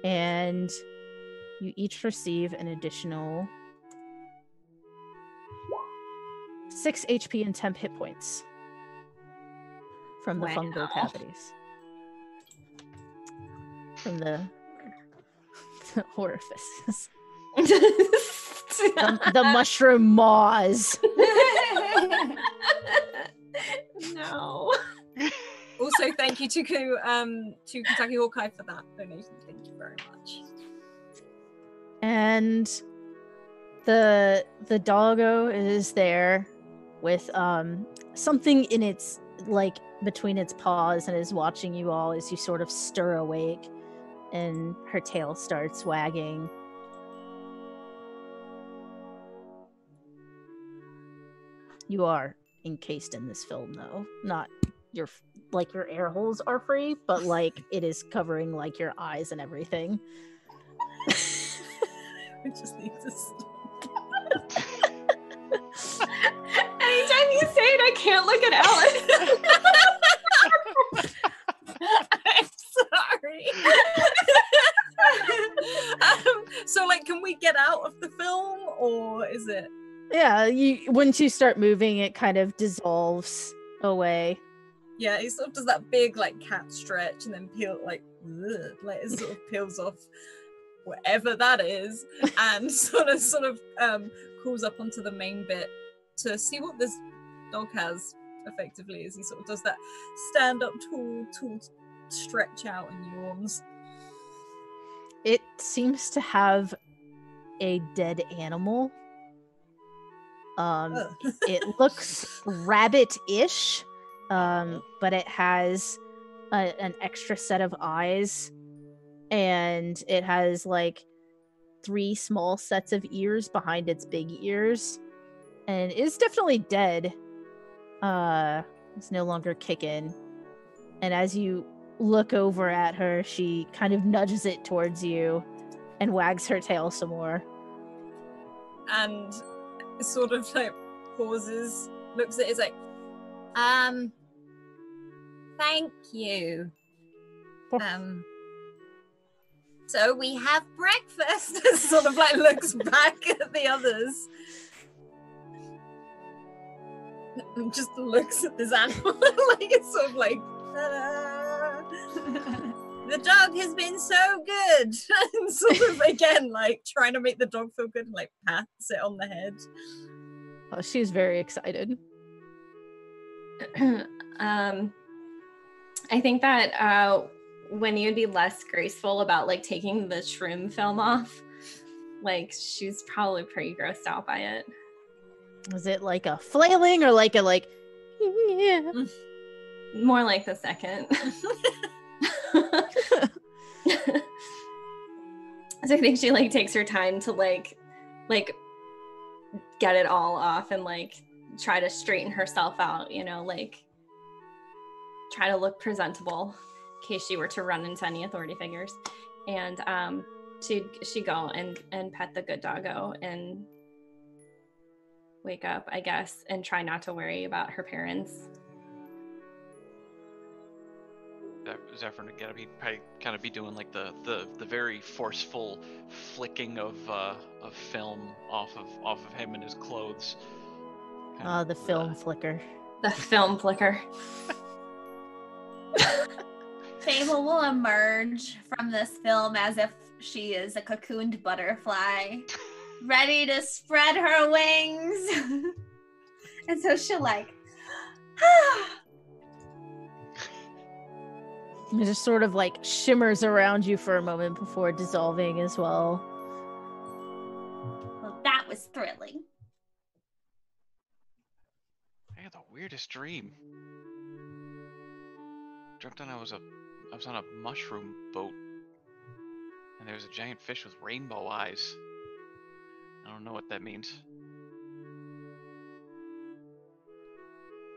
And you each receive an additional 6 HP and 10 hit points from the fungal cavities. From the orifices. the mushroom maws. No. Also, thank you to Kentucky Hawkeye for that donation. Thank you very much. And the doggo is there with something in its, like, between its paws, and is watching you all as you sort of stir awake, and her tail starts wagging. You are encased in this film, though. Not your air holes are free, but like it is covering like your eyes and everything. We just need to stop. Anytime you say it, I can't look at Alan. I'm sorry. So, like, can we get out of the film, or is it? Yeah, once you start moving, it kind of dissolves away. Yeah, it sort of does that big like cat stretch, and then it sort of peels off whatever that is, and sort of crawls up onto the main bit to see what this dog has. Effectively, as he sort of does that stand up tall stretch out and yawns. It seems to have a dead animal. It looks rabbit-ish, but it has an extra set of eyes, and it has like 3 small sets of ears behind its big ears, and is definitely dead. It's no longer kicking. And as you look over at her, she kind of nudges it towards you and wags her tail some more. And sort of like pauses, looks at it, is like, thank you. So we have breakfast. Sort of like looks back at the others. and just looks at this animal like it's sort of like, ta-da. The dog has been so good. And sort of again, like trying to make the dog feel good and like pats it on the head. Oh, she's very excited. I think that Winnie would be less graceful about like taking the shroom film off. Like she's probably pretty grossed out by it. Was it like a flailing or like a yeah? More like the second. So I think she like takes her time to like get it all off and like try to straighten herself out, you know, like try to look presentable in case she were to run into any authority figures. And she'd go and pet the good doggo and wake up, I guess, and try not to worry about her parents. Zephyr would get up. He'd probably kind of be doing like the very forceful flicking of film off of him and his clothes. The film flicker. The film flicker. Fable will emerge from this film as if she is a cocooned butterfly, ready to spread her wings. And so she'll like, It just sort of like shimmers around you for a moment before dissolving as well. well, that was thrilling. I had the weirdest dream. Dreamt I was on a mushroom boat, and there was a giant fish with rainbow eyes. I don't know what that means.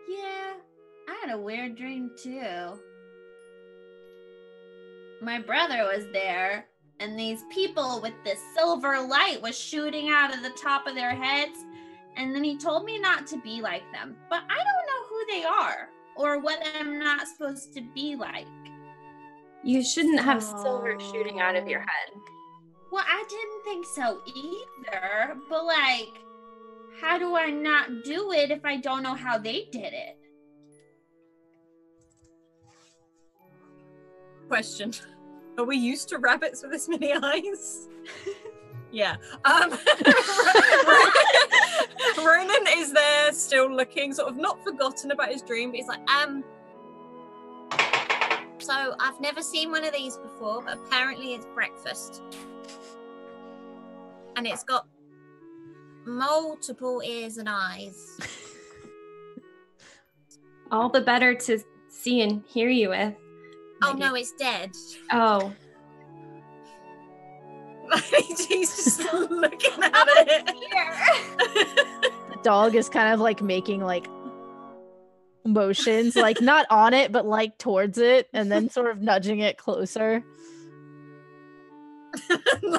Yeah, I had a weird dream too. My brother was there, and these people with this silver light was shooting out of the top of their heads, and then he told me not to be like them, but I don't know who they are or what I'm not supposed to be like. You shouldn't have silver shooting out of your head. Well, I didn't think so either, but like, how do I not do it if I don't know how they did it? Question. Are we used to rabbits with this many eyes? Yeah. Ronan is there still looking, sort of not forgotten about his dream, but he's like, So I've never seen one of these before, but apparently it's breakfast. And it's got multiple ears and eyes. All the better to see and hear you with. Oh no, it's dead. Oh. he's just looking at it. The dog is kind of like making like motions, like not on it, but like towards it, and then sort of nudging it closer.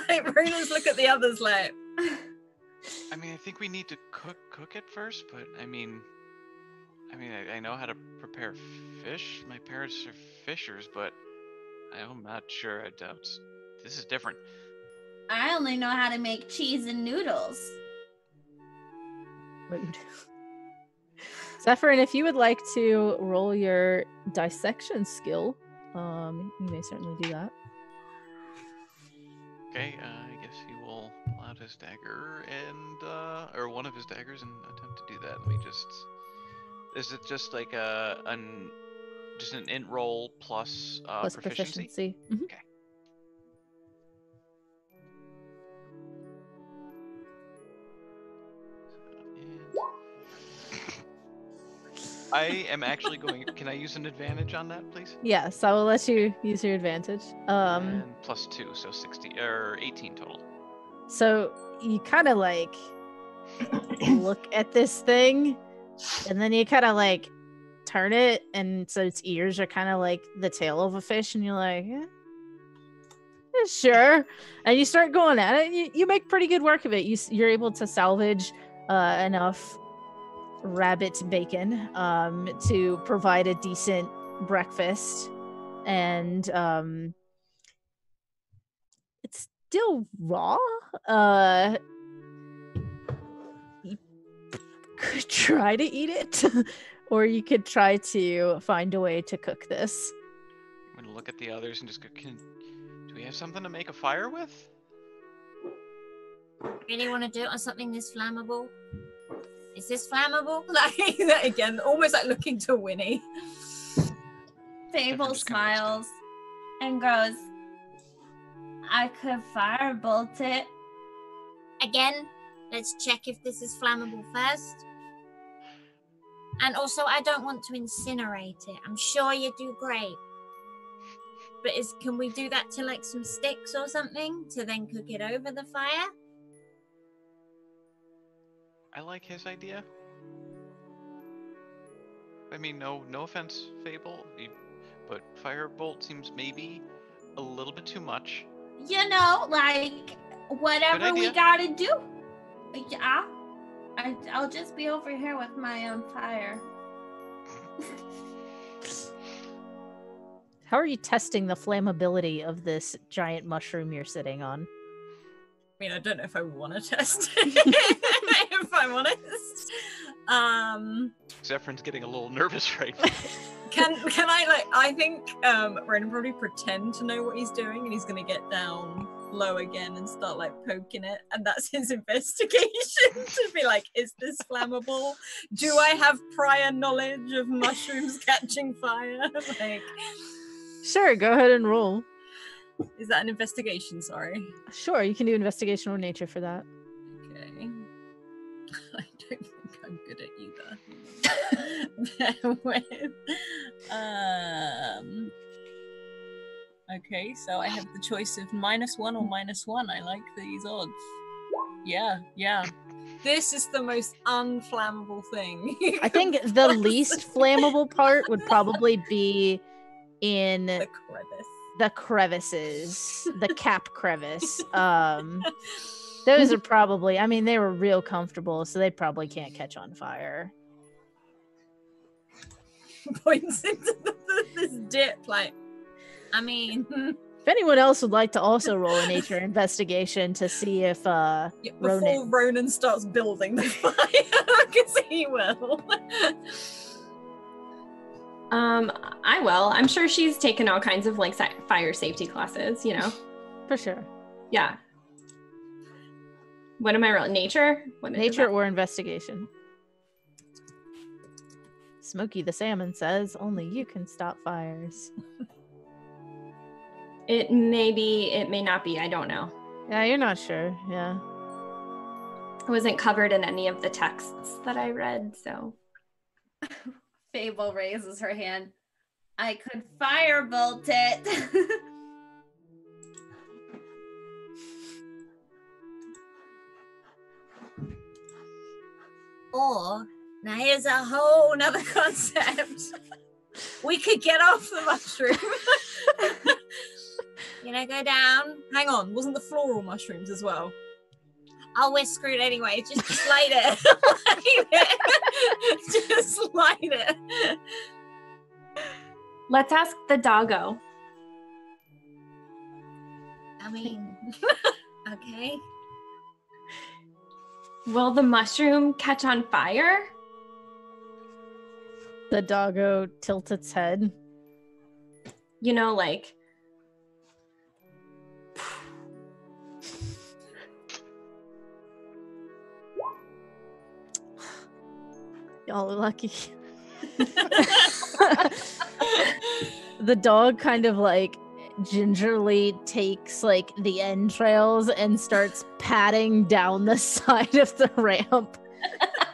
Like Ronan's look at the others like. I mean, I think we need to cook it first, but I mean, I know how to prepare fish. My parents are fishers, but I'm not sure. This is different. I only know how to make cheese and noodles. Rude. Zephyrin, if you would like to roll your dissection skill, you may certainly do that. Okay, I guess he will pull out his dagger and or one of his daggers and attempt to do that. Let me just. Is it just like an int roll plus proficiency? Mm-hmm. Okay. I am actually going. Can I use an advantage on that, please? Yes, I will let you use your advantage. And plus 2, so 60 or 18 total. So you kind of like look at this thing, and then you kind of like turn it, and so its ears are kind of like the tail of a fish, and you're like, yeah, sure. And you start going at it. You make pretty good work of it. You're able to salvage enough rabbit bacon to provide a decent breakfast, and it's still raw. You could try to eat it, or you could try to find a way to cook this. I'm gonna look at the others and just go, do we have something to make a fire with? Really want to do it on something this flammable? Is this flammable? Like, again, almost like looking to Winnie. Fable just kinda looks smiles and goes, I could firebolt it. Again, let's check if this is flammable first. And also, I don't want to incinerate it. I'm sure you do great. But can we do that to like some sticks or something to then cook it over the fire? I like his idea. I mean, no offense, Fable, but firebolt seems maybe a little bit too much. You know, like, whatever we gotta do. Yeah. I'll just be over here with my own fire. How are you testing the flammability of this giant mushroom you're sitting on? I mean, I don't know if I want to test it, if I'm honest. Zephyr's getting a little nervous right now. Can I, like, I think Ronan probably pretend to know what he's doing, and he's going to get down low again and start, like, poking it, and that's his investigation, to be like, is this flammable? Do I have prior knowledge of mushrooms catching fire? Like, Sure, go ahead and roll. is that an investigation? Sorry. Sure, you can do investigation or nature for that. Okay. I don't think I'm good at either. Bear with. Okay, so I have the choice of -1 or -1. I like these odds. Yeah. This is the most unflammable thing. I think the least flammable part would probably be in the crevice. The crevices, the cap crevice. Those are probably, I mean, they were real comfortable, so they probably can't catch on fire. Points into this dip, like, I mean. If anyone else would like to also roll a nature investigation to see if before Ronan starts building the fire, because he will. I will. I'm sure she's taken all kinds of like fire safety classes, you know. For sure. Yeah. What am I rolling? Nature? Nature or investigation? Smokey the Salmon says only you can stop fires. It may be, it may not be, I don't know. Yeah, you're not sure. Yeah. It wasn't covered in any of the texts that I read, so. Fable raises her hand. I could firebolt it. Or, now here's a whole nother concept. We could get off the mushroom. Go down. Hang on, wasn't the floral mushrooms as well? Oh, we're screwed anyway. Just light it. Just light it. Let's ask the doggo. I mean, okay. Will the mushroom catch on fire? The doggo tilts its head. You know, like. Y'all are lucky. The dog kind of like gingerly takes like the entrails and starts patting down the side of the ramp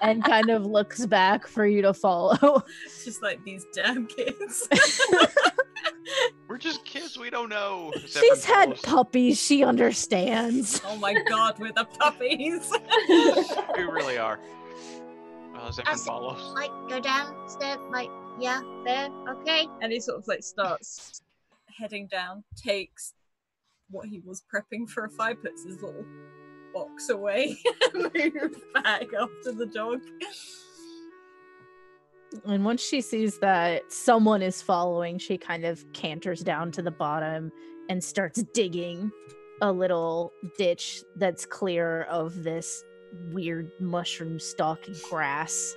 and kind of looks back for you to follow. Just like these damn kids. We're just kids, we don't know. She's had puppies, she understands. Oh my god, we're the puppies. We really are. Zephyr follows. Like, go downstairs, like, yeah, there, okay. And he sort of like starts heading down, takes what he was prepping for a fire, puts his little box away, and moves back after the dog. And once she sees that someone is following, she kind of canters down to the bottom and starts digging a little ditch that's clear of this weird mushroom stalk and grass.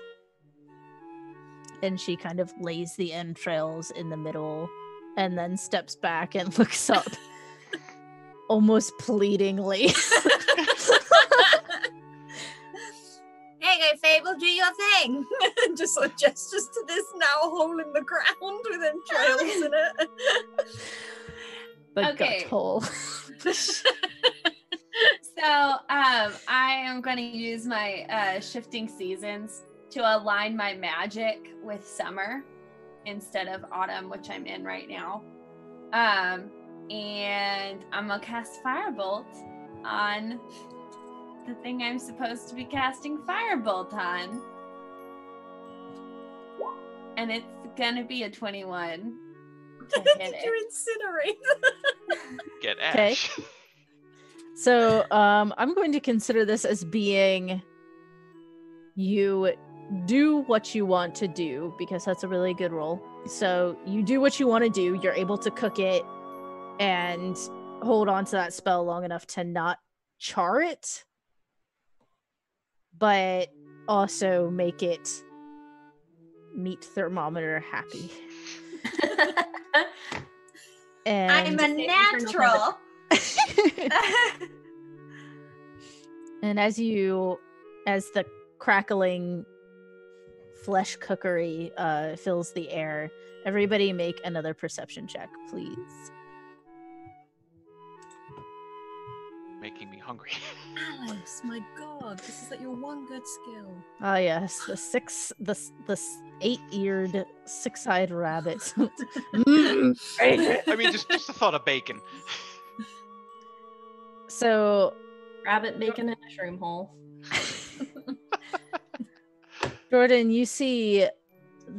And she kind of lays the entrails in the middle and then steps back and looks up almost pleadingly. Here you go, Fable, do your thing. Just sort of gestures to this now hole in the ground with entrails in it. The Okay. gut hole. So I am going to use my shifting seasons to align my magic with summer instead of autumn, which I'm in right now. And I'm going to cast Firebolt on the thing I'm supposed to be casting Firebolt on. And it's going to be a 21 to hit Did you it. incinerate? Get Ash. So I'm going to consider this as being you do what you want to do, because that's a really good roll. So you do what you want to do. You're able to cook it and hold on to that spell long enough to not char it, but also make it meat thermometer happy. And I'm a natural. and as the crackling flesh cookery fills the air, everybody make another perception check, please. Making me hungry. Alex, my god, this is like your one good skill. Ah, yes, the 8-eared, 6-eyed rabbit. I mean, just the thought of bacon. So, Rabbit bacon in a shroom hole. Jordan, you see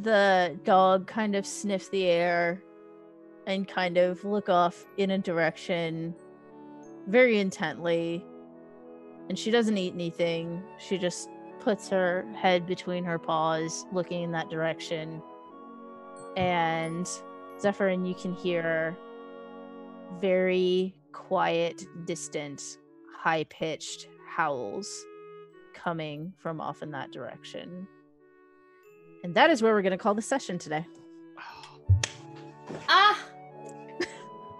the dog kind of sniff the air and kind of look off in a direction very intently, and she doesn't eat anything. She just puts her head between her paws, looking in that direction. And Zephyrin, you can hear very quiet, distant, high-pitched howls coming from off in that direction. And that is where we're going to call the session today. Ah!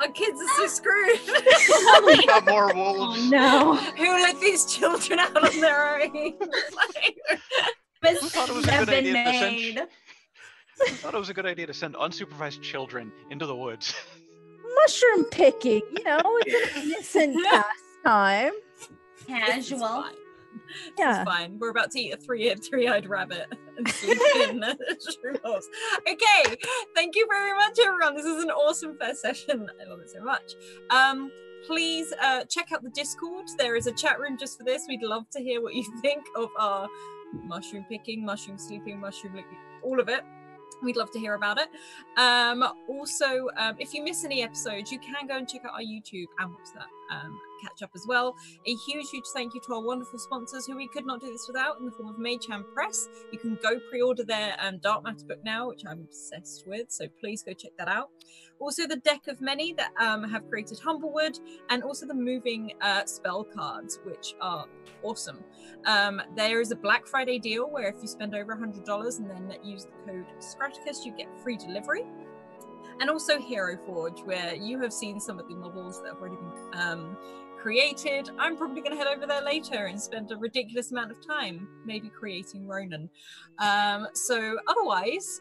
Our kids are so screwed. We got more wolves. Oh no. Who let these children out on their own? Who thought it was a good idea to made. Who thought it was a good idea to send unsupervised children into the woods? Mushroom picking, it's an innocent pastime. Casual. Yeah. It's fine. We're about to eat a three-eyed rabbit and sleep in shroom holes. Okay, thank you very much, everyone. This is an awesome first session. I love it so much. Please check out the Discord. There is a chat room just for this. We'd love to hear what you think of our mushroom picking, mushroom sleeping, mushroom licking, all of it. We'd love to hear about it. Also, if you miss any episodes, you can go and check out our YouTube and watch that catch up as well. A huge thank you to our wonderful sponsors who we could not do this without, in the form of Magehand Press. You can go pre-order their Dark Matter book now, which I'm obsessed with, so please go check that out. Also the Deck of Many that have created Humblewood, and also the moving spell cards, which are awesome. There is a Black Friday deal where if you spend over $100 and then use the code Scratticus, you get free delivery. And also Hero Forge, where you have seen some of the models that have already been created. I'm probably going to head over there later and spend a ridiculous amount of time maybe creating Ronan. So otherwise,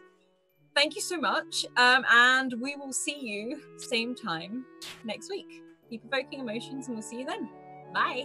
thank you so much, and we will see you same time next week. Keep evoking emotions, and we'll see you then. Bye.